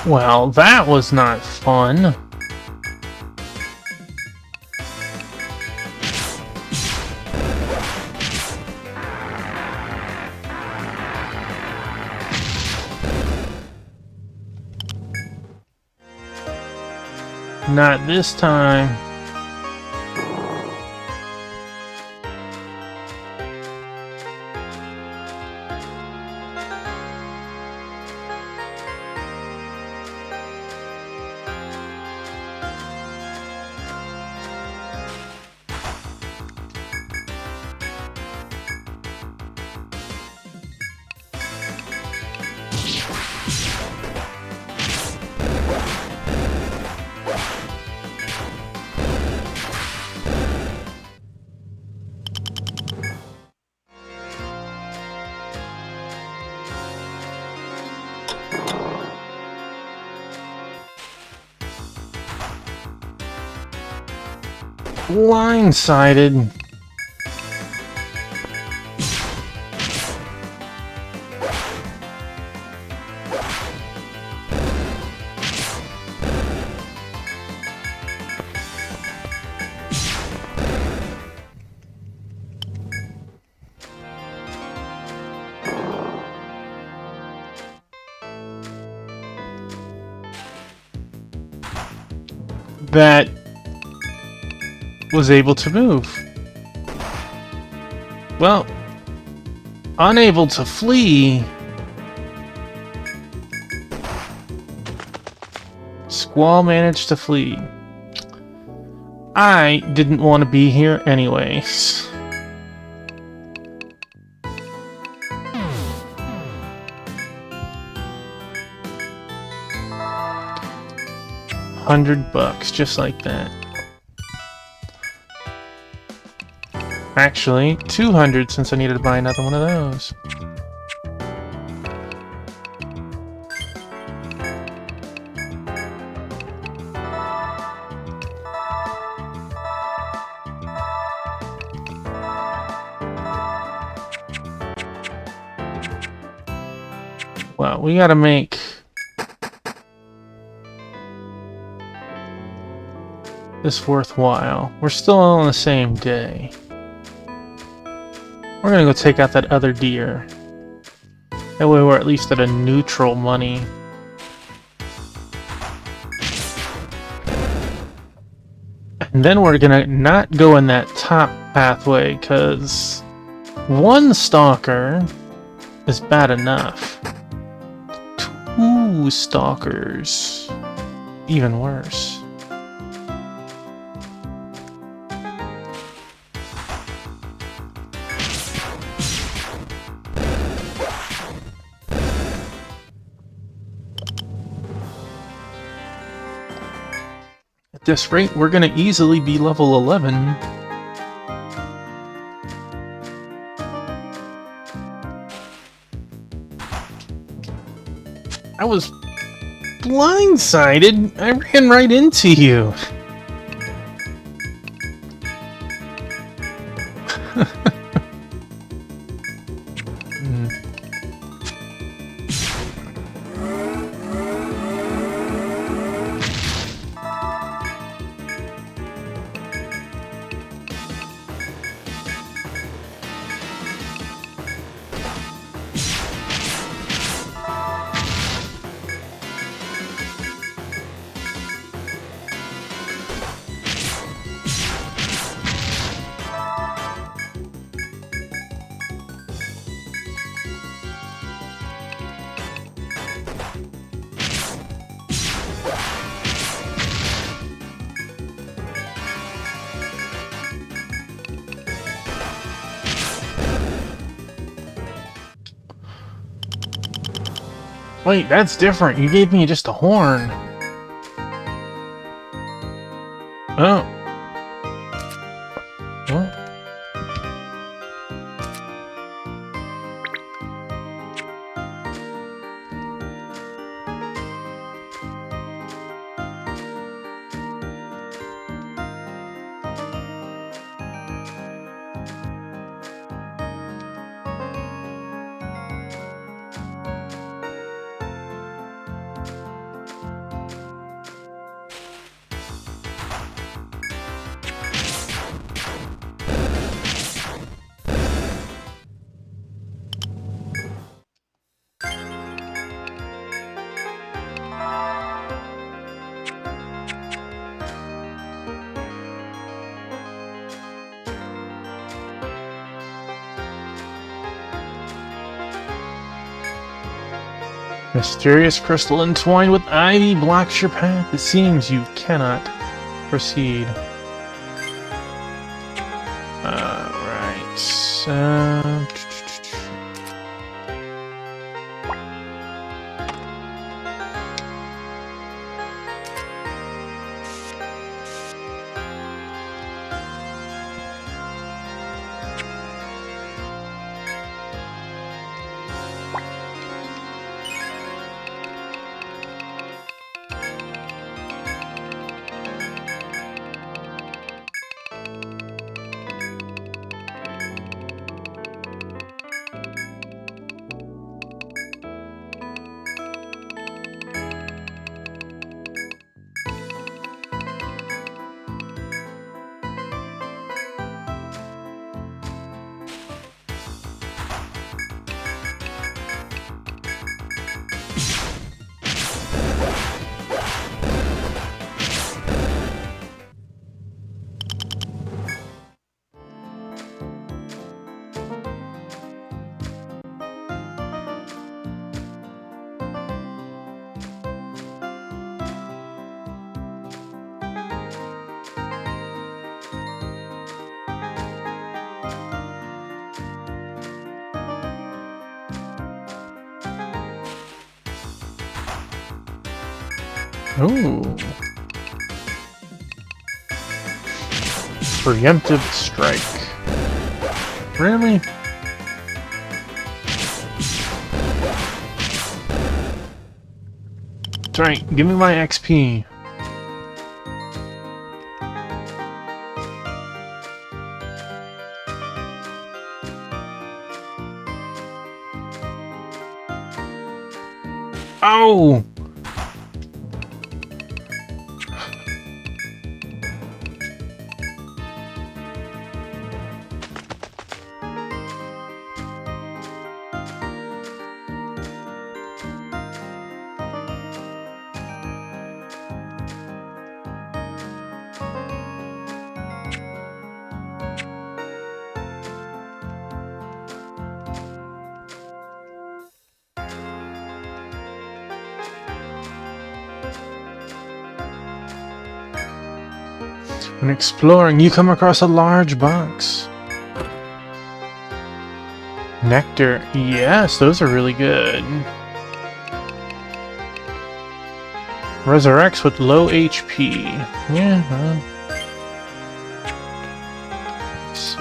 Well, that was not fun. Not this time. Blindsided. That was able to move. Well, unable to flee. Squall managed to flee. I didn't want to be here anyways. $100, just like that. Actually, 200 since I needed to buy another one of those. Well, we gotta make this worthwhile. We're still on the same day. We're gonna go take out that other deer. That way we're at least at a neutral money. And then we're gonna not go in that top pathway, because one stalker is bad enough. Two stalkers, even worse. At this rate, we're gonna easily be level 11. I was blindsided. I ran right into you. Wait, that's different. You gave me just a horn. Oh. Well. Mysterious crystal entwined with ivy blocks your path. It seems you cannot proceed. Right. Ooh. Preemptive strike. Really? That's right, give me my XP. Oh! When exploring, you come across a large box. Nectar. Yes, those are really good. Resurrects with low HP. Yeah, let's see.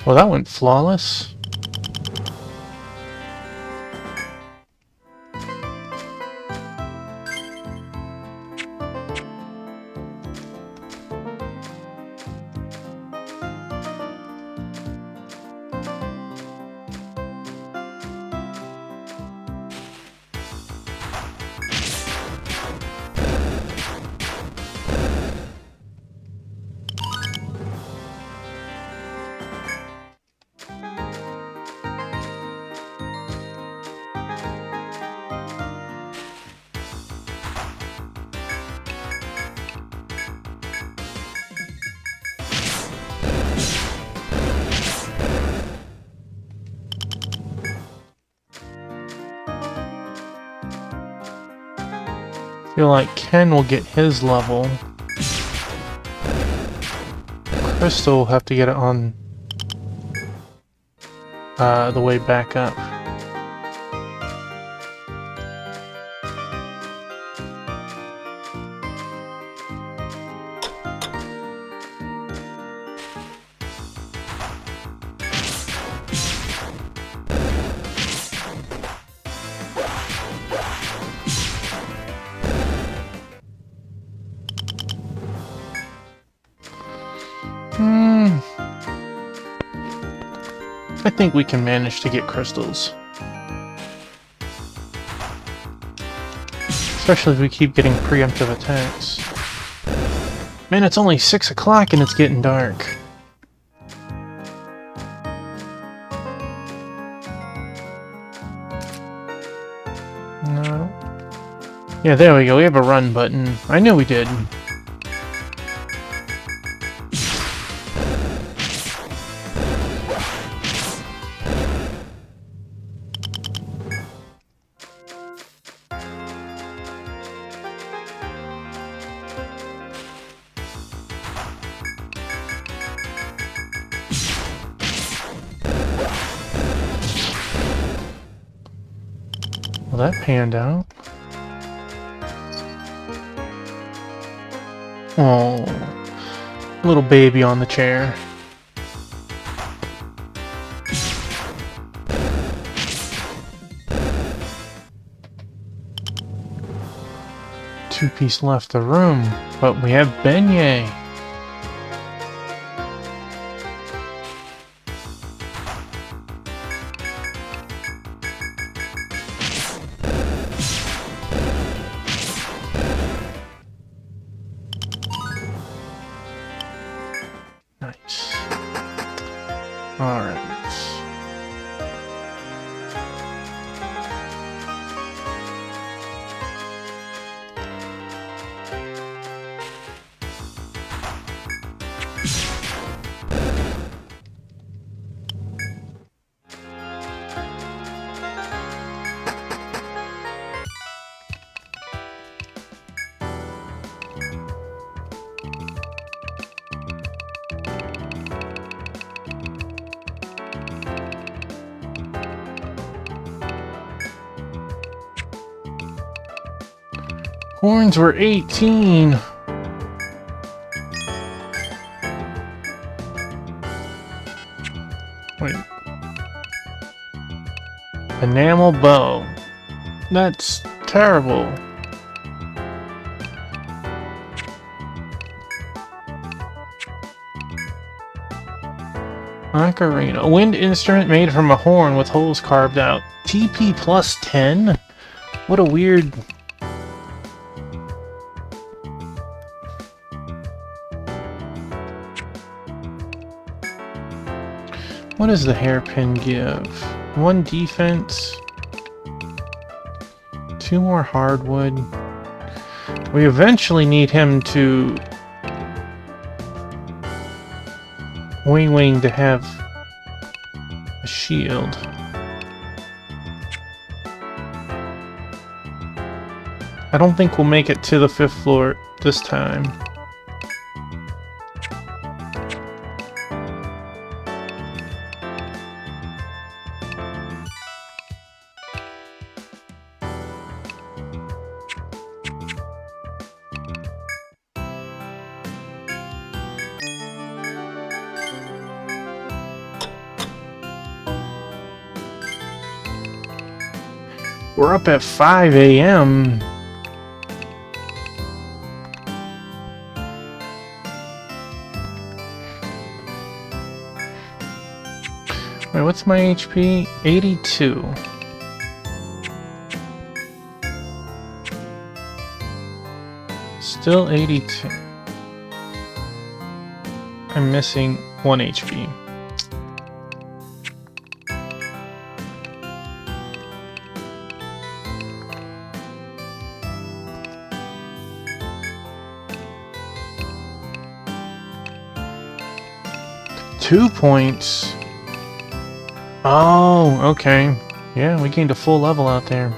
Well, that went flawless. Feel like Ken will get his level. Crystal will have to get it on the way back up. I think we can manage to get crystals. Especially if we keep getting preemptive attacks. Man, it's only 6 o'clock and it's getting dark. No. Yeah, there we go. We have a run button. I knew we did. Well, that panned out. Oh, little baby on the chair. Two-piece left the room, but we have beignet. Nice. All right. Horns were 18. Wait. Enamel bow. That's terrible. Ocarina. A wind instrument made from a horn with holes carved out. TP plus 10? What a weird... What does the hairpin give? 1 defense. 2 more hardwood. We eventually need him to... Wing to have a shield. I don't think we'll make it to the 5th floor this time. We're up at 5 a.m. Wait, what's my HP? 82. Still 82. I'm missing 1 HP. Two points. Oh, okay. Yeah, we gained a full level out there.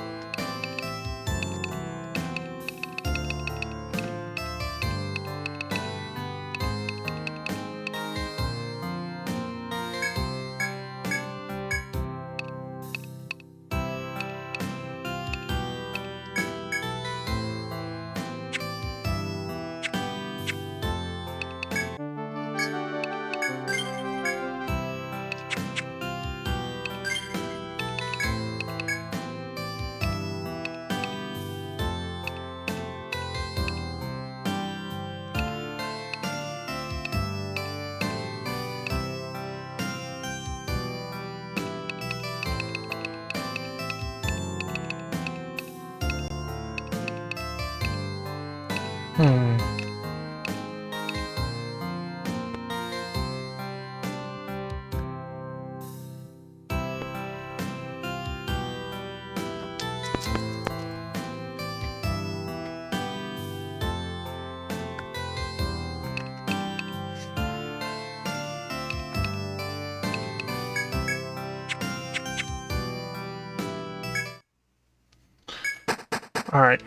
Alright.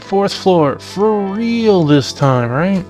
4th floor. For real this time, right?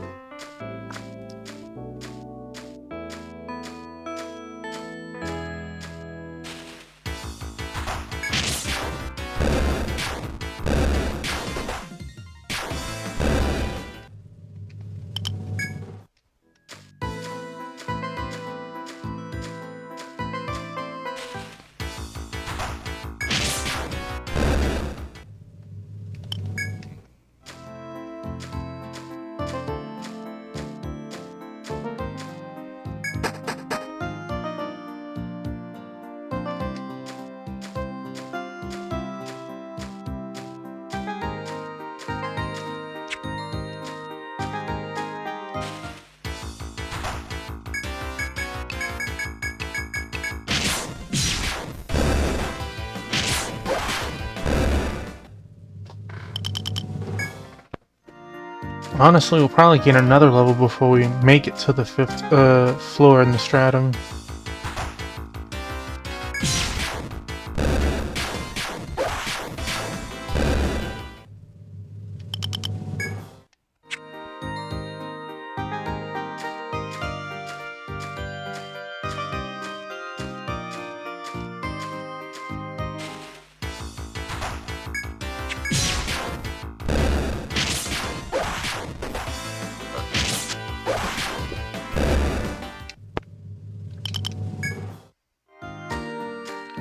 Honestly, we'll probably gain another level before we make it to the 5th floor in the stratum.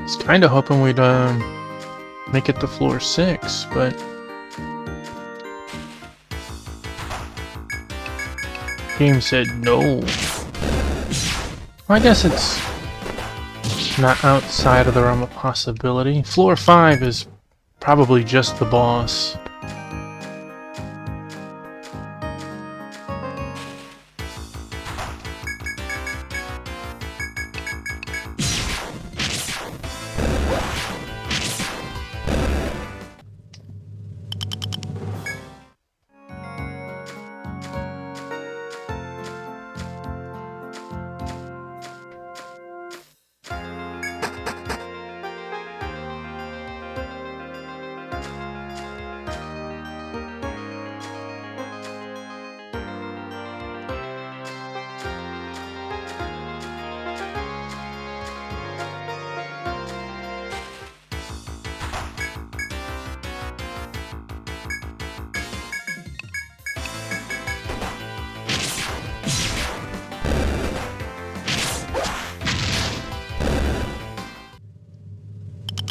was kind of hoping we'd make it to floor 6, but game said no. Well, I guess it's not outside of the realm of possibility. Floor 5 is probably just the boss.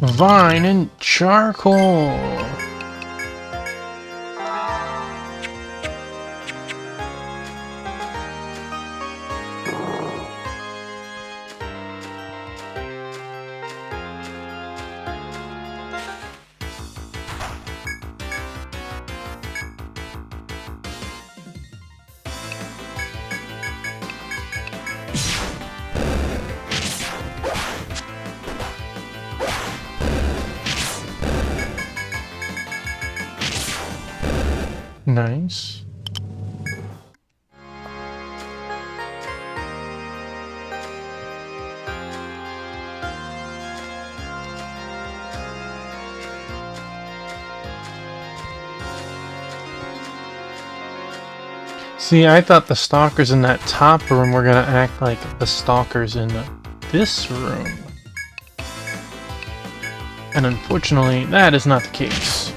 Vine and charcoal. Nice. See, I thought the stalkers in that top room were gonna act like the stalkers in this room. And unfortunately, that is not the case.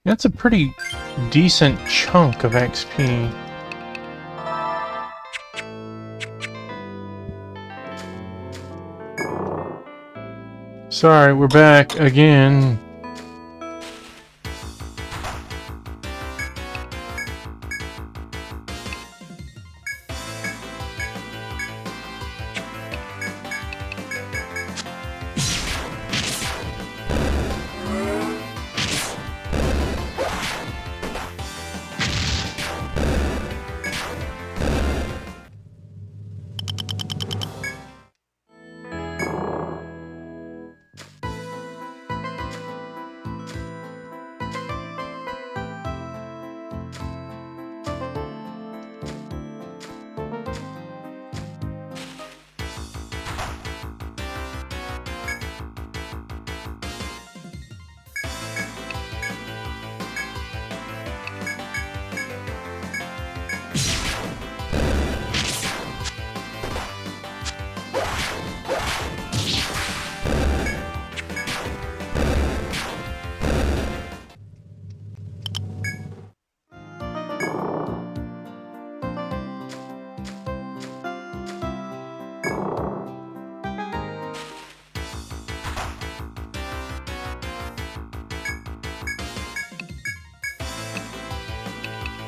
That's a pretty decent chunk of XP. Sorry, we're back again.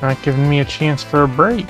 Not giving me a chance for a break.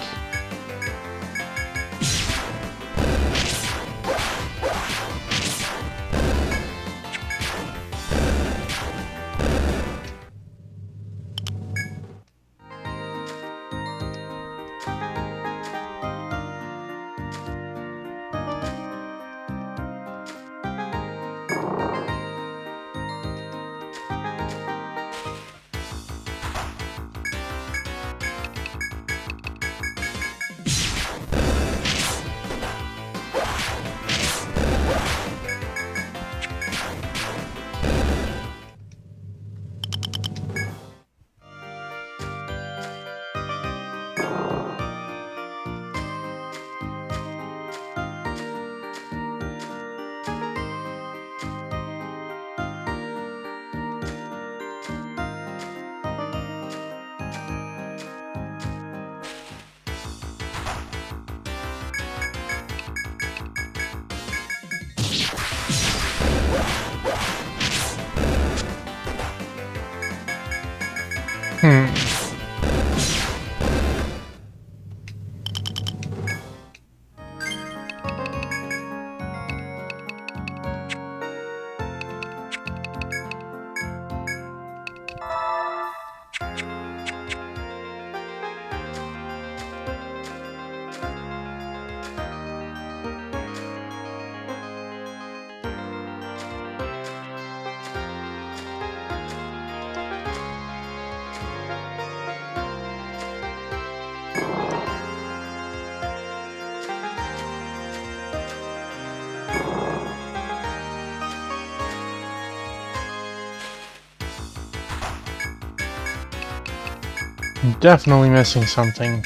I'm definitely missing something.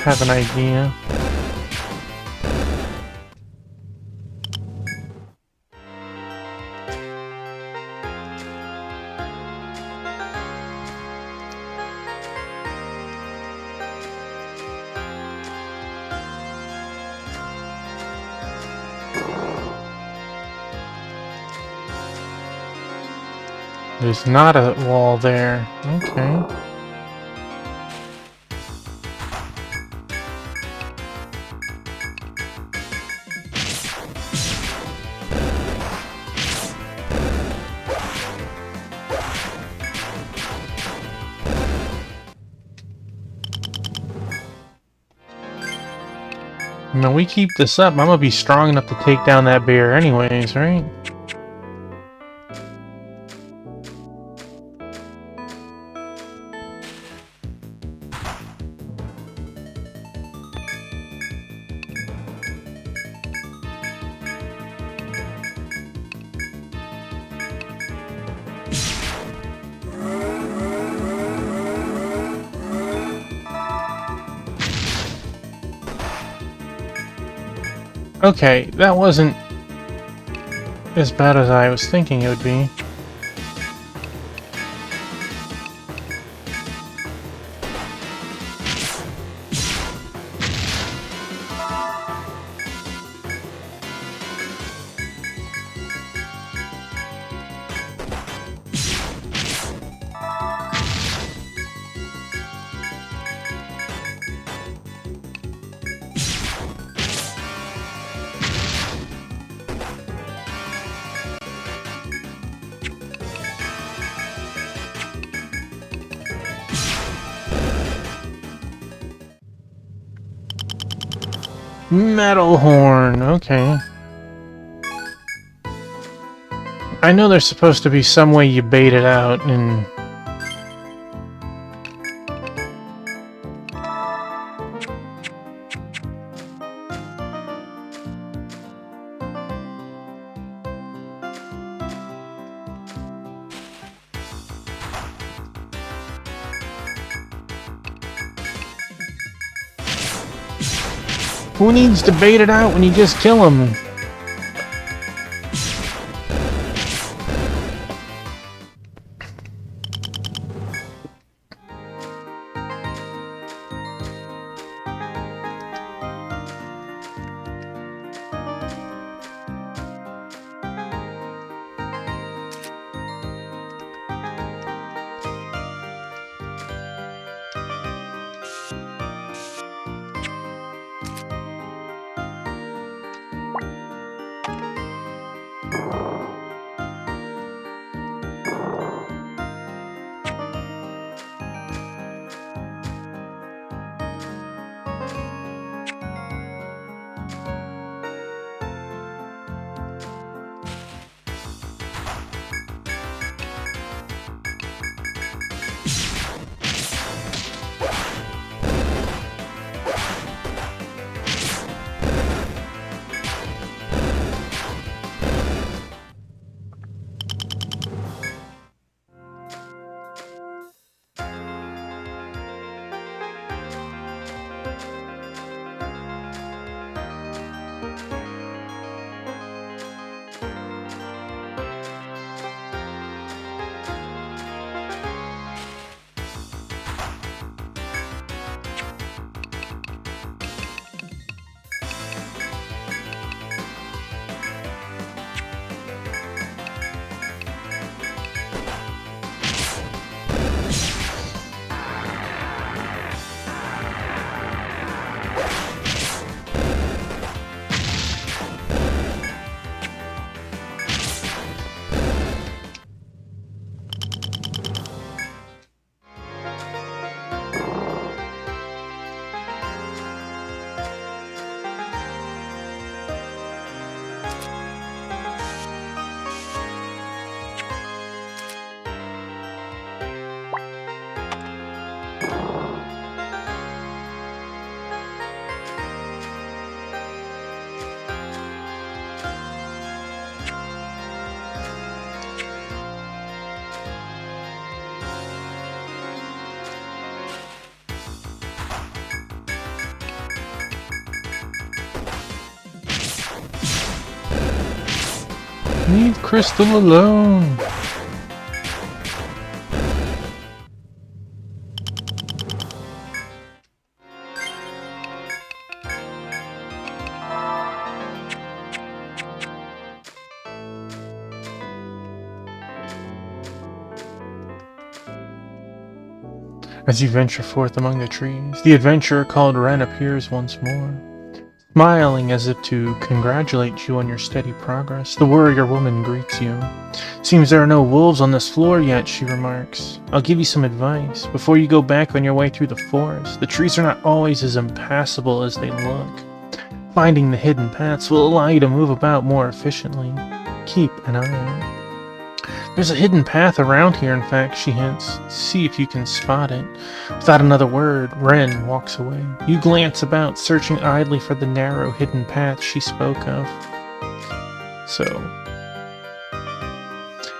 Have an idea. There's not a wall there. Okay. When we keep this up, I'm gonna be strong enough to take down that bear anyways, right? Okay, that wasn't as bad as I was thinking it would be. Metal horn, okay. I know there's supposed to be some way you bait it out and... Who needs to bait it out when you just kill him? Leave Crystal alone. As you venture forth among the trees, the adventurer called Ren appears once more. Smiling as if to congratulate you on your steady progress, the warrior woman greets you. Seems there are no wolves on this floor yet, she remarks. I'll give you some advice. Before you go back on your way through the forest, the trees are not always as impassable as they look. Finding the hidden paths will allow you to move about more efficiently. Keep an eye out. There's a hidden path around here, in fact, she hints. See if you can spot it. Without another word, Ren walks away. You glance about, searching idly for the narrow, hidden path she spoke of. So,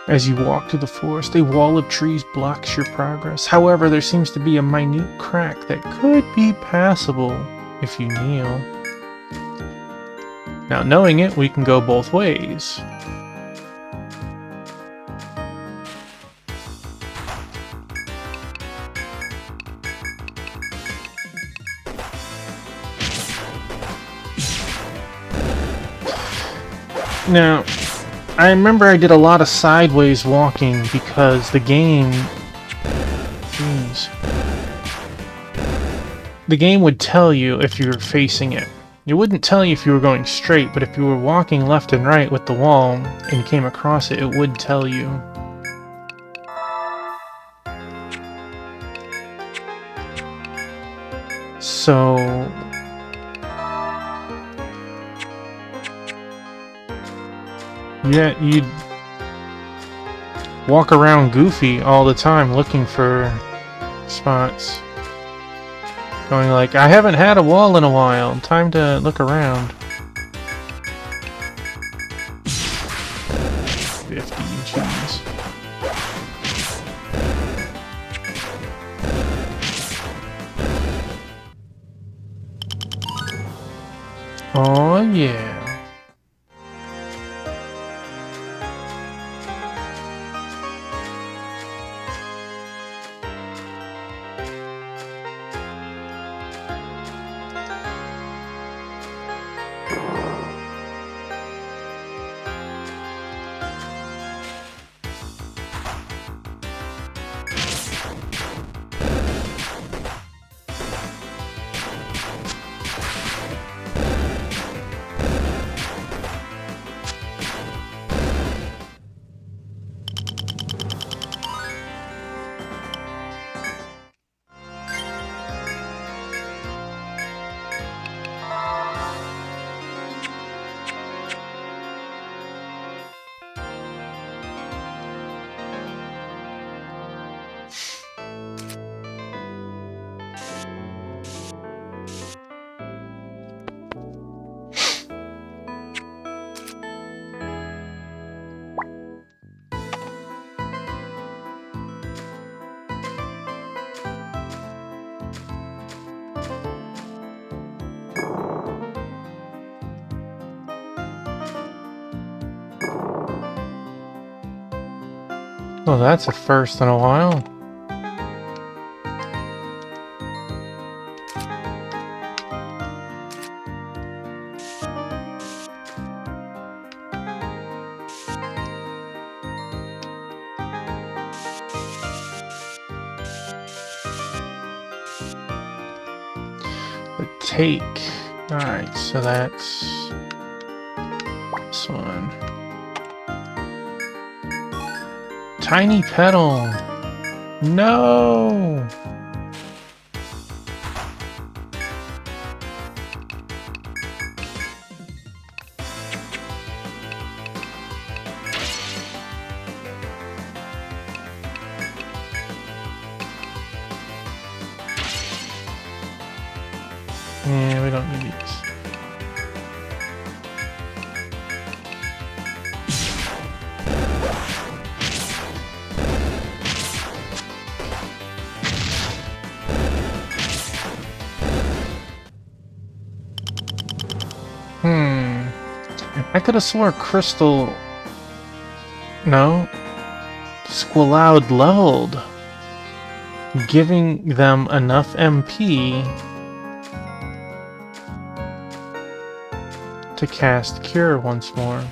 as you walk through the forest, a wall of trees blocks your progress. However, there seems to be a minute crack that could be passable if you kneel. Now, knowing it, we can go both ways. Now, I remember I did a lot of sideways walking because the game... Jeez. The game would tell you if you were facing it. It wouldn't tell you if you were going straight, but if you were walking left and right with the wall and came across it, it would tell you. So... yeah, you'd walk around goofy all the time looking for spots. Going like, I haven't had a wall in a while, time to look around. 50, jeez. Oh yeah. Well, that's a first in a while. The take. Alright, so that's this one. Tiny petal. No. Yeah, we don't need these. I could have swore Crystal No. Squaloud leveled, giving them enough MP to cast Cure once more.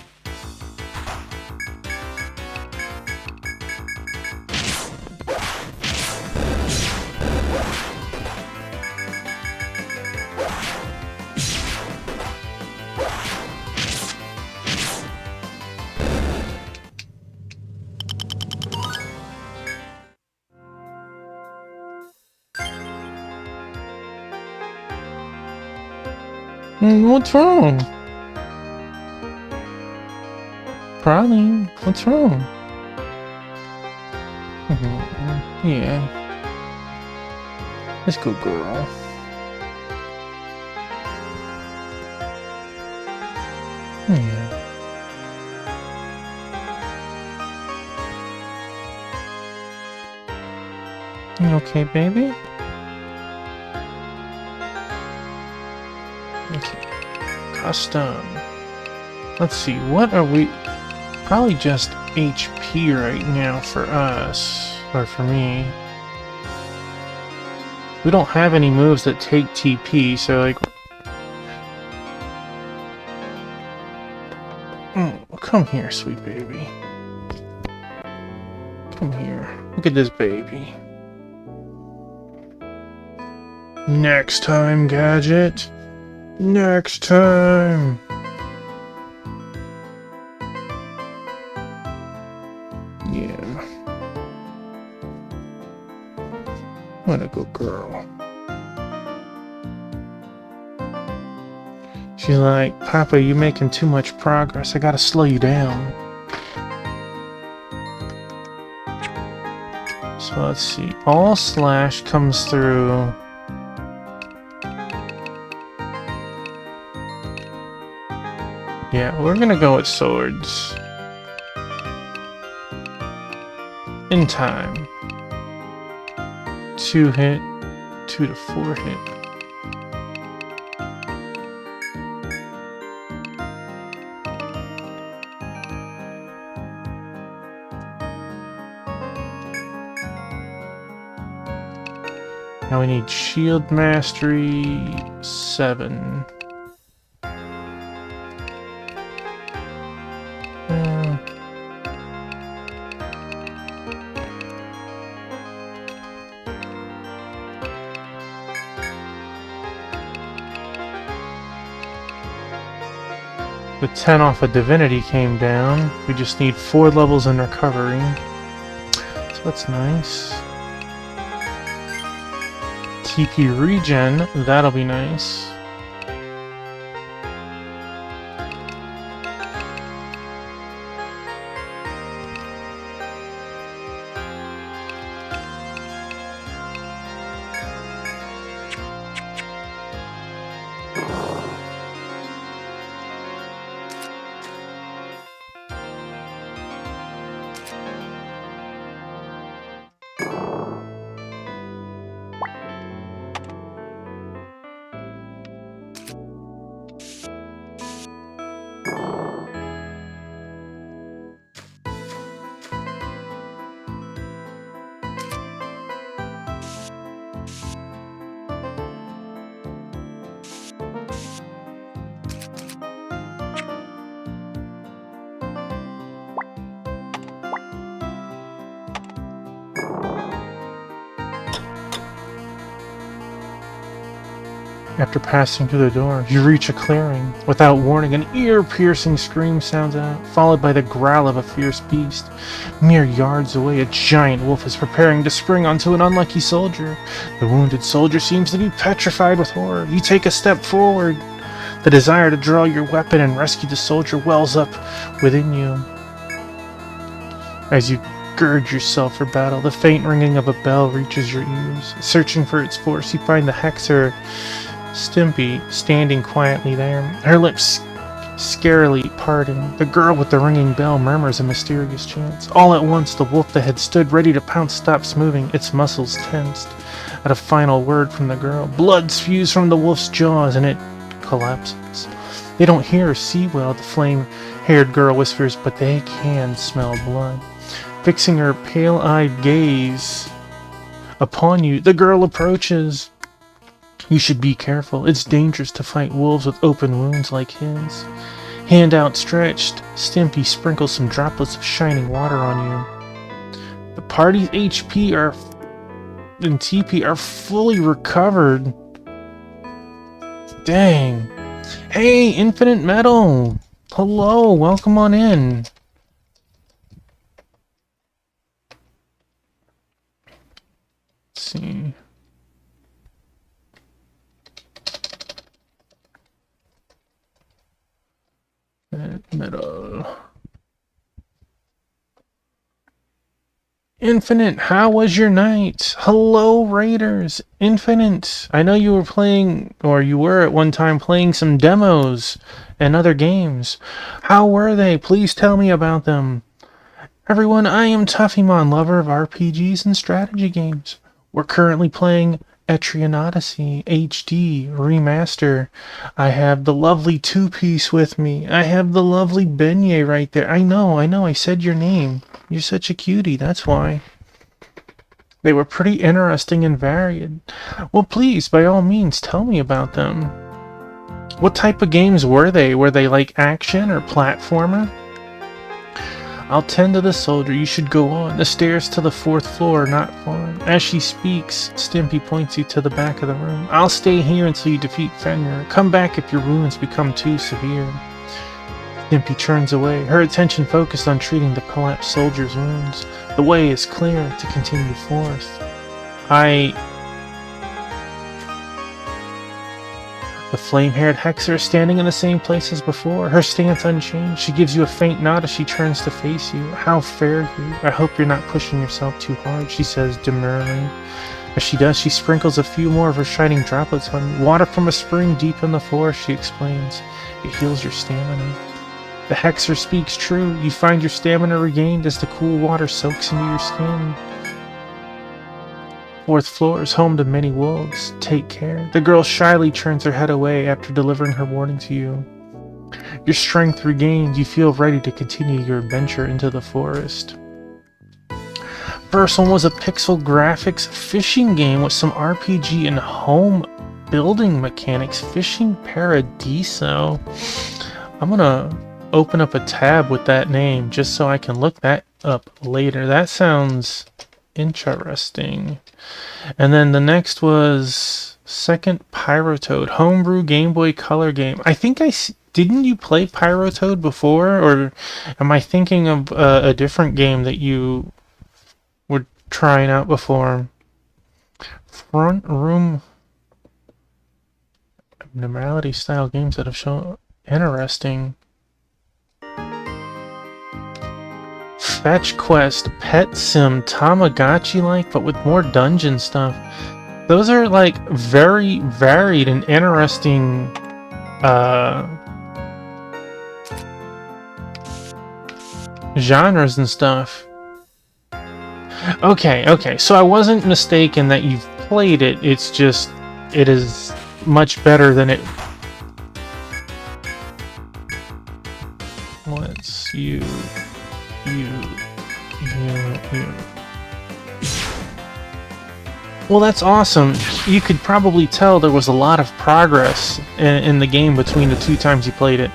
What's wrong? Praline, what's wrong? Yeah. Let's go, girl. Yeah. You okay, baby? Okay. Custom. Let's see, what are we... Probably just HP right now for us. Or for me. We don't have any moves that take TP, so like... come here, sweet baby. Come here. Look at this baby. Next time, Gadget. Next time. Yeah. What a good girl. She's like, Papa, you're making too much progress. I gotta slow you down. So let's see. All slash comes through. Yeah, we're gonna go with swords. In time. 2 hit, 2 to 4 hit. Now we need shield mastery 7. The 10 off of Divinity came down. We just need 4 levels in recovery. So that's nice. TP regen, that'll be nice. After passing through the door, you reach a clearing. Without warning, an ear-piercing scream sounds out, followed by the growl of a fierce beast. Mere yards away, a giant wolf is preparing to spring onto an unlucky soldier. The wounded soldier seems to be petrified with horror. You take a step forward. The desire to draw your weapon and rescue the soldier wells up within you. As you gird yourself for battle, the faint ringing of a bell reaches your ears. Searching for its force, you find the Hexer Stimpy standing quietly there, her lips scarily parting. The girl with the ringing bell murmurs a mysterious chant. All at once, the wolf that had stood ready to pounce stops moving, its muscles tensed. At a final word from the girl, blood spews from the wolf's jaws, and it collapses. They don't hear or see well, the flame-haired girl whispers, but they can smell blood. Fixing her pale-eyed gaze upon you, the girl approaches. You should be careful. It's dangerous to fight wolves with open wounds like his. Hand outstretched, Stimpy sprinkles some droplets of shining water on you. The party's HP and TP are fully recovered. Dang. Hey, Infinite Metal! Hello, welcome on in. Let's see. Metal. Infinite, how was your night? Hello, Raiders. Infinite, I know you were playing, or you were at one time playing some demos and other games. How were they? Please tell me about them. Everyone, I am Tuffymon, lover of RPGs and strategy games. We're currently playing Etrian Odyssey HD Remaster. I have the lovely two-piece with me. I have the lovely Beignet right there. I know, I said your name. You're such a cutie, that's why. They were pretty interesting and varied. Well, please, by all means, tell me about them. What type of games were they? Were they like action or platformer? I'll tend to the soldier. You should go on. The stairs to the 4th floor, not far. As she speaks, Stimpy points you to the back of the room. I'll stay here until you defeat Fenrir. Come back if your wounds become too severe. Stimpy turns away, her attention focused on treating the collapsed soldier's wounds. The way is clear to continue forth. The flame-haired Hexer is standing in the same place as before, her stance unchanged. She gives you a faint nod as she turns to face you. How fare you? I hope you're not pushing yourself too hard, she says demurely. As she does, she sprinkles a few more of her shining droplets on you. Water from a spring deep in the forest, she explains. It heals your stamina. The Hexer speaks true. You find your stamina regained as the cool water soaks into your skin. 4th floor is home to many wolves. Take care. The girl shyly turns her head away after delivering her warning to you. Your strength regained. You feel ready to continue your adventure into the forest. First one was a pixel graphics fishing game with some RPG and home building mechanics. Fishing Paradiso. I'm gonna open up a tab with that name just so I can look that up later. That sounds interesting. And then the next was Second Pyrotoad, homebrew Game Boy Color game. I think didn't you play Pyrotoad before, or am I thinking of a different game that you were trying out before? Front room abnormality style games that have shown interesting. Fetch Quest, Pet Sim, Tamagotchi-like, but with more dungeon stuff. Those are like very varied and interesting genres and stuff. Okay, so I wasn't mistaken that you've played it. It's just, it is much better than it. Let's you. Well, that's awesome. You could probably tell there was a lot of progress in the game between the 2 times you played it.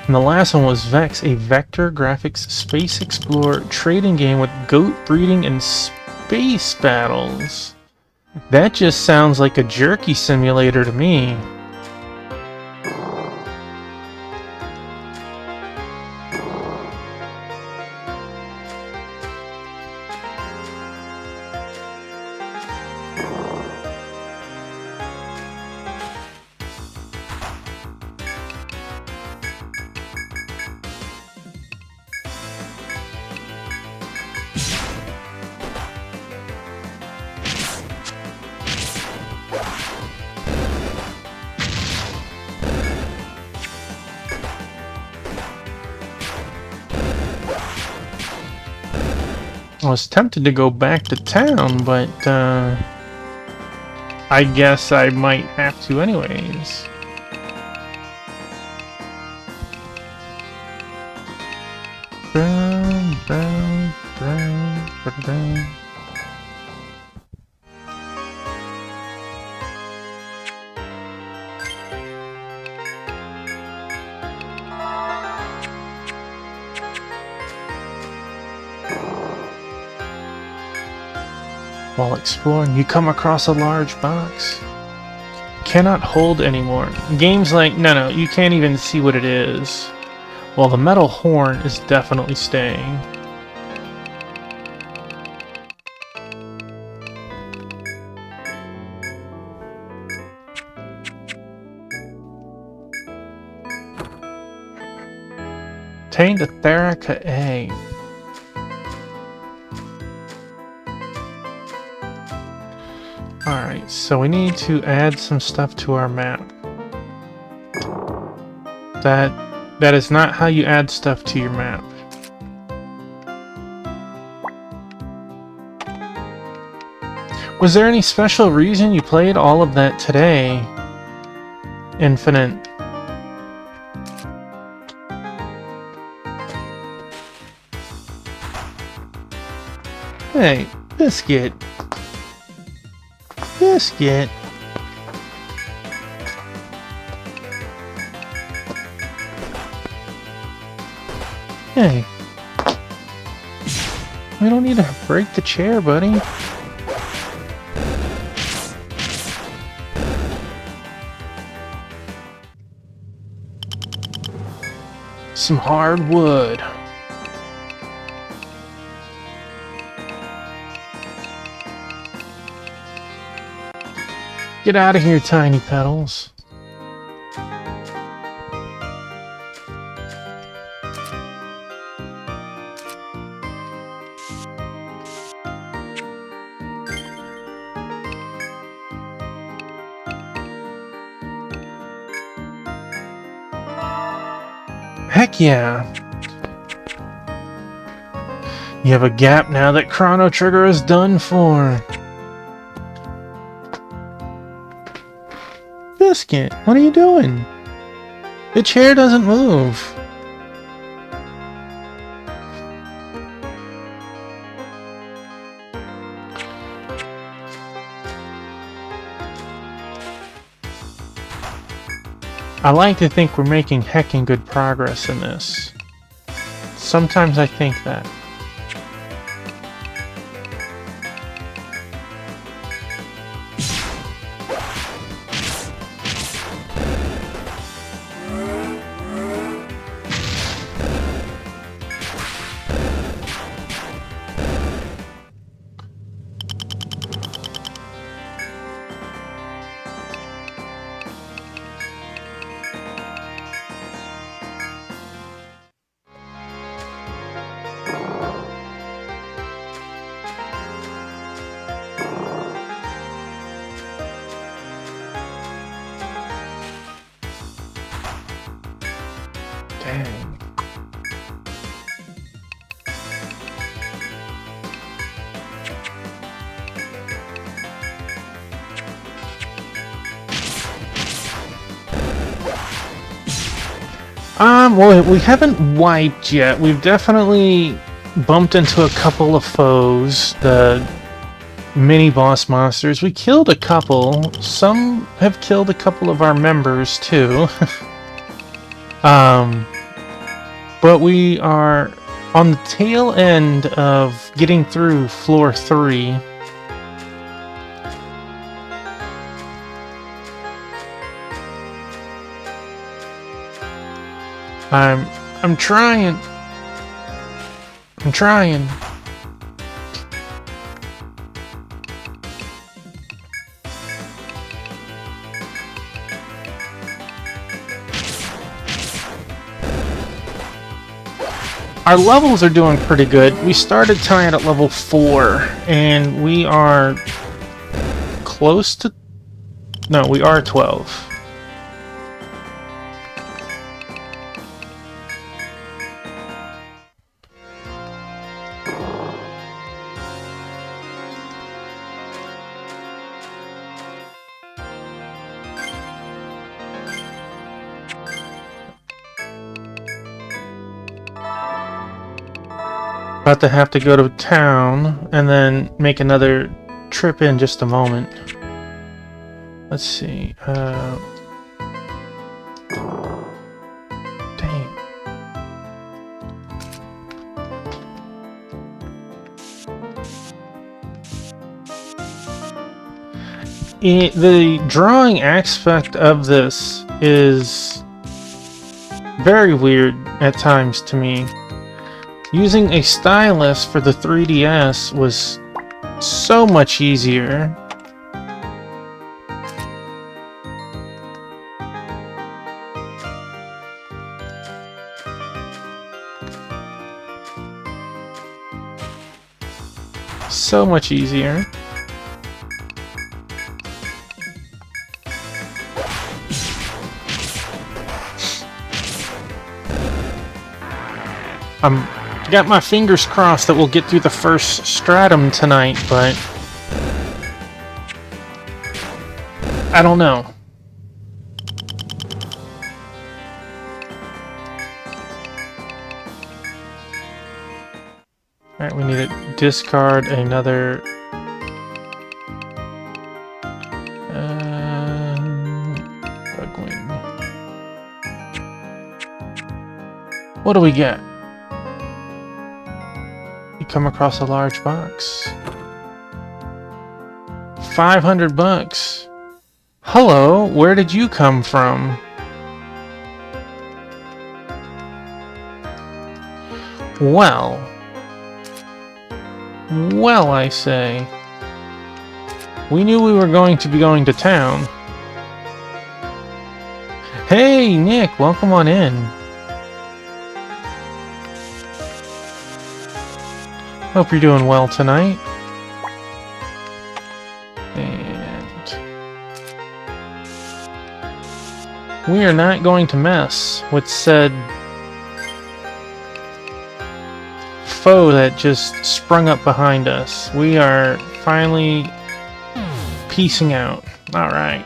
And the last one was Vex, a vector graphics space explorer trading game with goat breeding and space battles. That just sounds like a jerky simulator to me. I was tempted to go back to town, but I guess I might have to anyways. Brown, brown, brown, brown. While exploring, you come across a large box. Cannot hold anymore. Games like, no, you can't even see what it is. Well, the metal horn is definitely staying. Obtained a Therica A. Alright, so we need to add some stuff to our map. That is not how you add stuff to your map. Was there any special reason you played all of that today? Infinite. Hey, Biscuit. Biscuit. Hey. We don't need to break the chair, buddy. Some hard wood. Get out of here, Tiny Petals. Heck yeah! You have a gap now that Chrono Trigger is done for. Biscuit, what are you doing? The chair doesn't move. I like to think we're making heckin' good progress in this. Sometimes I think that. Dang. Well, we haven't wiped yet. We've definitely bumped into a couple of foes, the mini-boss monsters. We killed a couple. Some have killed a couple of our members, too. But we are on the tail end of getting through floor 3. I'm trying. I'm trying. Our levels are doing pretty good. We started tonight at level 4, and we are close to... No, we are 12. About to have to go to town and then make another trip in just a moment. Let's see. Dang. The drawing aspect of this is very weird at times to me. Using a stylus for the 3DS was so much easier. So much easier. Got my fingers crossed that we'll get through the first stratum tonight, but I don't know. Alright, we need to discard another Bugwing. What do we get? You come across a large box. 500 bucks. Hello, where did you come from? Well, I say. We knew we were going to be going to town. Hey, Nick, welcome on in. Hope you're doing well tonight. And we are not going to mess with said foe that just sprung up behind us. We are finally peacing out. Alright.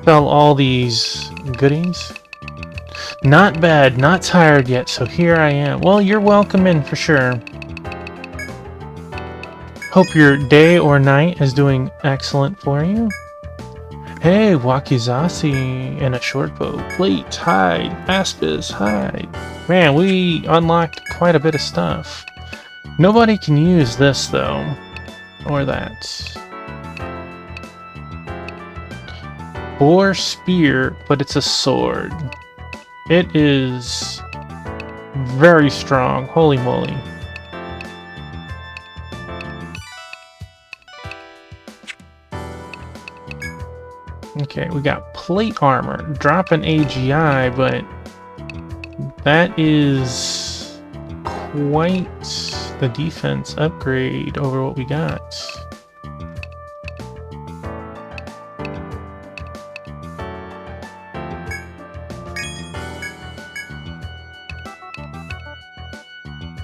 Sell all these goodies. Not bad, not tired yet, so here I am. Well, you're welcome in for sure. Hope your day or night is doing excellent for you. Hey, Wakizashi and a short bow. Plate, hide, aspis, hide. Man, we unlocked quite a bit of stuff. Nobody can use this, though. Or that. Or spear, but it's a sword. It is very strong. Holy moly. Okay, we got plate armor. Drop an AGI, but that is quite the defense upgrade over what we got.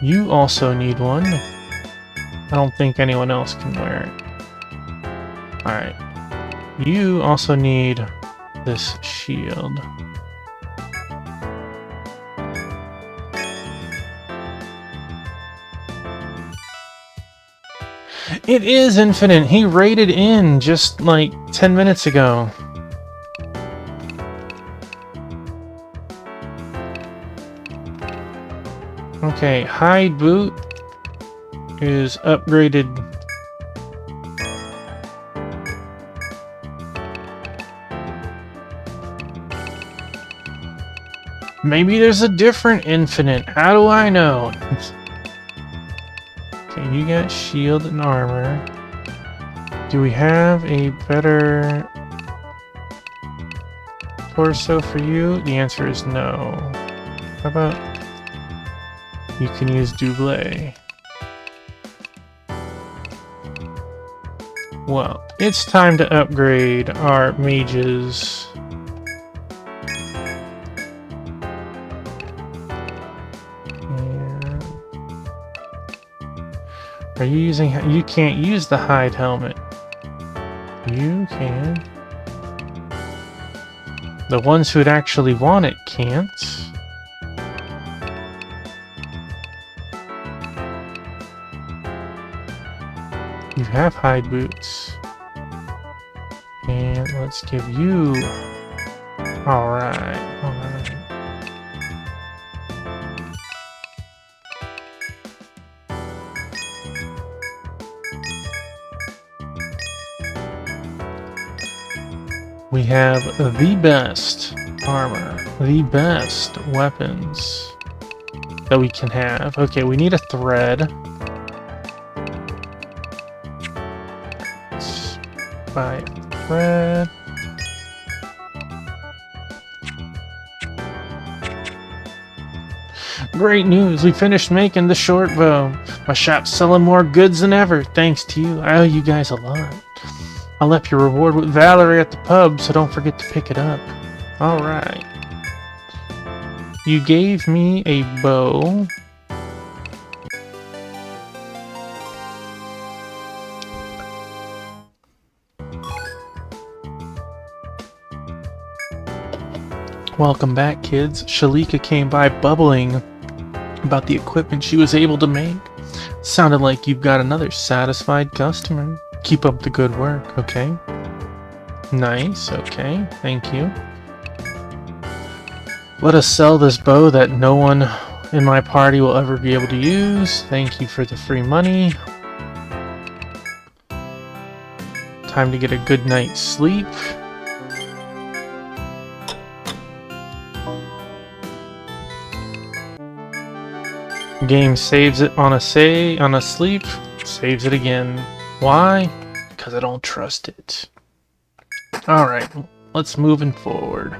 You also need one. I don't think anyone else can wear it. Alright. You also need this shield. It is infinite. He raided in just like 10 minutes ago. Okay, hide boot is upgraded. Maybe there's a different infinite. How do I know? Okay, you got shield and armor. Do we have a better torso for you? The answer is no. How about you can use double? Well, it's time to upgrade our mages. And are you using... You can't use the hide helmet. You can. The ones who'd actually want it can't. have hide boots. And let's give you... Alright, alright. We have the best armor, the best weapons that we can have. Okay, we need a thread. Let's buy a thread. Great news! We finished making the short bow. My shop's selling more goods than ever, thanks to you. I owe you guys a lot. I left your reward with Valerie at the pub, so don't forget to pick it up. Alright. You gave me a bow. Welcome back, kids. Shalika came by bubbling about the equipment she was able to make. Sounded like you've got another satisfied customer. Keep up the good work, okay? Nice, okay, thank you. Let us sell this bow that no one in my party will ever be able to use. Thank you for the free money. Time to get a good night's sleep. Game saves it on a sleep, saves it again. Why? Because I don't trust it. Alright, let's moving forward.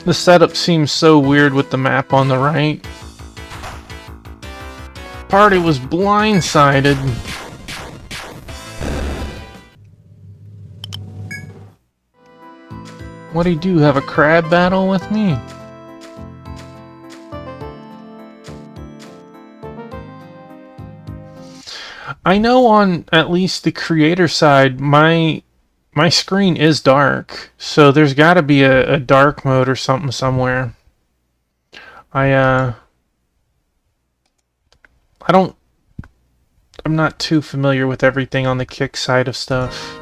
The setup seems so weird with the map on the right. Party was blindsided. What do you do? Have a crab battle with me? I know on at least the creator side, my screen is dark, so there's got to be a dark mode or something somewhere. I'm not too familiar with everything on the Kick side of stuff.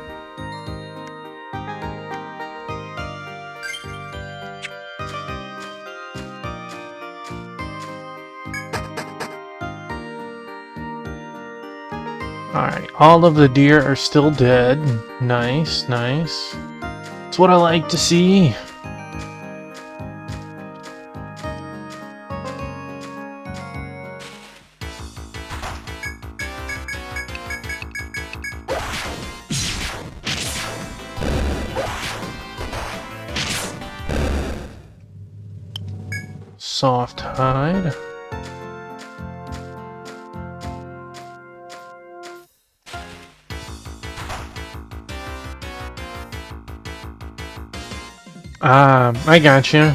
Alright, all of the deer are still dead. Nice, nice. That's what I like to see. Soft hide. I gotcha.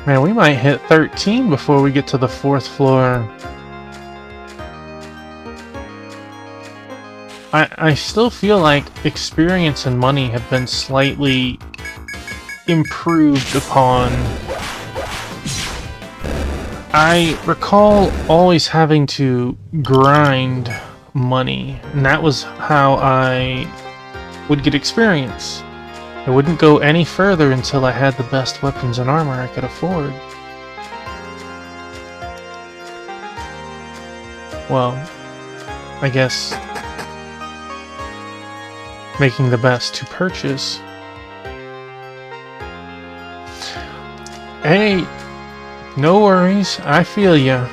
Man, we might hit 13 before we get to the 4th floor. I still feel like experience and money have been slightly improved upon. I recall always having to grind money, and that was how I would get experience. I wouldn't go any further until I had the best weapons and armor I could afford. Well, I guess making the best to purchase. Hey, no worries. I feel ya.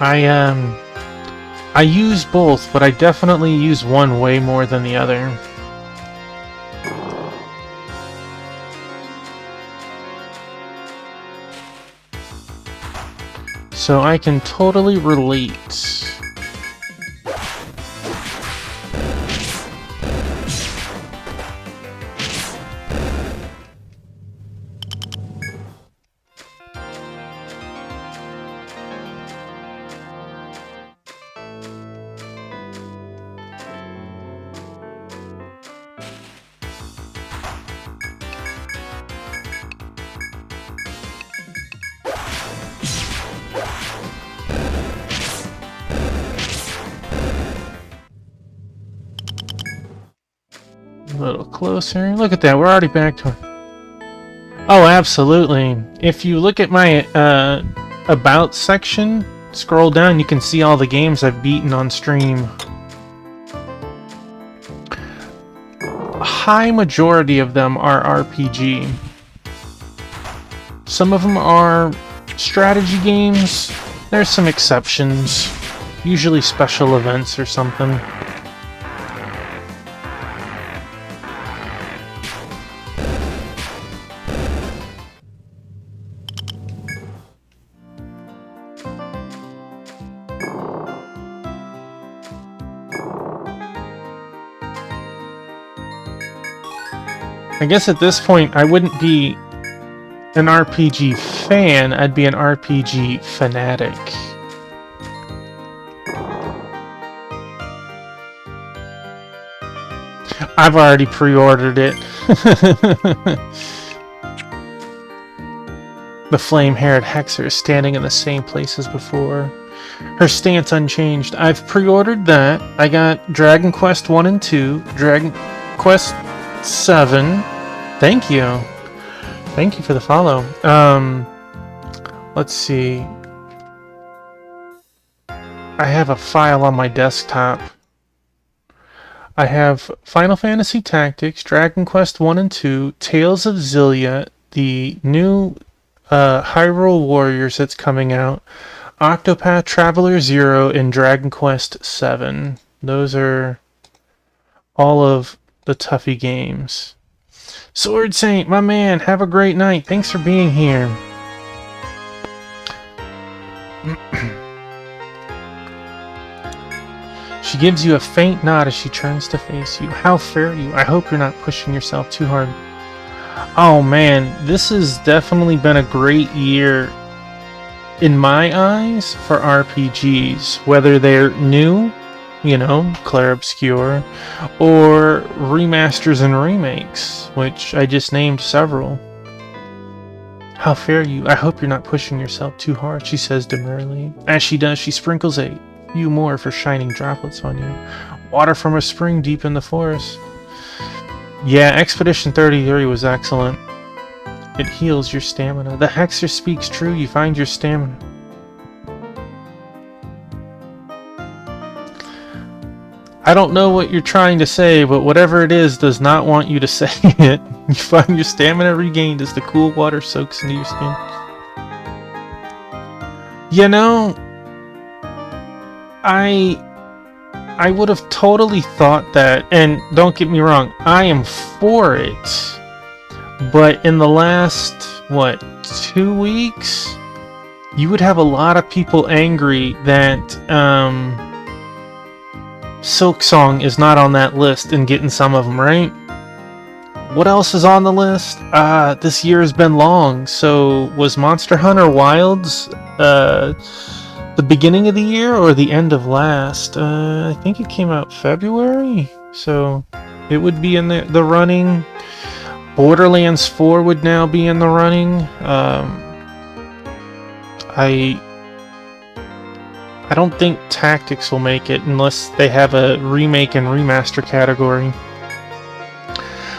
I use both, but I definitely use one way more than the other. So I can totally relate. closer. Look at that, we're already back to... Oh, absolutely. If you look at my About section, scroll down, you can see all the games I've beaten on stream. A high majority of them are RPG. Some of them are strategy games. There's some exceptions. Usually special events or something. I guess at this point I wouldn't be an RPG fan, I'd be an RPG fanatic. I've already pre-ordered it. The flame-haired Hexer is standing in the same place as before. Her stance unchanged. I've pre-ordered that. I got Dragon Quest 1 and 2, Dragon Quest 7. Thank you. Thank you for the follow. Let's see. I have a file on my desktop. I have Final Fantasy Tactics, Dragon Quest 1 and 2, Tales of Xillia, the new Hyrule Warriors that's coming out, Octopath Traveler 0, and Dragon Quest 7. Those are all of the Tuffy games. Sword Saint, my man, have a great night. Thanks for being here. She gives you a faint nod as she turns to face you. How fare you? I hope you're not pushing yourself too hard. Oh man, this has definitely been a great year in my eyes for RPGs. Whether they're new, you know, Clair Obscur, or remasters and remakes, which I just named several. How fare you? I hope you're not pushing yourself too hard, she says demurely. As she does, she sprinkles a few more for shining droplets on you. Water from a spring deep in the forest. Yeah, Expedition 33 was excellent. It heals your stamina. The Hexer speaks true, you find your stamina. I don't know what you're trying to say, but whatever it is does not want you to say it. You find your stamina regained as the cool water soaks into your skin. You know, I would have totally thought that, and don't get me wrong, I am for it. But in the last, what, 2 weeks, you would have a lot of people angry that Silksong is not on that list and getting some of them, right? What else is on the list? This year has been long, so was Monster Hunter Wilds the beginning of the year or the end of last? I think it came out February, so it would be in the running. Borderlands 4 would now be in the running. I don't think Tactics will make it unless they have a remake and remaster category.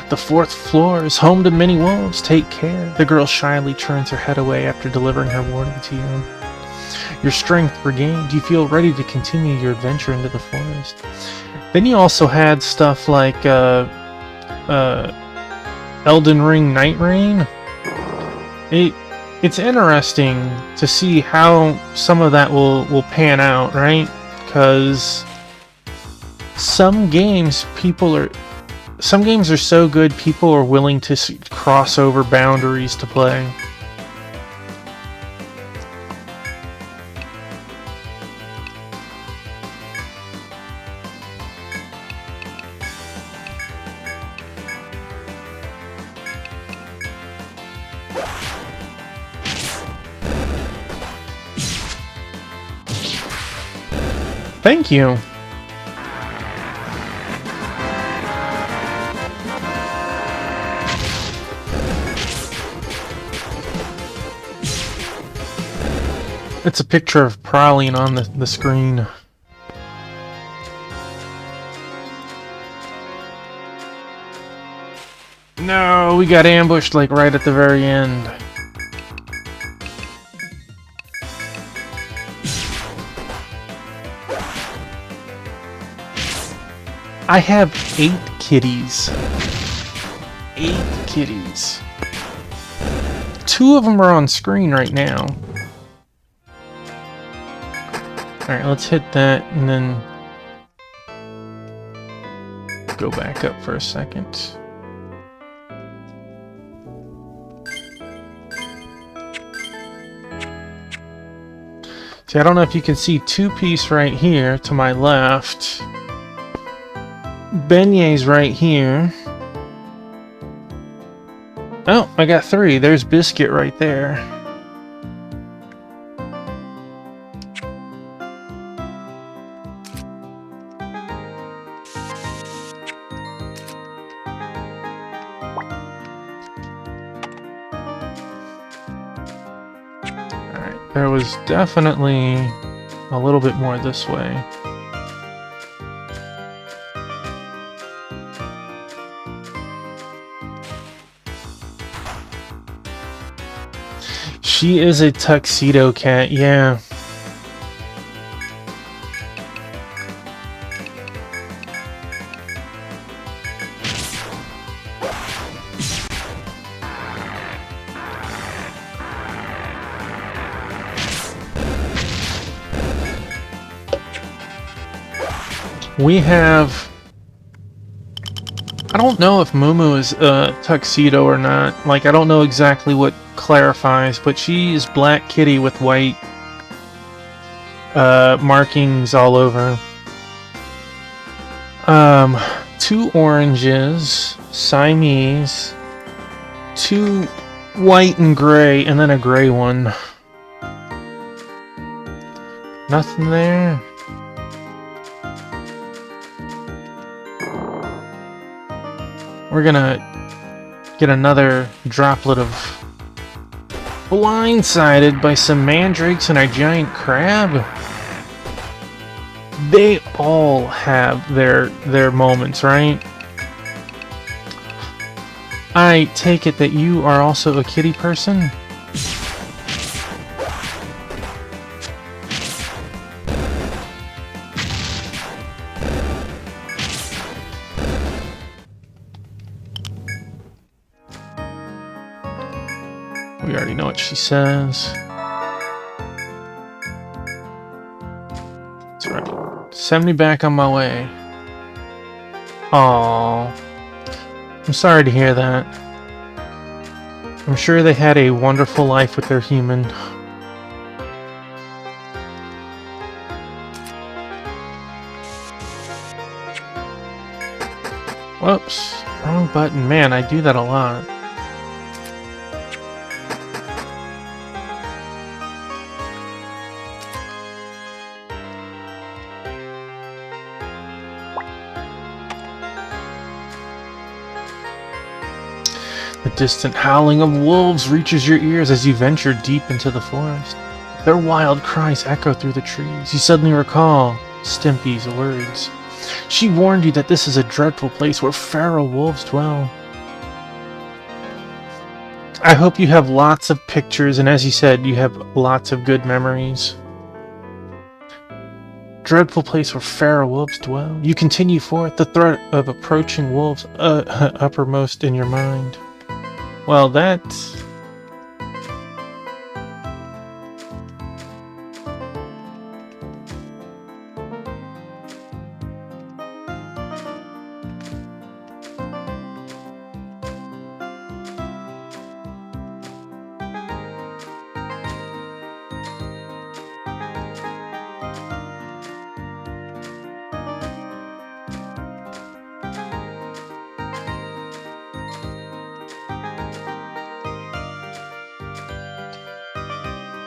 The 4th floor is home to many wolves. Take care. The girl shyly turns her head away after delivering her warning to you. Your strength regained. You feel ready to continue your adventure into the forest. Then you also had stuff like Elden Ring Night Rain. It's interesting to see how some of that will pan out, right? Because some games are so good, people are willing to cross over boundaries to play. Thank you. It's a picture of Prowling on the screen. No, we got ambushed like right at the very end. I have 8 kitties. 8 kitties. 2 of them are on screen right now. Alright, let's hit that and then go back up for a second. See, I don't know if you can see 2-piece right here to my left. Beignets right here. Oh, I got 3. There's Biscuit right there. Alright, there was definitely a little bit more this way. She is a tuxedo cat, yeah. We have... I don't know if Mumu is a tuxedo or not. Like, I don't know exactly what clarifies, but she is black kitty with white markings all over. 2 oranges, Siamese, 2 white and gray, and then a gray one. Nothing there. We're gonna get another droplet of blindsided by some mandrakes and our giant crab. They all have their moments, right? I take it that you are also a kitty person? We already know what she says. That's right. Send me back on my way. Aww. I'm sorry to hear that. I'm sure they had a wonderful life with their human. Whoops. Wrong button. Man, I do that a lot. The distant howling of wolves reaches your ears as you venture deep into the forest. Their wild cries echo through the trees. You suddenly recall Stimpy's words. She warned you that this is a dreadful place where feral wolves dwell. I hope you have lots of pictures, and as you said, you have lots of good memories. Dreadful place where feral wolves dwell. You continue forth, the threat of approaching wolves uppermost in your mind. Well, that's...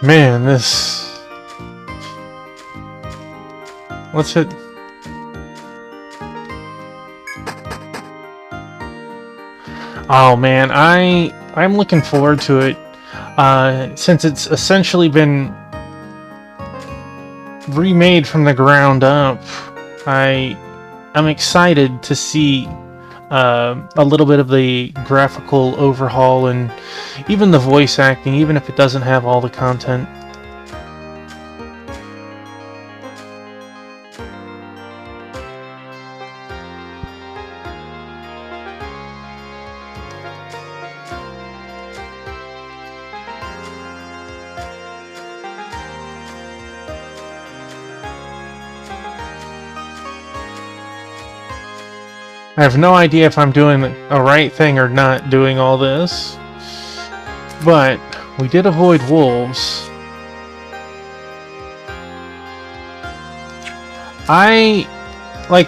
Man, this... Let's hit... Oh man, I'm looking forward to it. Since it's essentially been remade from the ground up, I'm excited to see a little bit of the graphical overhaul and even the voice acting, even if it doesn't have all the content. I have no idea if I'm doing a right thing or not doing all this, but we did avoid wolves.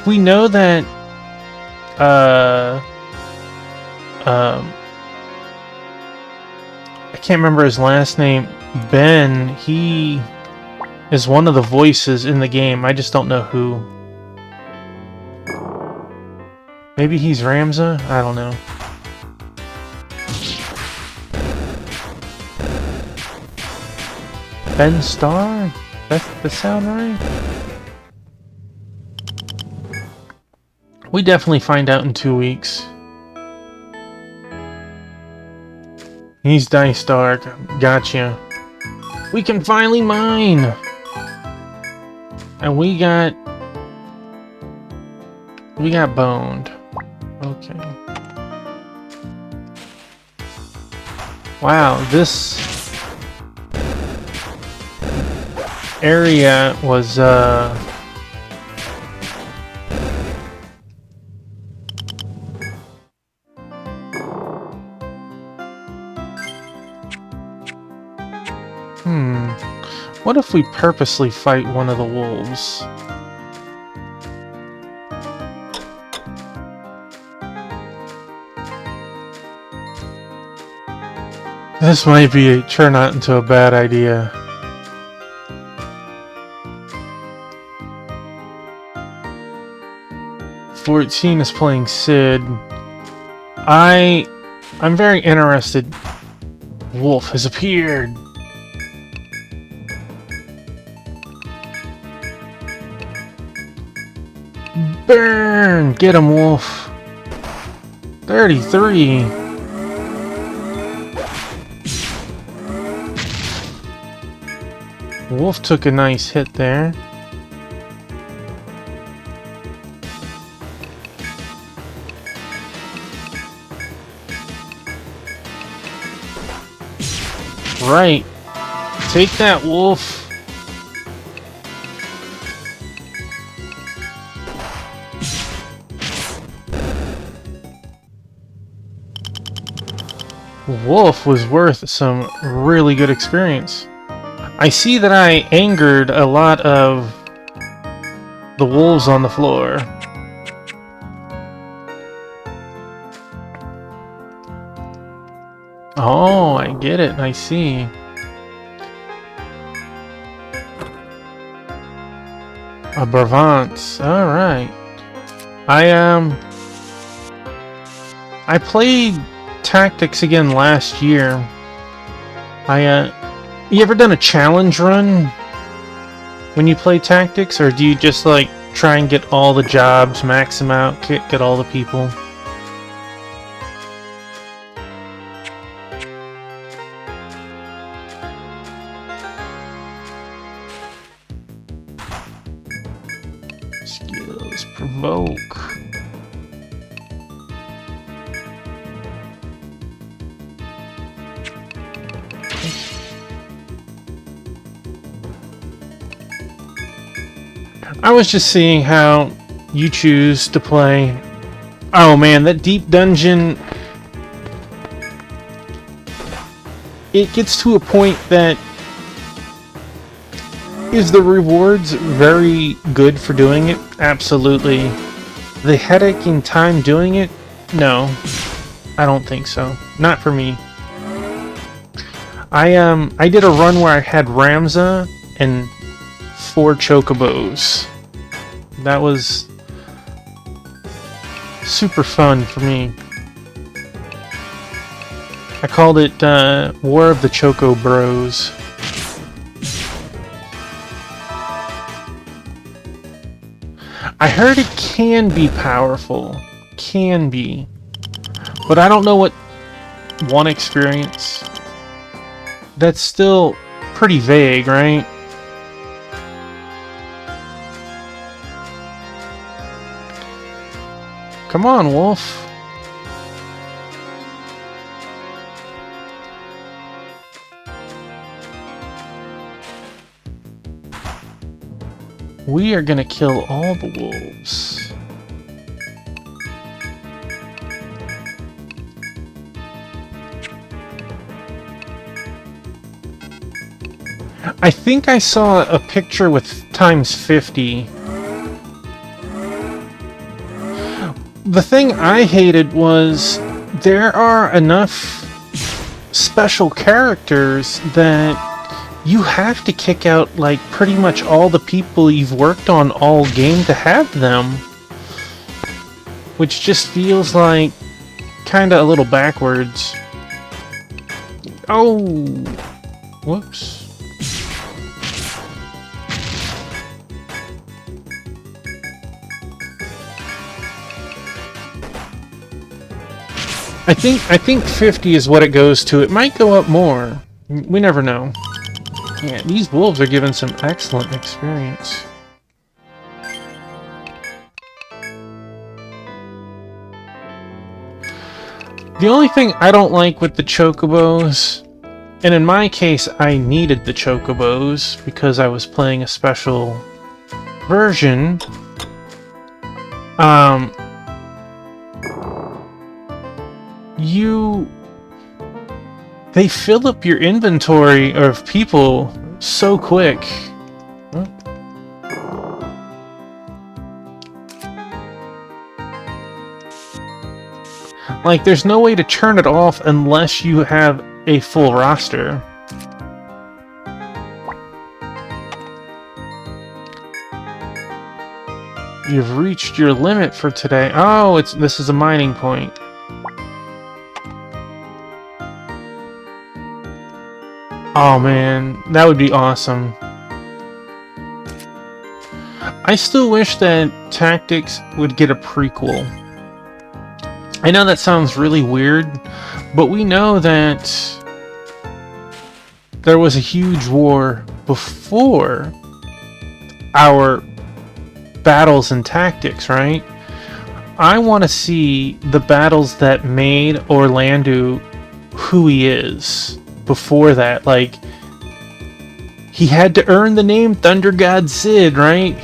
We know that, I can't remember his last name, Ben, he is one of the voices in the game, I just don't know who. Maybe he's Ramza? I don't know. Ben Starr? That's the sound right? We definitely find out in 2 weeks. He's Dice Dark. Gotcha. We can finally mine! And we got boned. Okay. Wow, this area was what if we purposely fight one of the wolves? This might turn out into a bad idea. "14 is playing Sid. I'm very interested. Wolf has appeared. Burn! Get him, Wolf. 33. Wolf took a nice hit there. Right. Take that, Wolf. Wolf was worth some really good experience. I see that I angered a lot of the wolves on the floor. Oh, I get it. I see. A Bravance. Alright. I played Tactics again last year. You ever done a challenge run when you play Tactics, or do you just like try and get all the jobs, max them out, get all the people? Skills, provoke. I was just seeing how you choose to play. Oh man, that deep dungeon, it gets to a point that is the rewards very good for doing it? Absolutely. The headache in time doing it? No, I don't think so. Not for me. I did a run where I had Ramza and 4 chocobos. That was super fun for me. I called it War of the Choco Bros. I heard it can be powerful. can be. But I don't know what one experience. That's still pretty vague, right? Come on, Wolf. We are gonna kill all the wolves. I think I saw a picture with times 50. The thing I hated was there are enough special characters that you have to kick out like pretty much all the people you've worked on all game to have them, which just feels like kinda a little backwards. Oh, whoops. I think 50 is what it goes to. It might go up more. We never know. Yeah, these wolves are giving some excellent experience. The only thing I don't like with the chocobos, and in my case I needed the chocobos because I was playing a special version, they fill up your inventory of people so quick. Like, there's no way to turn it off unless you have a full roster. You've reached your limit for today. Oh, this is a mining point. Oh man, that would be awesome. I still wish that Tactics would get a prequel. I know that sounds really weird, but we know that there was a huge war before our battles in Tactics, right? I want to see the battles that made Orlando who he is. Before that, like, he had to earn the name Thunder God Sid, right?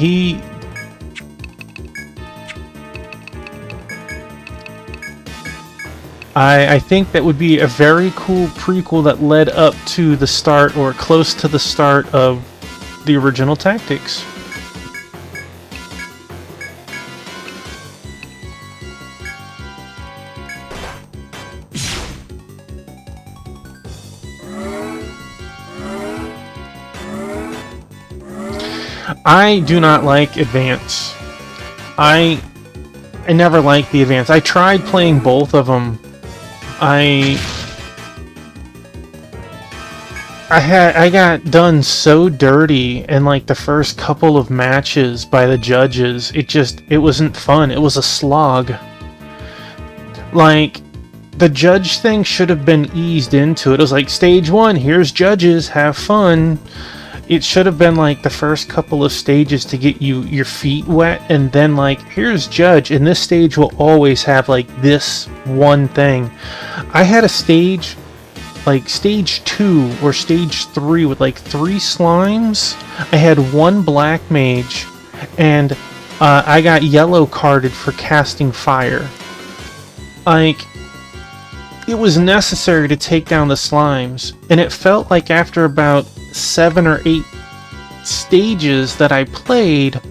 I think that would be a very cool prequel that led up to the start, or close to the start, of the original Tactics. I do not like Advance. I never liked the Advance. I tried playing both of them. I got done so dirty in like the first couple of matches by the judges. It wasn't fun. It was a slog. Like, the judge thing should have been eased into it. It was like, stage 1, here's judges, have fun. It should have been like the first couple of stages to get your feet wet, and then like, here's judge, and this stage will always have like this one thing. I had a stage, like stage 2 or stage 3, with like 3 slimes. I had 1 black mage, and I got yellow carded for casting fire. Like, it was necessary to take down the slimes, and it felt like after about 7 or 8 stages that I played,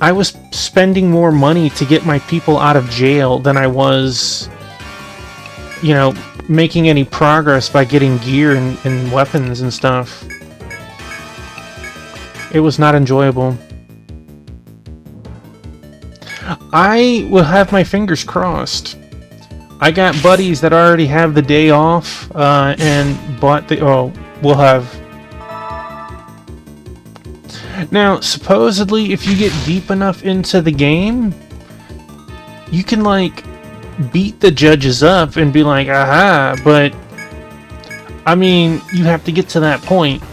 I was spending more money to get my people out of jail than I was, you know, making any progress by getting gear and weapons and stuff. It was not enjoyable. I will have my fingers crossed. I got buddies that already have the day off and bought the... Oh, we'll have... Now, supposedly, if you get deep enough into the game, you can, like, beat the judges up and be like, aha, but I mean, you have to get to that point.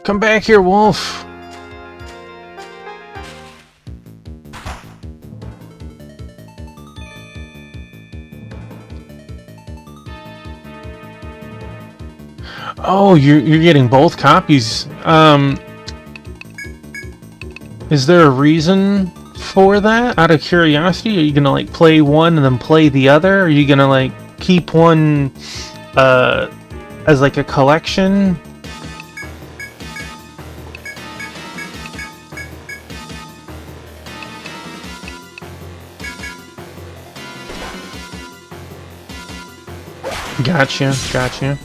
Come back here, Wolf. Oh, you're getting both copies. Is there a reason for that? Out of curiosity, are you gonna like play one and then play the other? Are you gonna like keep one as like a collection? Gotcha, gotcha.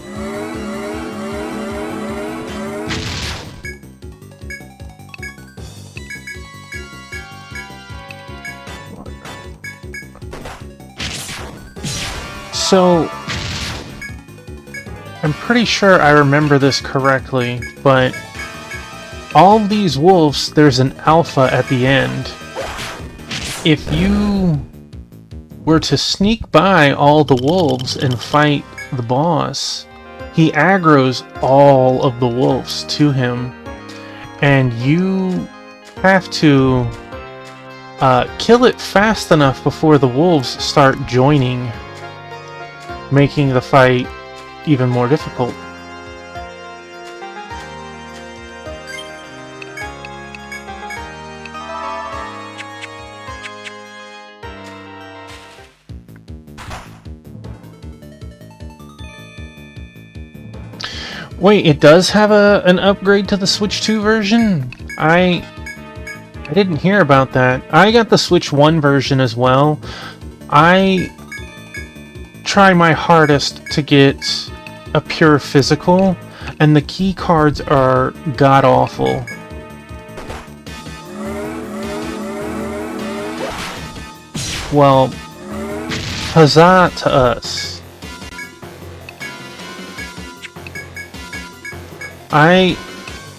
So, I'm pretty sure I remember this correctly, but all these wolves, there's an alpha at the end. If you were to sneak by all the wolves and fight the boss, he aggroes all of the wolves to him, and you have to kill it fast enough before the wolves start joining, making the fight even more difficult. Wait, it does have an upgrade to the Switch 2 version? I didn't hear about that. I got the Switch 1 version as well. I try my hardest to get a pure physical, and the key cards are god-awful. Well, huzzah to us.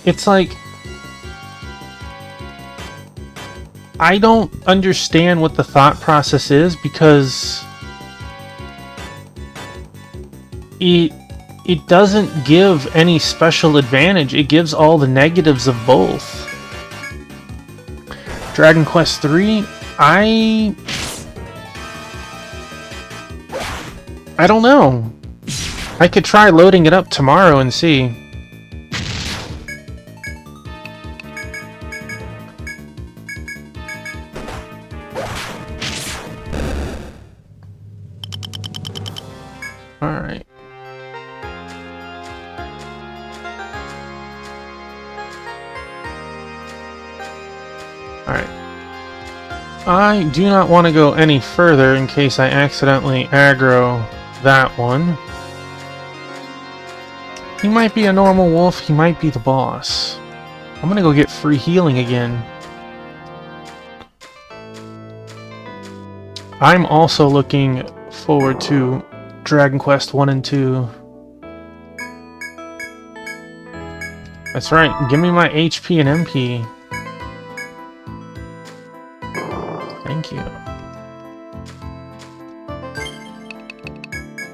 It's like, I don't understand what the thought process is, because it doesn't give any special advantage. It gives all the negatives of both. Dragon Quest III, I don't know. I could try loading it up tomorrow and see. Alright. Alright. I do not want to go any further in case I accidentally aggro that one. He might be a normal wolf, he might be the boss. I'm gonna go get free healing again. I'm also looking forward to Dragon Quest 1 and 2. That's right, give me my HP and MP. Thank you.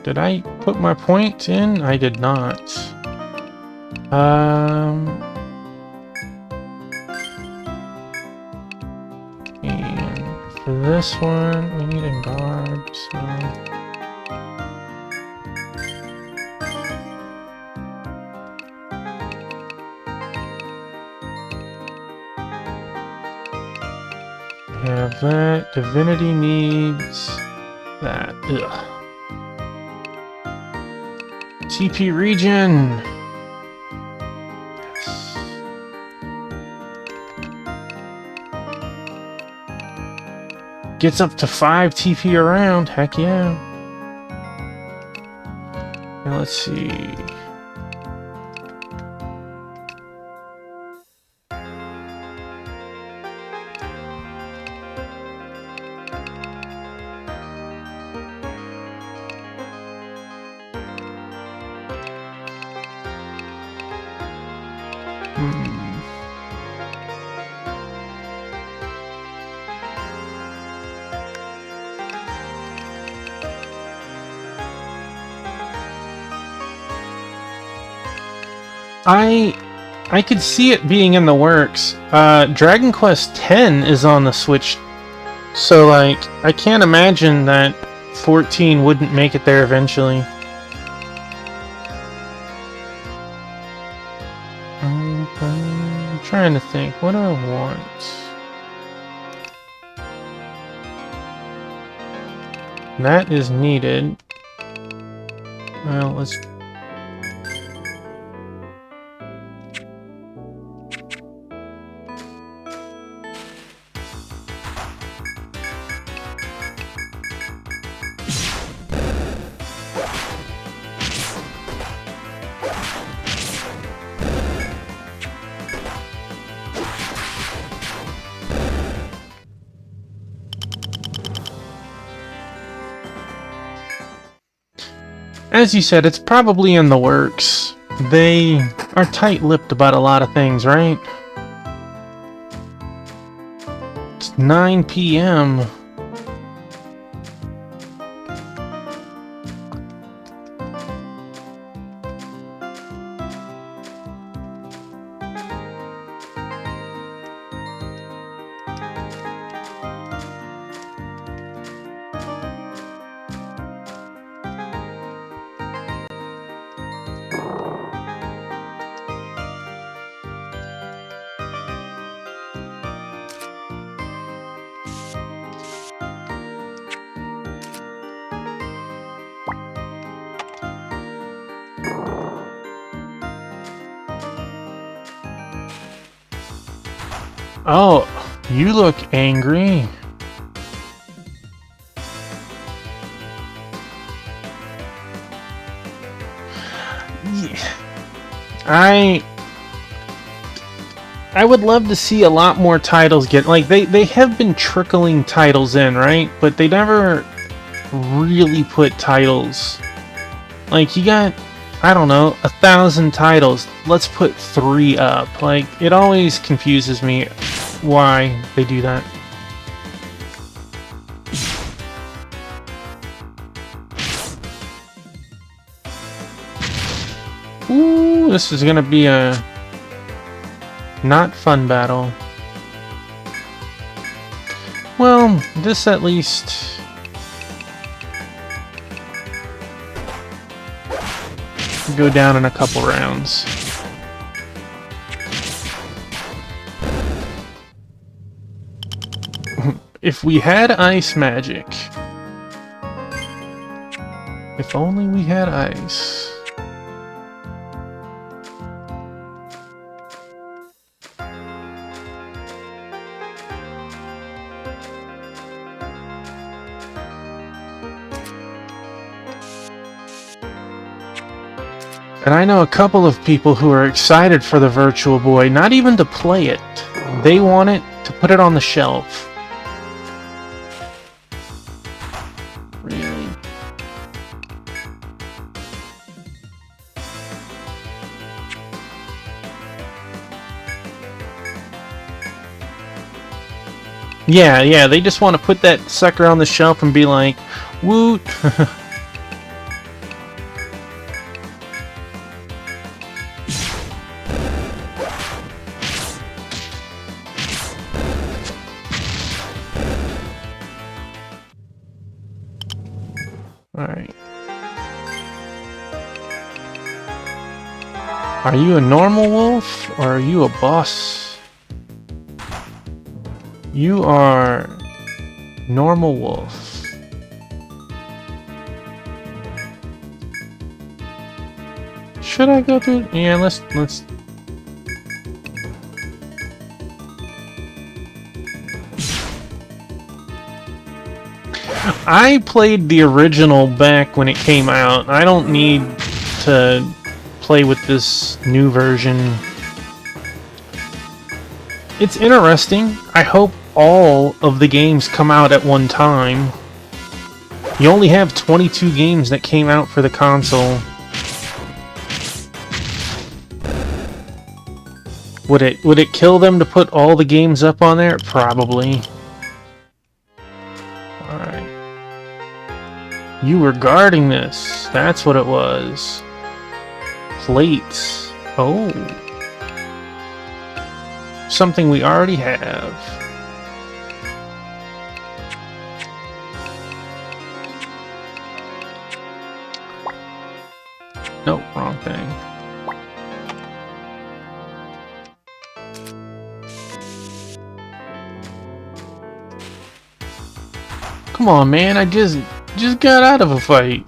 Did I put my point in? I did not. And for this one, we need a guard, so... have that. Divinity needs that. Ugh. TP region. Yes. Gets up to 5 TP around. Heck yeah. Now let's see. I could see it being in the works. Dragon Quest X is on the Switch, so like I can't imagine that 14 wouldn't make it there eventually. I'm trying to think. What do I want? That is needed. Well, let's... As you said, it's probably in the works. They are tight-lipped about a lot of things, right? It's 9 p.m. Oh, you look angry. Yeah. I would love to see a lot more titles get... Like, they have been trickling titles in, right? But they never really put titles... Like, you got... I don't know, 1,000 titles. Let's put 3 up. Like, it always confuses me why they do that. Ooh, this is gonna be a not fun battle. Well, this at least... go down in a couple rounds. If we had ice magic. If only we had ice. And I know a couple of people who are excited for the Virtual Boy, not even to play it. They want it to put it on the shelf. Really? Yeah, they just want to put that sucker on the shelf and be like, woot! Alright. Are you a normal wolf, or are you a boss? You are... normal wolf. Should I go through... Yeah, let's... I played the original back when it came out. I don't need to play with this new version. It's interesting. I hope all of the games come out at one time. You only have 22 games that came out for the console. Would it kill them to put all the games up on there? Probably. Alright. You were guarding this. That's what it was. Plates. Oh. Something we already have. Nope, wrong thing. Come on, man, I just got out of a fight.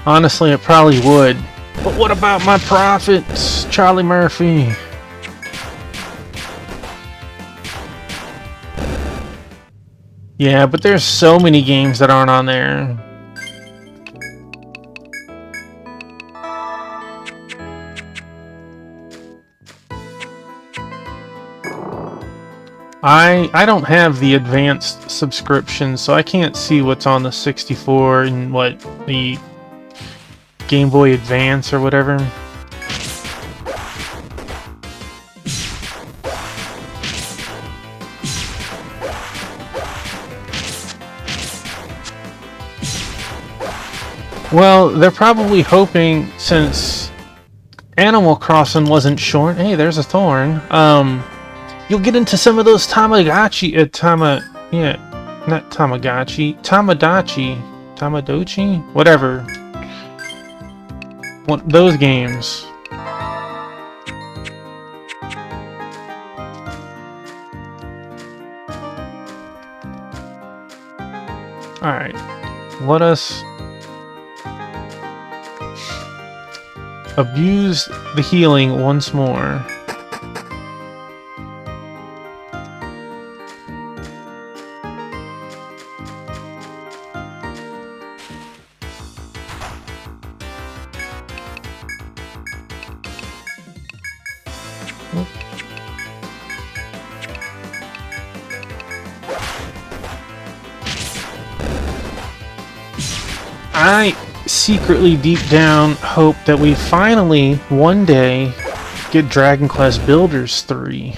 Honestly, it probably would. But what about my profits, Charlie Murphy? Yeah, but there's so many games that aren't on there. I don't have the advanced subscription, so I can't see what's on the 64 and what the Game Boy Advance or whatever. Well, they're probably hoping, since Animal Crossing wasn't short. Hey, there's a thorn. You'll get into some of those Tamagotchi, not Tamagotchi, Tamagotchi, whatever. Those games. Alright, let us abuse the healing once more. I secretly, deep down, hope that we finally, one day, get Dragon Quest Builders 3.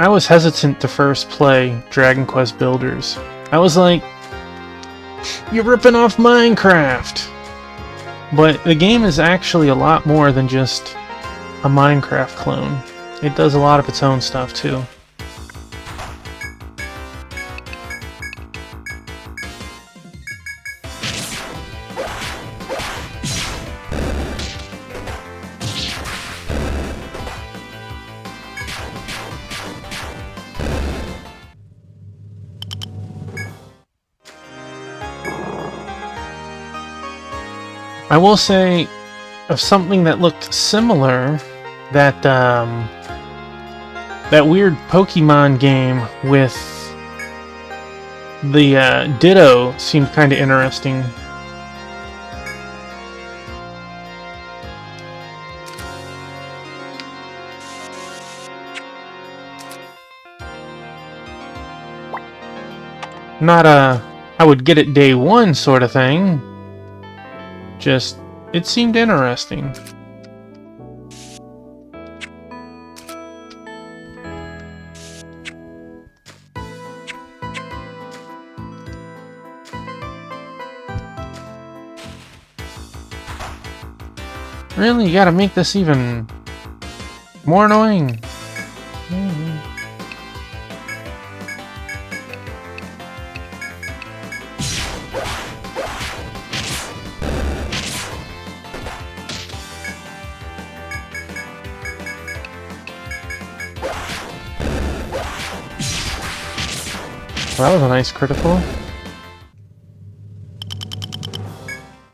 I was hesitant to first play Dragon Quest Builders. I was like, you're ripping off Minecraft! But the game is actually a lot more than just a Minecraft clone. It does a lot of its own stuff too. I will say, of something that looked similar, that that weird Pokemon game with the Ditto seemed kind of interesting. Not a I would get it day one sort of thing. Just, it seemed interesting. Really? You gotta make this even more annoying? Well, that was a nice critical.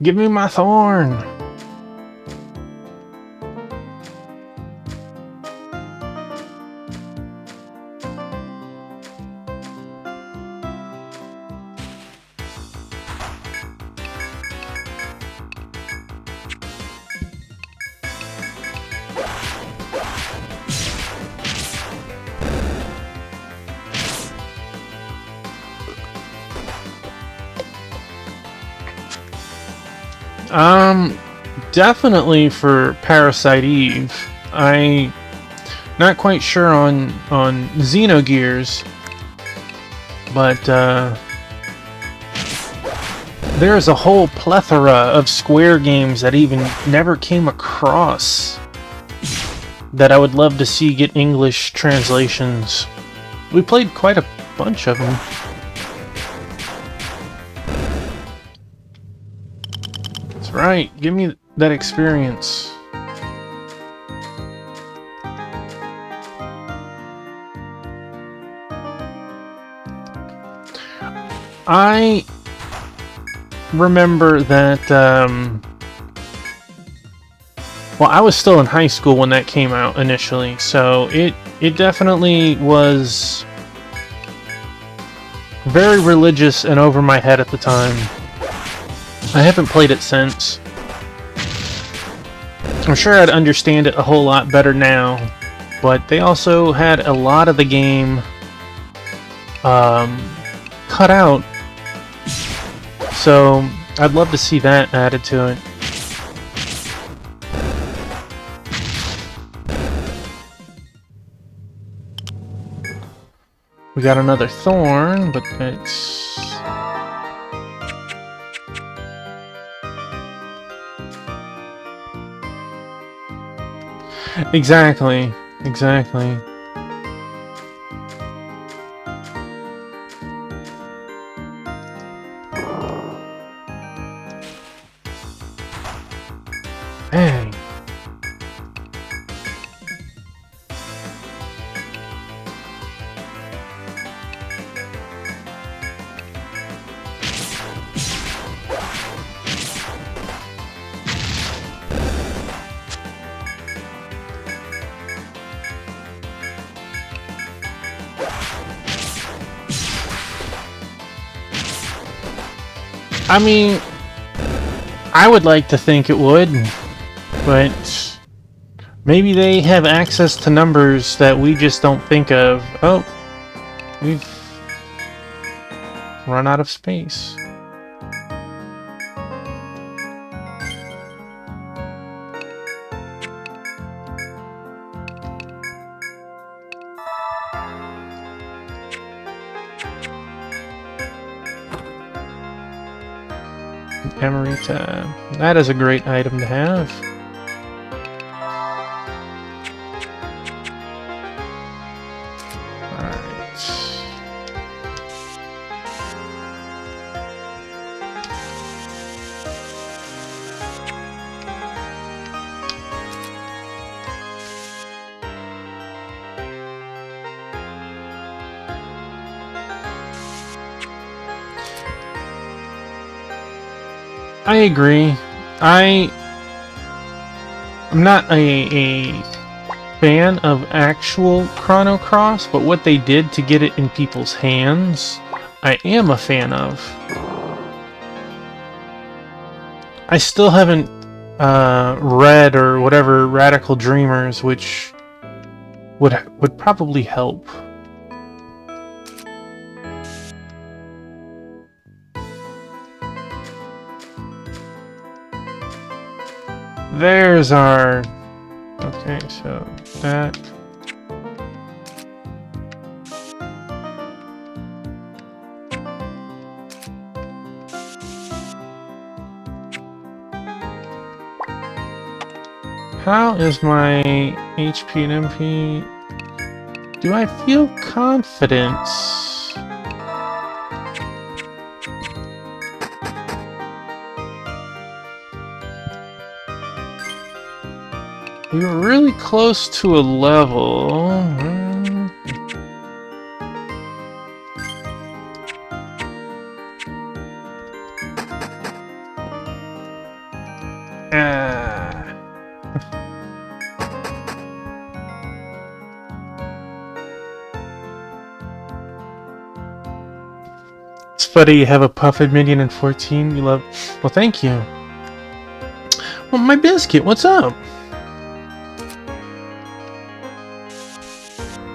Give me my thorn! Definitely for Parasite Eve. Not quite sure on Xenogears, but there's a whole plethora of Square games that even never came across that I would love to see get English translations. We played quite a bunch of them. That's right, give me that experience. I remember that, well, I was still in high school when that came out initially, so it definitely was very religious and over my head at the time. I haven't played it since. I'm sure I'd understand it a whole lot better now, but they also had a lot of the game cut out, so I'd love to see that added to it. We got another thorn, but it's... Exactly. Dang. I mean, I would like to think it would, but maybe they have access to numbers that we just don't think of. Oh, we've run out of space. Emerita. That is a great item to have. Alright. I agree. I'm not a fan of actual Chrono Cross, but what they did to get it in people's hands, I am a fan of. I still haven't read or whatever Radical Dreamers, which would probably help. There's our... Okay, so that... How is my HP and MP? Do I feel confident? We were really close to a level. It's funny you have a Puffin minion in 14. You love... Well, thank you. Well, my biscuit, what's up?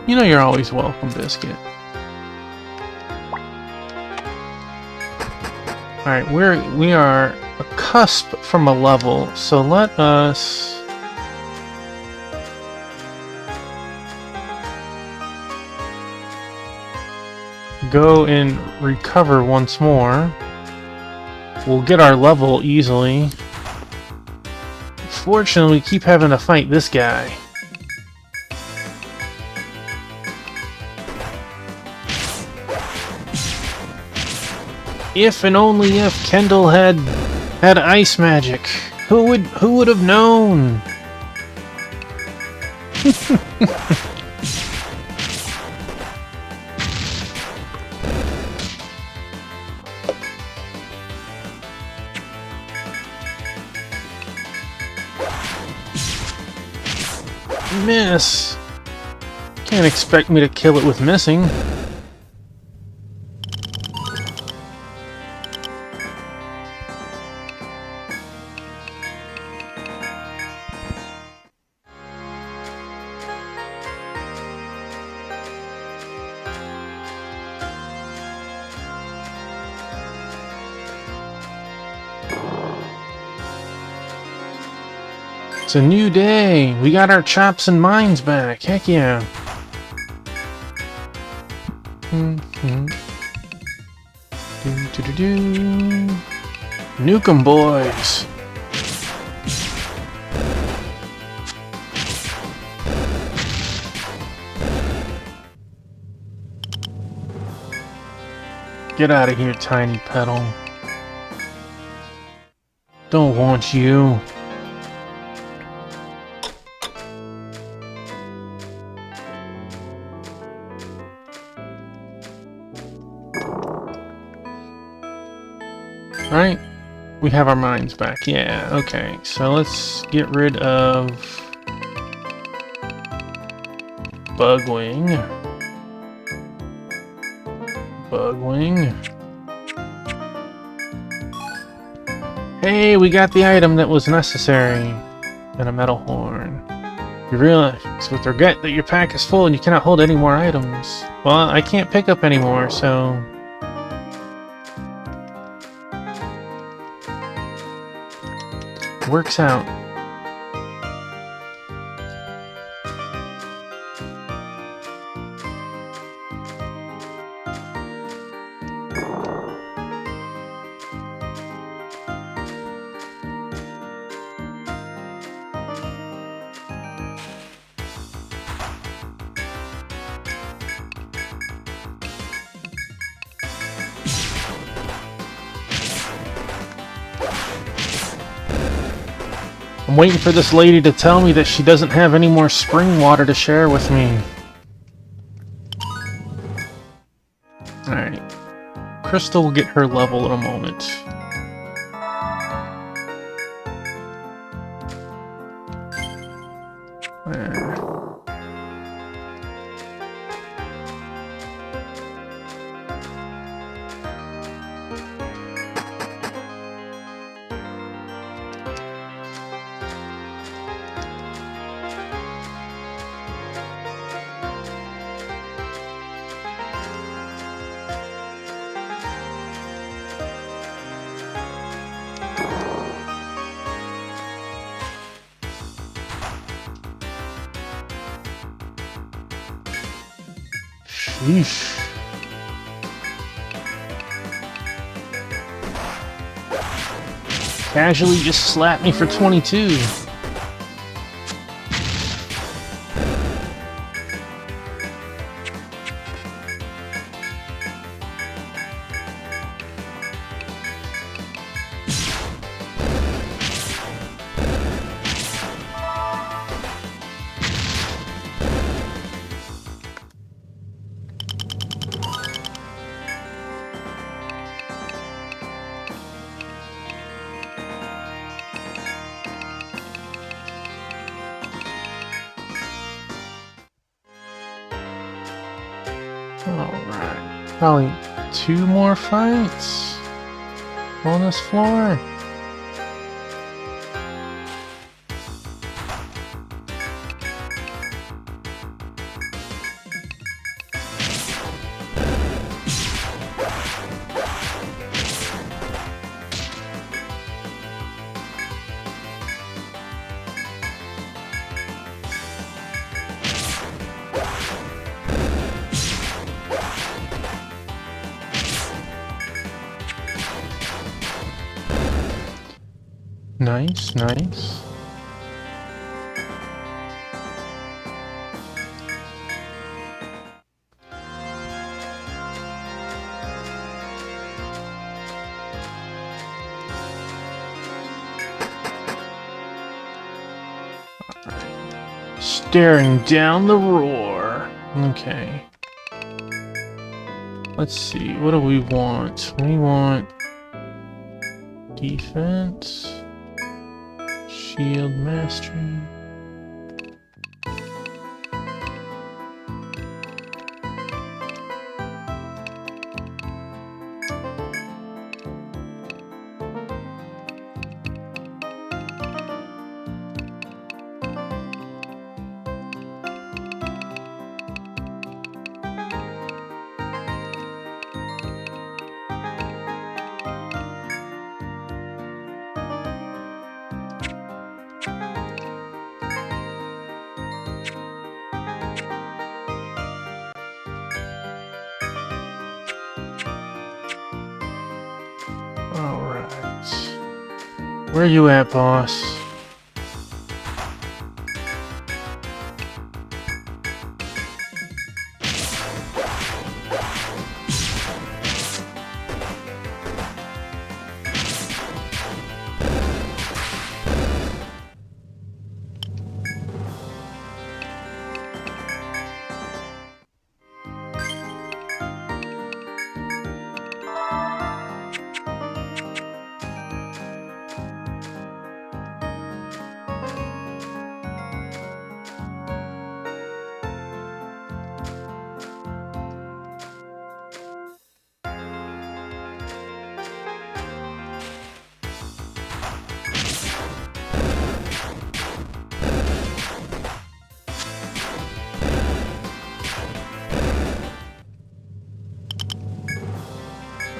You know you're always welcome, biscuit. Alright, we are a cusp from a level, so let us go and recover once more. We'll get our level easily. Fortunately, we keep having to fight this guy. If and only if Kendall had ice magic, who would have known? Miss. Can't expect me to kill it with missing. It's a new day. We got our chops and minds back. Heck yeah. Nuke 'em, boys. Get out of here, tiny petal. Don't want you. Right? We have our minds back. Yeah, okay. So let's get rid of Bugwing. Bugwing. Hey, we got the item that was necessary. And a metal horn. You realize with regret that your pack is full and you cannot hold any more items. Well, I can't pick up anymore, so... works out. I'm waiting for this lady to tell me that she doesn't have any more spring water to share with me. Alright. Crystal will get her level in a moment. Sheesh. Casually just slapped me for 22. Alright, probably 2 more fights on this floor. Nice, nice. Staring down the roar. Okay. Let's see, what do we want? We want defense, shield mastery. Alright. Where you at, boss?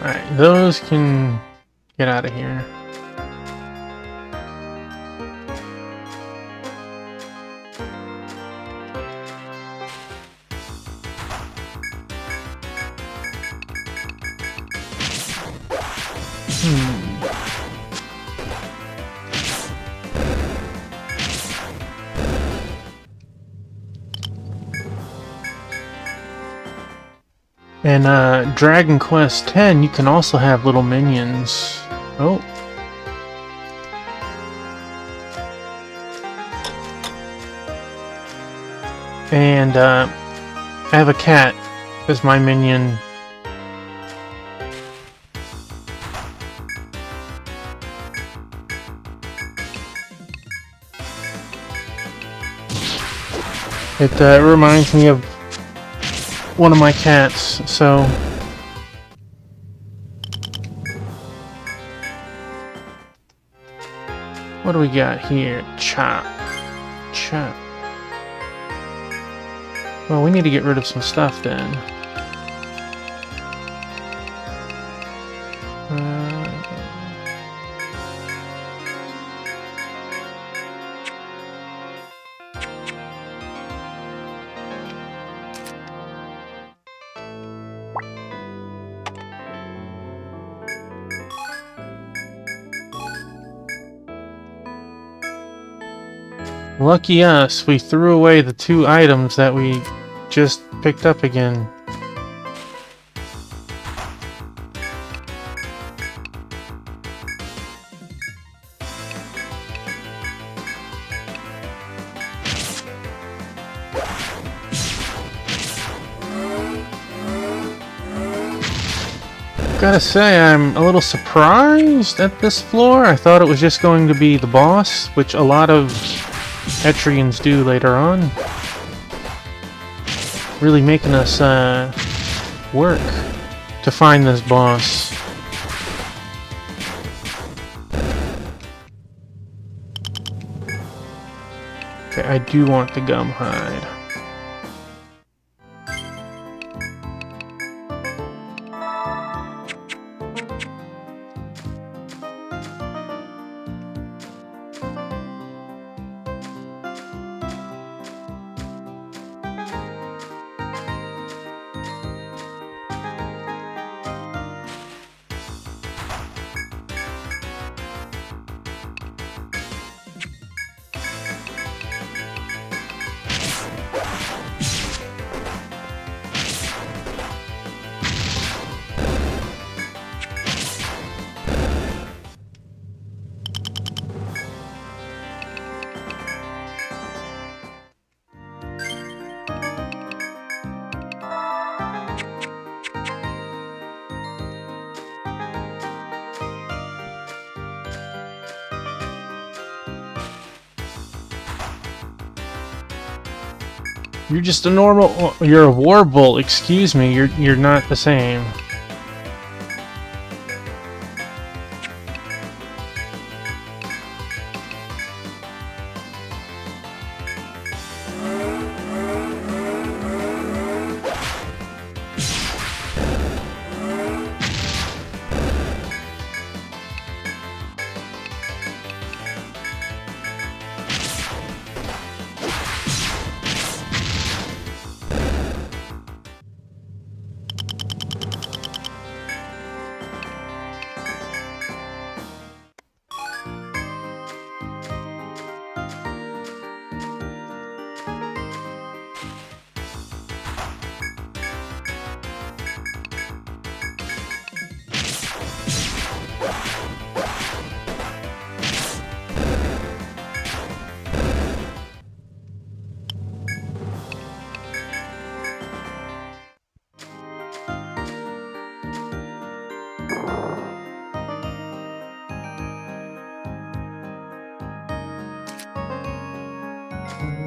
Alright, those can get out of here. In Dragon Quest X, you can also have little minions. Oh. And I have a cat as my minion. It reminds me of one of my cats, so what do we got here? Chop. Chop. Well, we need to get rid of some stuff then. Lucky us, we threw away the 2 items that we just picked up again. Gotta say, I'm a little surprised at this floor. I thought it was just going to be the boss, which a lot of Etrians do later on. Really making us work to find this boss. Okay, I do want the gum hide. You're just a normal... You're a warbolt, excuse me. You're not the same.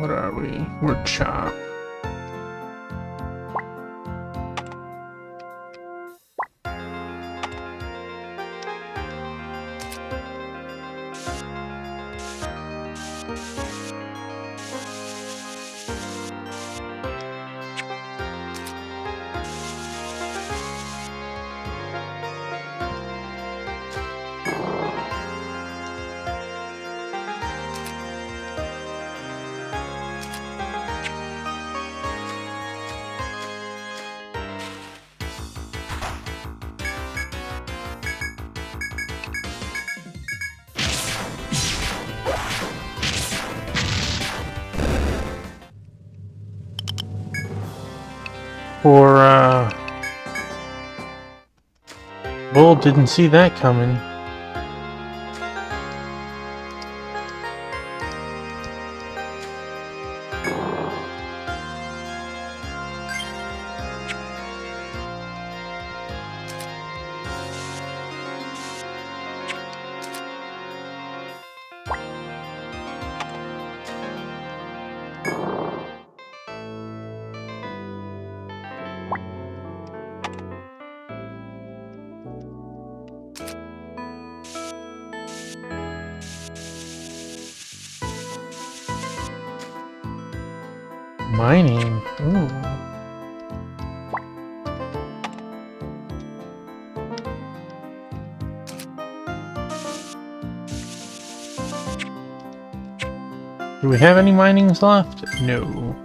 What are we? We're chop. Or, Bull didn't see that coming. Mining. Ooh. Do we have any minings left? No.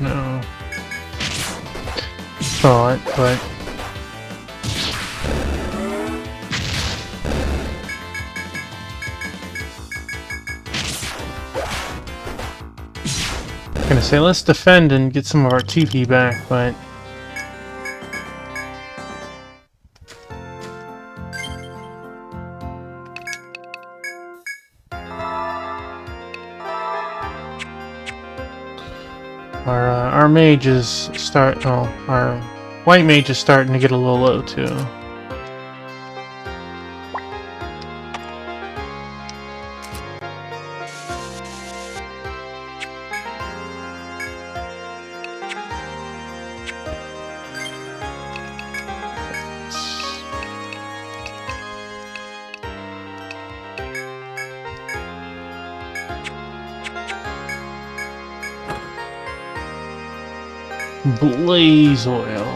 No. Thought, but... I'm gonna say let's defend and get some of our TP back, but... Our mage is our white mage is starting to get a little low too. Blaze oil.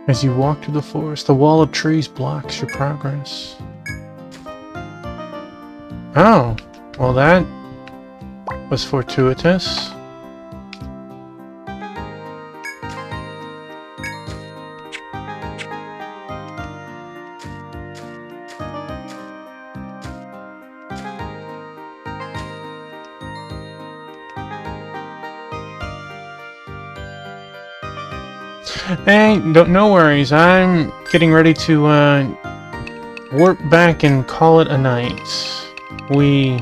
As you walk through the forest, the wall of trees blocks your progress. Oh, well that was fortuitous. Hey, no worries. I'm getting ready to warp back and call it a night. We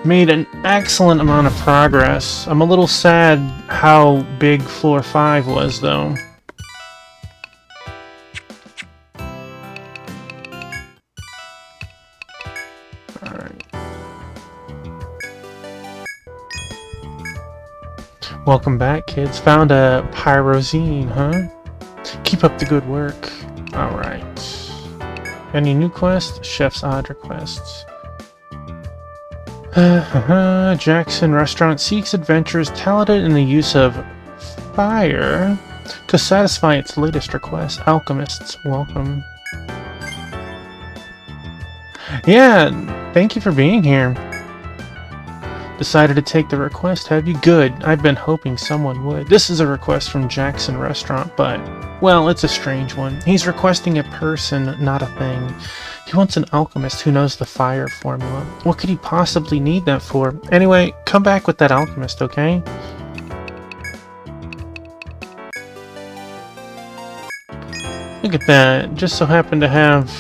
made an excellent amount of progress. I'm a little sad how big floor 5 was, though. Alright. Welcome back, kids. Found a pyrozine, huh? Keep up the good work. Alright. Any new quests? Chef's odd requests. Jackson Restaurant seeks adventurers talented in the use of fire to satisfy its latest request. Alchemists, welcome. Yeah, thank you for being here. Decided to take the request, have you? Good. I've been hoping someone would. This is a request from Jackson Restaurant, but, well, it's a strange one. He's requesting a person, not a thing. He wants an alchemist who knows the fire formula. What could he possibly need that for? Anyway, come back with that alchemist, okay? Look at that. Just so happened to have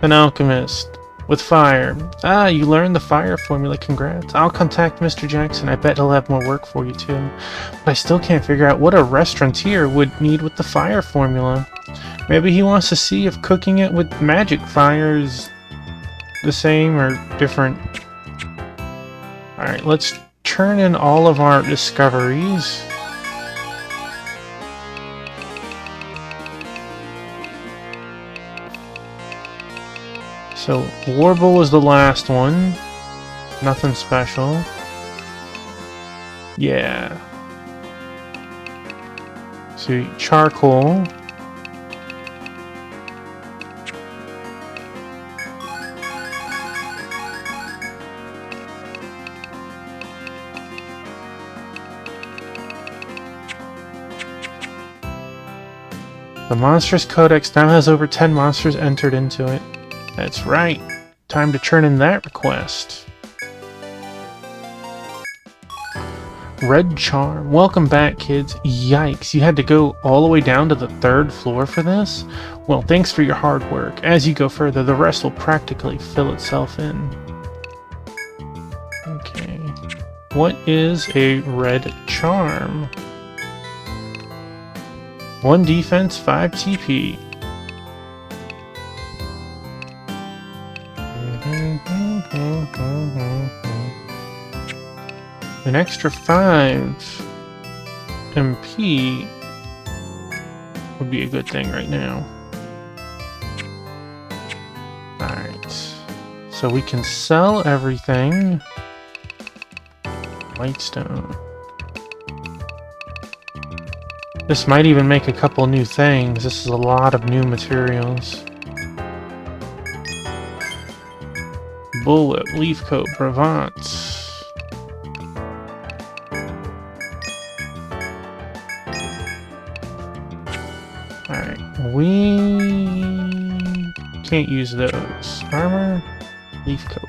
an alchemist. With fire. Ah, you learned the fire formula. Congrats. I'll contact Mr. Jackson. I bet he'll have more work for you too. But I still can't figure out what a restaurateur would need with the fire formula. Maybe he wants to see if cooking it with magic fire is the same or different. Alright, let's turn in all of our discoveries. So, Warble is the last one. Nothing special. Yeah. So, charcoal. The Monstrous Codex now has over 10 monsters entered into it. That's right. Time to turn in that request. Red charm. Welcome back, kids. Yikes, you had to go all the way down to the 3rd floor for this? Well, thanks for your hard work. As you go further, the rest will practically fill itself in. Okay. What is a red charm? 1 defense, 5 TP. An extra 5 MP would be a good thing right now. Alright. So we can sell everything. Whitestone. This might even make a couple new things. This is a lot of new materials. Bullwhip, leaf coat, Bravant. Alright, we can't use those. Armor, leaf coat.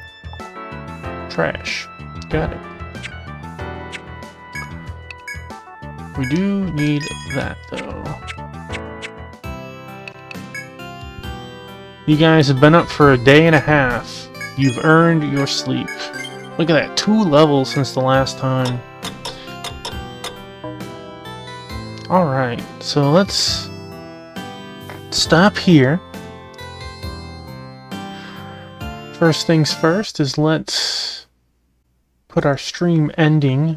Trash. Got it. We do need that, though. You guys have been up for a day and a half. You've earned your sleep. Look at that, 2 levels since the last time. Alright, so let's stop here. First things first is let's put our stream ending